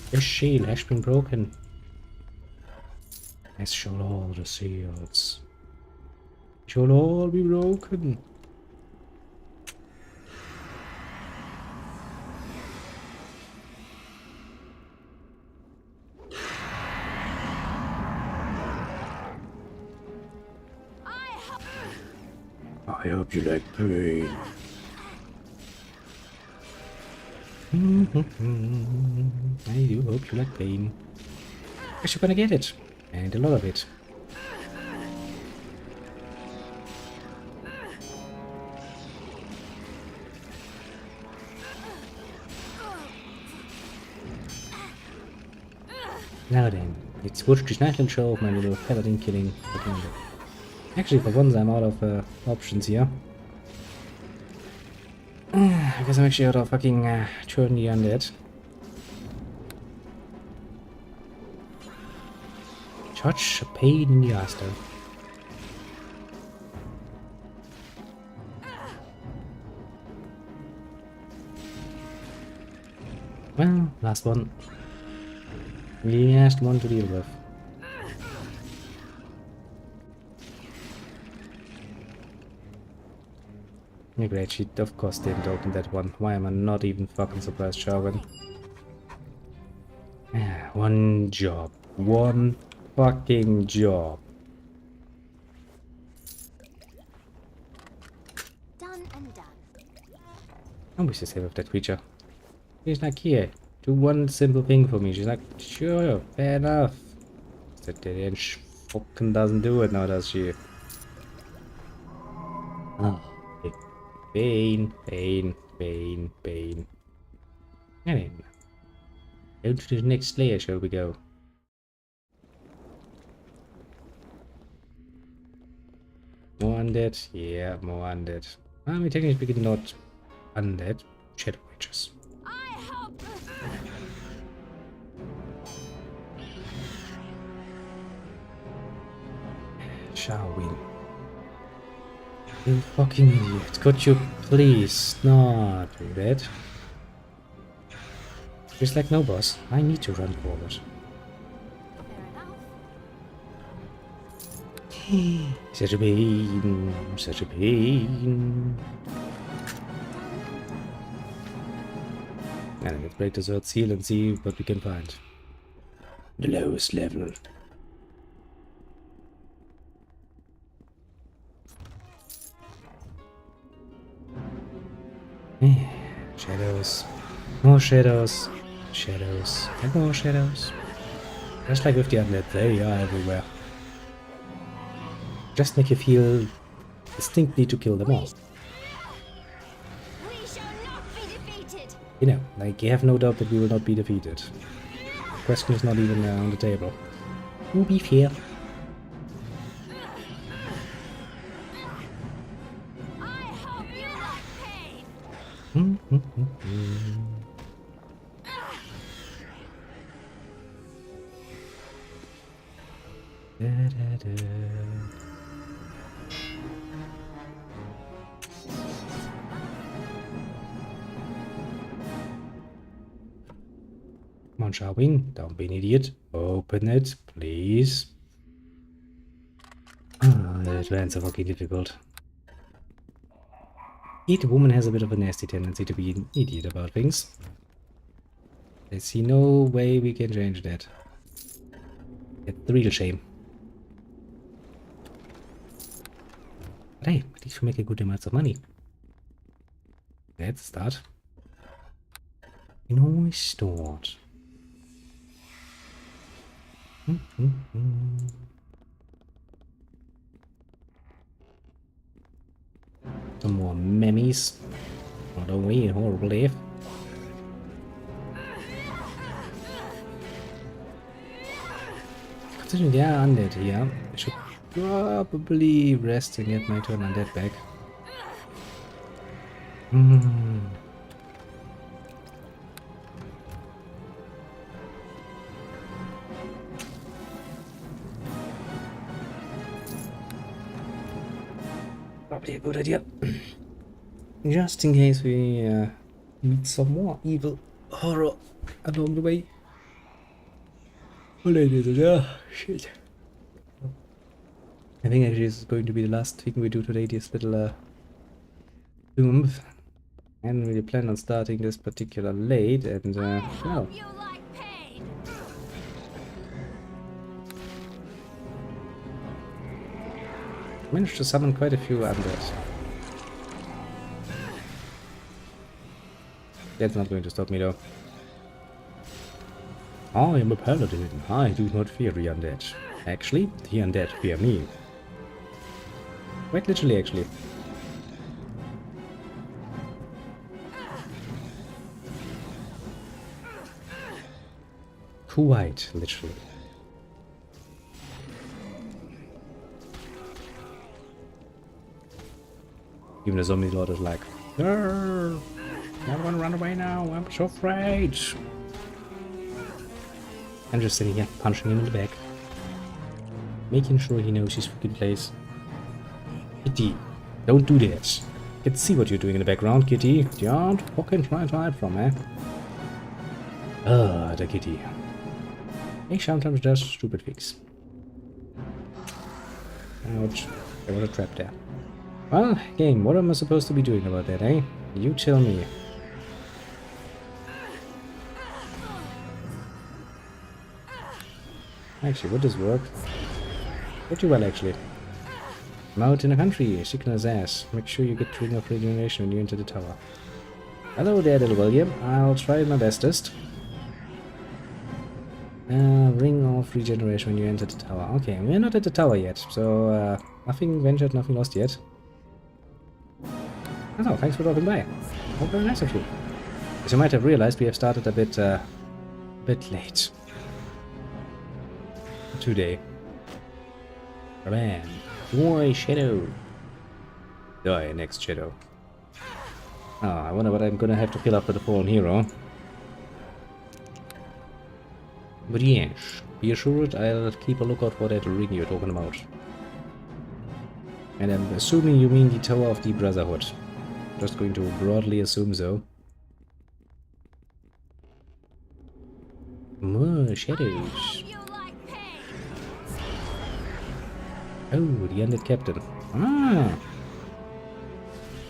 This shield has been broken. As shall all the seals. Shall all be broken. I hope you like pain. I do hope you like pain. Guess you're gonna get it. And a lot of it. Now then, let's watch this nice little show of my little paladin killing. Actually, for once I'm out of options here. Because I'm actually out of fucking turn the undead. Such a pain in the ass though. Well, last one. Last one to deal with. Yeah, great, she of course didn't open that one. Why am I not even fucking surprised, Sharwin? One job. One fucking job. Done and done. I wish to save up that creature. She's like, here, do one simple thing for me. She's like, sure, fair enough. That dead end fucking doesn't do it now, does she? Oh. Pain. Anyway, on to the next layer, shall we go? More undead? Yeah, more undead. I mean, technically speaking, not undead. Shadow witches. I hope. Shall we? You fucking idiot. Could you please not do that? Just like no boss, I need to run forward. Fair enough. Such a pain, such a pain. And let's break the third seal and see what we can find. The lowest level. Shadows. More shadows. Shadows. And more shadows. Just like with the undead, they are everywhere. Just make you feel distinctly to kill them all. You know, like, you have no doubt that we will not be defeated. The question is not even on the table. To be fair. I hope you like pain. Come on, Sharwing, don't be an idiot. Open it, please. The advance are fucking difficult. Each woman has a bit of a nasty tendency to be an idiot about things. I see no way we can change that. It's the real shame. But hey, at least we make a good amount of money. Let's start. Nice start. Some more memes. Not only horrible life. Considering they are undead here, I should probably rest and get my turn undead back. Probably a good idea. Just in case we meet some more evil horror along the way. Shit. I think actually this is going to be the last thing we do today, this little tomb. I hadn't really planned on starting this particular late, and well. You like pain. Managed to summon quite a few undead. That's not going to stop me though. I am a paladin. I do not fear the undead. Actually, the undead fear me. Quite literally, actually. Quite literally. Even the zombie lord is like, "Grrr, everyone run away now, I'm so afraid." I'm just sitting here, punching him in the back. Making sure he knows his fucking place. Kitty, don't do that. I can see what you're doing in the background, Kitty. Don't fucking try to hide from, eh? The kitty. He sometimes does stupid things. Ouch. There was a trap there. Well, game, what am I supposed to be doing about that, eh? You tell me. Actually, would this work? Pretty well, actually. I'm out in the country, sickness ass. Make sure you get ring of regeneration when you enter the tower. Hello there, little William. I'll try my bestest. Ring of regeneration when you enter the tower. Okay, we're not at the tower yet, so nothing ventured, nothing lost yet. Oh, thanks for dropping by. Oh, very nice of you. As you might have realized, we have started a bit late. Today. Man. Boy, Shadow. Die, next Shadow. Oh, I wonder what I'm gonna have to fill up with the fallen hero. But yes, be assured I'll keep a lookout for that ring you're talking about. And I'm assuming you mean the Tower of the Brotherhood. Just going to broadly assume so. More shadows. Oh, the undead captain. Ah!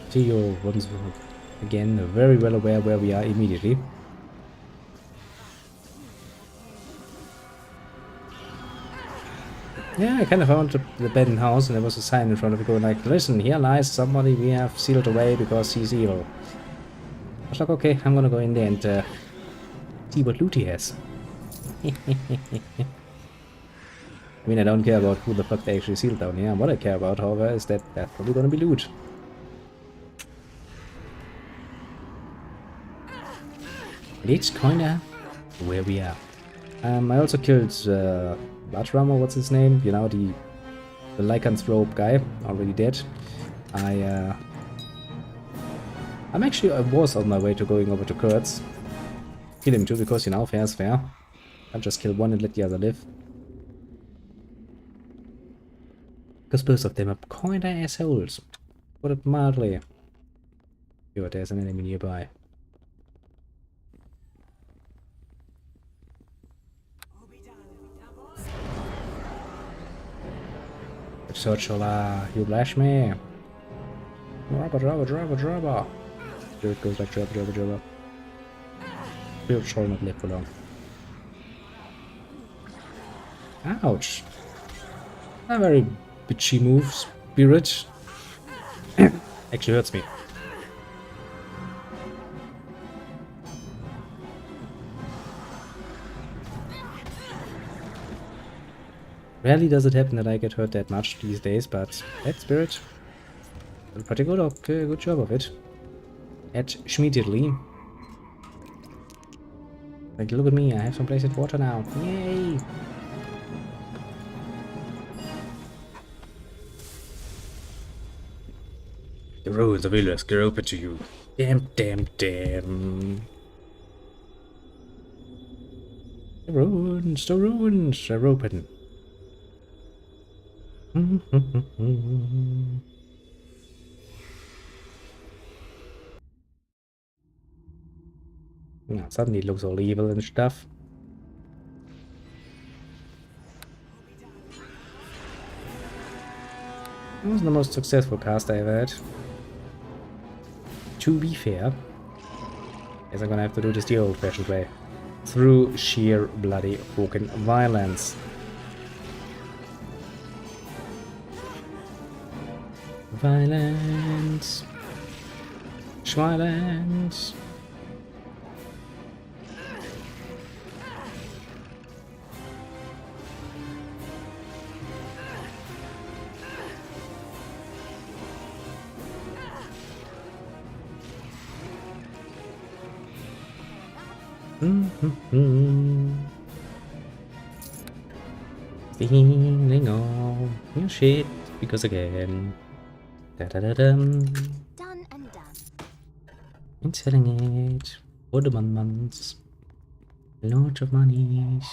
See, you're once again very well aware where we are immediately. Yeah, I kind of found the abandoned house and there was a sign in front of it going like, "Listen, here lies somebody we have sealed away because he's evil." I was like, okay, I'm gonna go in there and see what loot he has. I mean, I don't care about who the fuck they actually sealed down here. What I care about, however, is that that's probably gonna be loot. It's kinda where we are. I also killed Batram, what's his name? You know, the lycanthrope guy, already dead. I was on my way to going over to Kurtz. Kill him too, because, you know, fair is fair. I'll just kill one and let the other live. Because both of them are kinda assholes. Put it mildly. But there's an enemy nearby. Searchola, you blast me. Drabba. Spirit goes like drabba. Spirit shall not live for long. Ouch. A very bitchy move, Spirit. Actually hurts me. Rarely does it happen that I get hurt that much these days, but that Spirit, pretty good, okay, good job of it. Immediately. Like, look at me, I have some blazed water now. Yay! The ruins of Illusk are open to you. Damn. The ruins are open. Now, suddenly it looks all evil and stuff. That wasn't the most successful cast I ever had. To be fair, guess I'm gonna have to do this the old-fashioned way. Through sheer bloody fucking violence. Violence. Violence. Feeling all your shit because again. Done and done. I'm selling it for the months. Lots of monies.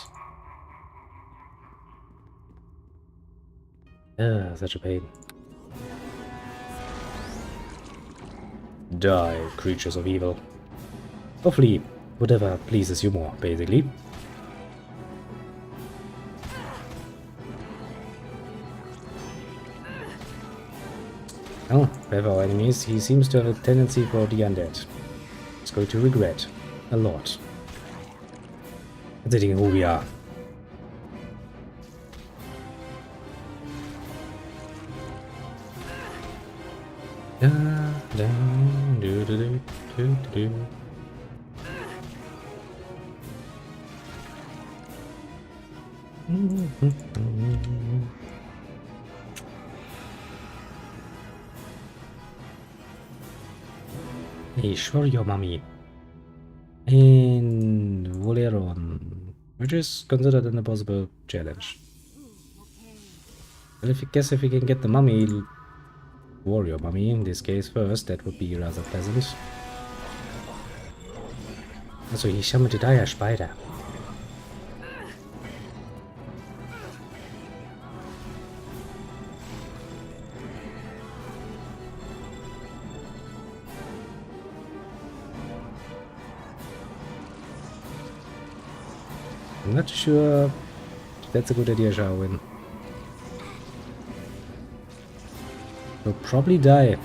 Such a pain. Die, creatures of evil. Hopefully, whatever pleases you more, basically. Oh, with our enemies, he seems to have a tendency for the undead. He's going to regret a lot. Considering who we are. Hey, sure, your mummy. In Voleron, which is considered an impossible challenge. Well, if we can get the mummy, warrior mummy in this case first, that would be rather pleasant. Also, he summoned a dire spider. I'm not sure if that's a good idea, Jarwin. He'll probably die.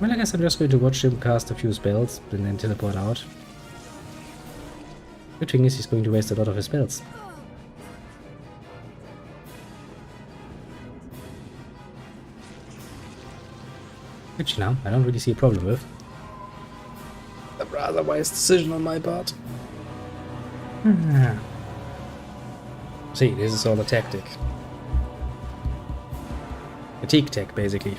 Well, I guess I'm just going to watch him cast a few spells and then teleport out. Good thing is he's going to waste a lot of his spells. Which, you know, I don't really see a problem with. A rather wise decision on my part. See, this is all a tactic. A teak tech, basically.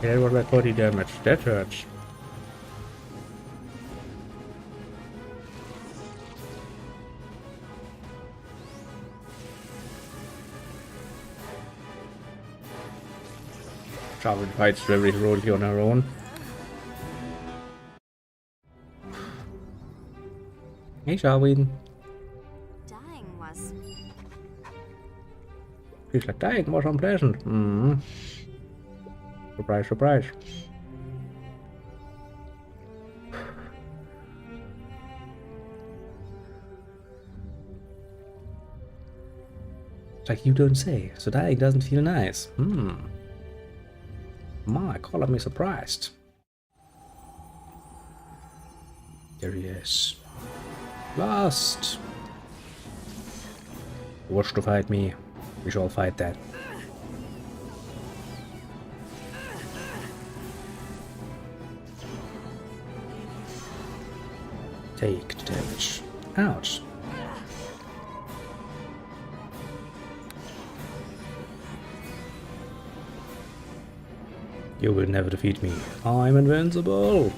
That was like 40 damage. That hurts. Charmin fights very heroically on her own. Hey, Charmin. Dying was... She's like, dying was unpleasant. Surprise, surprise. It's like you don't say, so dying doesn't feel nice. My, color me surprised. There he is. Lost! Wish to fight me. We shall fight that. Take the damage. Ouch. You will never defeat me. I'm invincible!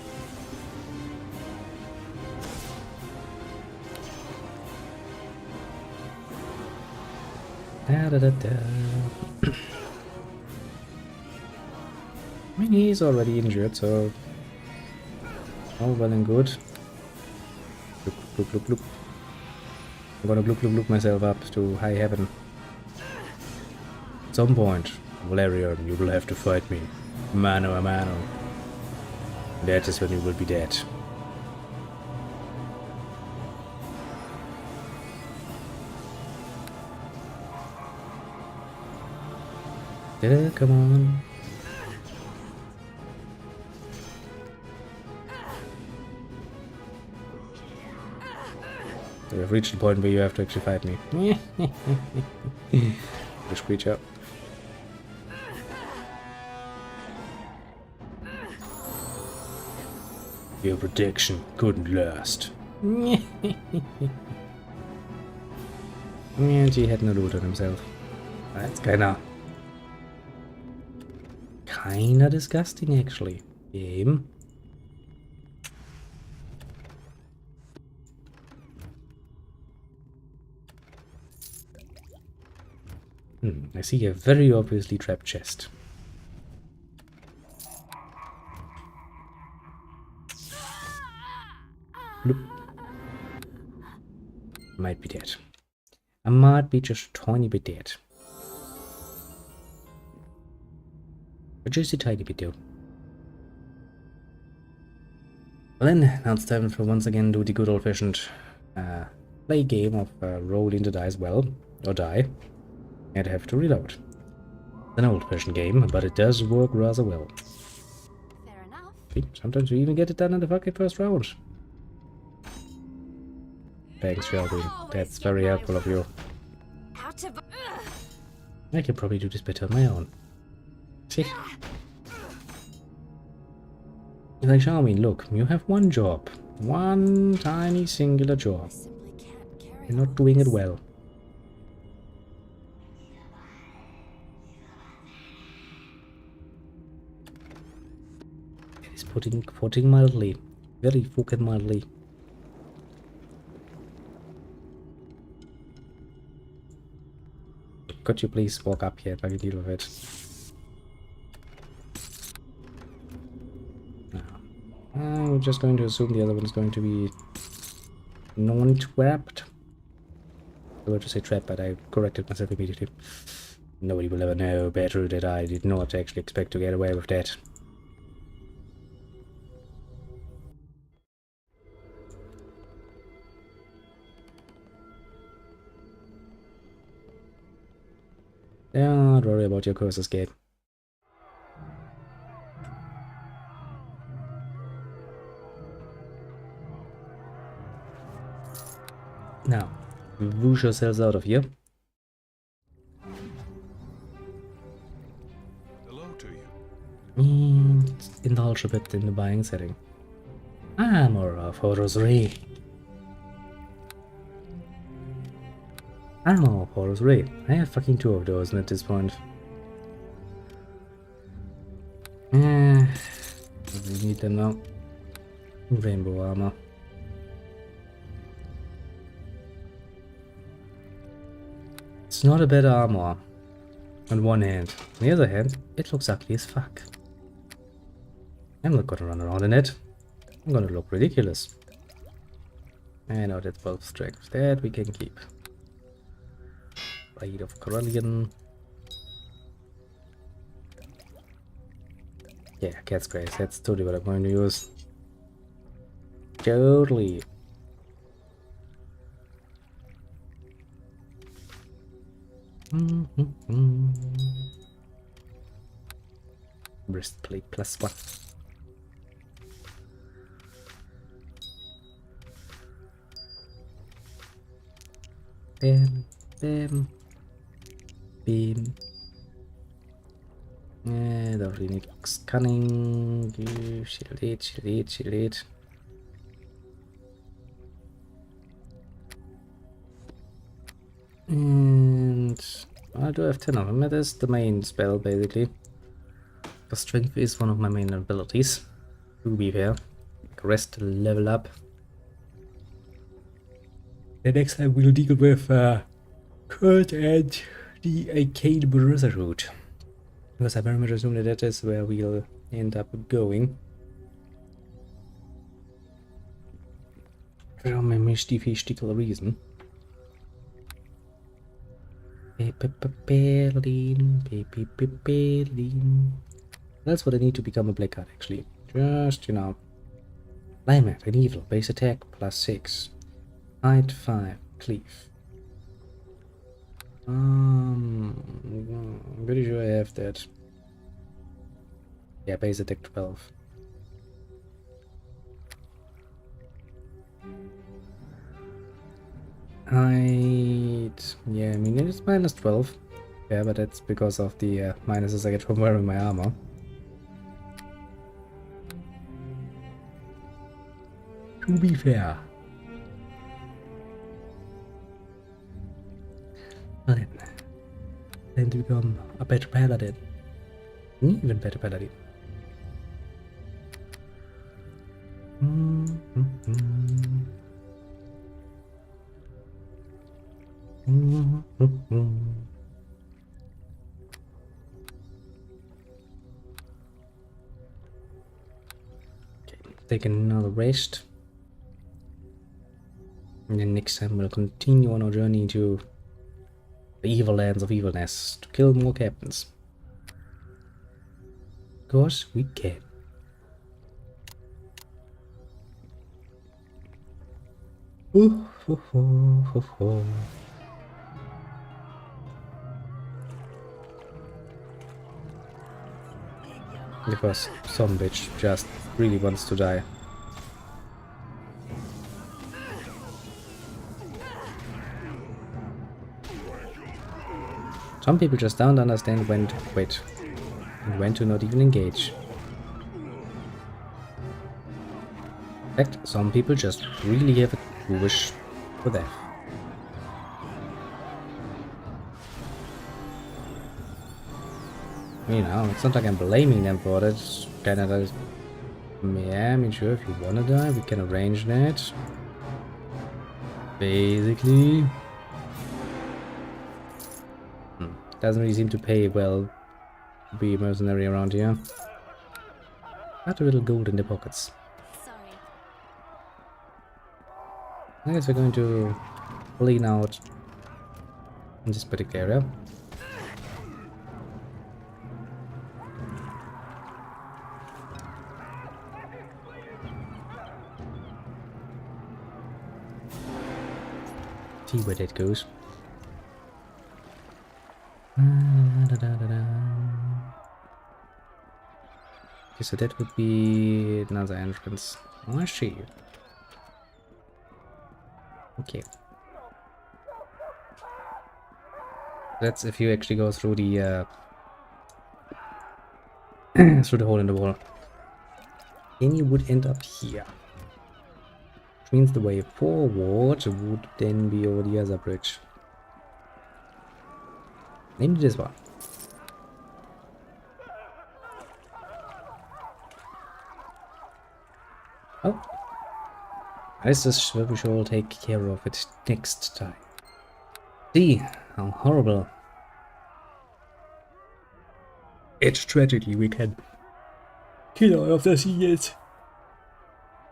Da, da, da, da. I mean, he's already injured, so all well and good. Look, look, look, look. I'm gonna look myself up to high heaven. At some point, Valerian, you will have to fight me. Mano a mano. That is when you will be dead. Come on. We have reached the point where you have to actually fight me. Which creature? Your protection couldn't last. And he had no loot on himself. That's kinda disgusting, actually. Game. I see a very obviously trapped chest. Bloop. Might be dead. I might be just a tiny bit dead. But just a tiny bit though. Well then, now it's time for once again do the good old-fashioned play game of rolling the dice well, or die, and have to reload. It's an old-fashioned game, but it does work rather well. Fair enough. See, sometimes we even get it done in the fucking first round. Thanks, Sheldon. That's very helpful of you. Out of... I can probably do this better on my own. See? Like, Charmin, look, you have one job. One tiny singular job. Simply can't carry You're not doing it well. It is putting mildly. Very fucking mildly. Could you please walk up here if I can deal with it? I'm just going to assume the other one is going to be non-trapped. I was to say trap, but I corrected myself immediately. Nobody will ever know better that I did not actually expect to get away with that. Don't worry about your curses, Gabe. Now, whoosh yourselves out of here. Hello to you. And indulge a bit in the buying setting. Armor of Horus Ray. Armor of Horus Ray. I have fucking two of those at this point. We need them now. Rainbow armor. It's not a bad armor. On one hand. On the other hand, it looks ugly as fuck. I'm not gonna run around in it. I'm gonna look ridiculous. I know that's both strength. That we can keep. Blade of Corellian. Yeah, Cat's Grace. That's totally what I'm going to use. Totally. Breastplate +1. Bam, bam, bam. Don't really need cunning. Shield it, shield it, shield it. And I do have 10 of them. That is the main spell, basically. Because strength is one of my main abilities. To be fair. Rest level up. The next time we'll deal with Kurt and the Arcane Brotherhood. Because I very much assume that that is where we'll end up going. For some mystical reason. That's what I need to become a black card, actually. Just, you know. Climate and evil, base attack +6. Height 5, cleave. I'm pretty sure I have that. Yeah, base attack 12. Height. Yeah, I mean it's -12. Yeah, but that's because of the minuses I get from wearing my armor. To be fair. Then to become a better paladin. An even better paladin. Okay, take another rest. And then next time we'll continue on our journey to the evil lands of evilness to kill more captains. Because we can. Because some bitch just really wants to die. Some people just don't understand when to quit and when to not even engage. In fact, some people just really have a wish for death. You know, it's not like I'm blaming them for it. It's kind of like, yeah, I mean, sure, if you wanna die, we can arrange that. Basically. Doesn't really seem to pay well to be a mercenary around here. Got a little gold in the pockets. Sorry. I guess we're going to clean out in this particular area. See where that goes. Okay, so that would be another entrance. Oh, I see. Okay. That's if you actually go through the through the hole in the wall. Then you would end up here. Which means the way forward would then be over the other bridge. Namely this one. Oh. This is where we shall take care of it next time. See how horrible it's tragedy we can kill all of the seals.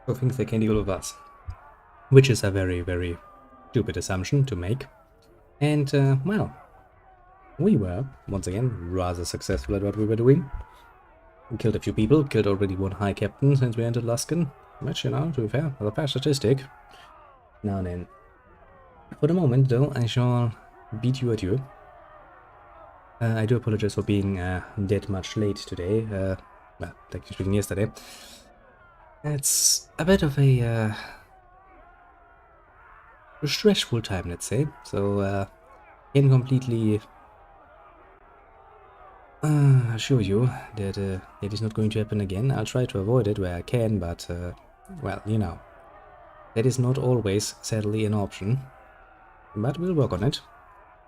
So think they can deal with us. Which is a very, very stupid assumption to make. And, well, we were, once again, rather successful at what we were doing. We killed a few people, killed already one high captain since we entered Luskan. Which, you know, to be fair, was a fair statistic. Now then, for the moment, though, I shall bid you adieu. I do apologize for being that much late today. Well, technically speaking, yesterday. It's a bit of a stressful time, let's say. So, can completely assure you that it is not going to happen again. I'll try to avoid it where I can, but, well, you know, that is not always, sadly, an option. But we'll work on it.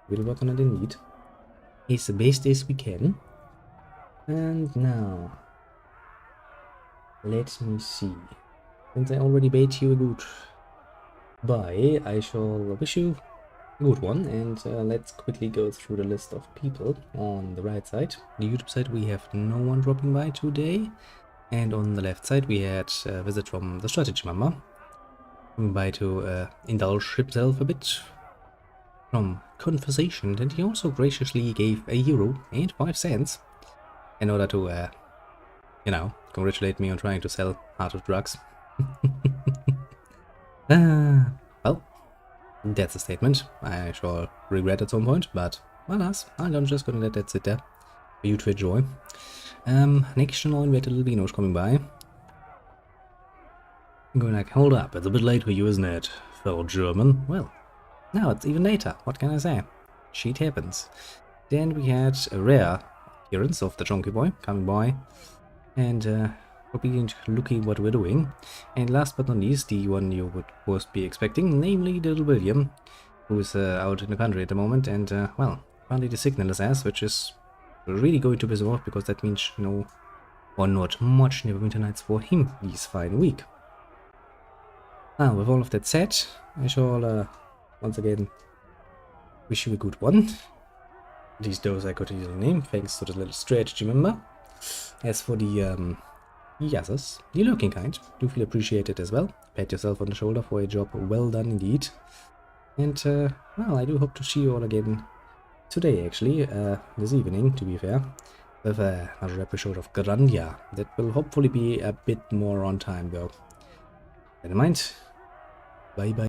We'll work on it indeed. As best as we can. And now, let me see. Since I already bade you a good bye, I shall wish you a good one. And let's quickly go through the list of people on the right side. The YouTube side, we have no one dropping by today. And on the left side, we had a visit from the strategy member. Coming by to indulge himself a bit from conversation, and he also graciously gave €1.05 in order to, you know, congratulate me on trying to sell Heart of Drugs. Well, that's a statement I shall regret at some point, but alas, I'm just gonna let that sit there for you to enjoy. Next channel invited Albino's coming by. I'm going like, hold up, it's a bit late for you, isn't it, fellow German? Well, now it's even later, what can I say? Shit happens. Then we had a rare appearance of the Chonky Boy coming by and probably looking what we're doing. And last but not least, the one you would most be expecting, namely little William, who's out in the country at the moment, and well, finally the signal is ass, which is really going to piss him off, because that means no or not much Neverwinter Nights for him this fine week. Now, with all of that said, I shall once again wish you a good one. At least those I could easily name, thanks to the little strategy member. As for the Yazzers, the lurking kind, do feel appreciated as well. Pat yourself on the shoulder for a job well done indeed. And, well, I do hope to see you all again today, actually, this evening, to be fair, with another episode of Grandia. That will hopefully be a bit more on time, though. Never mind. Bye bye.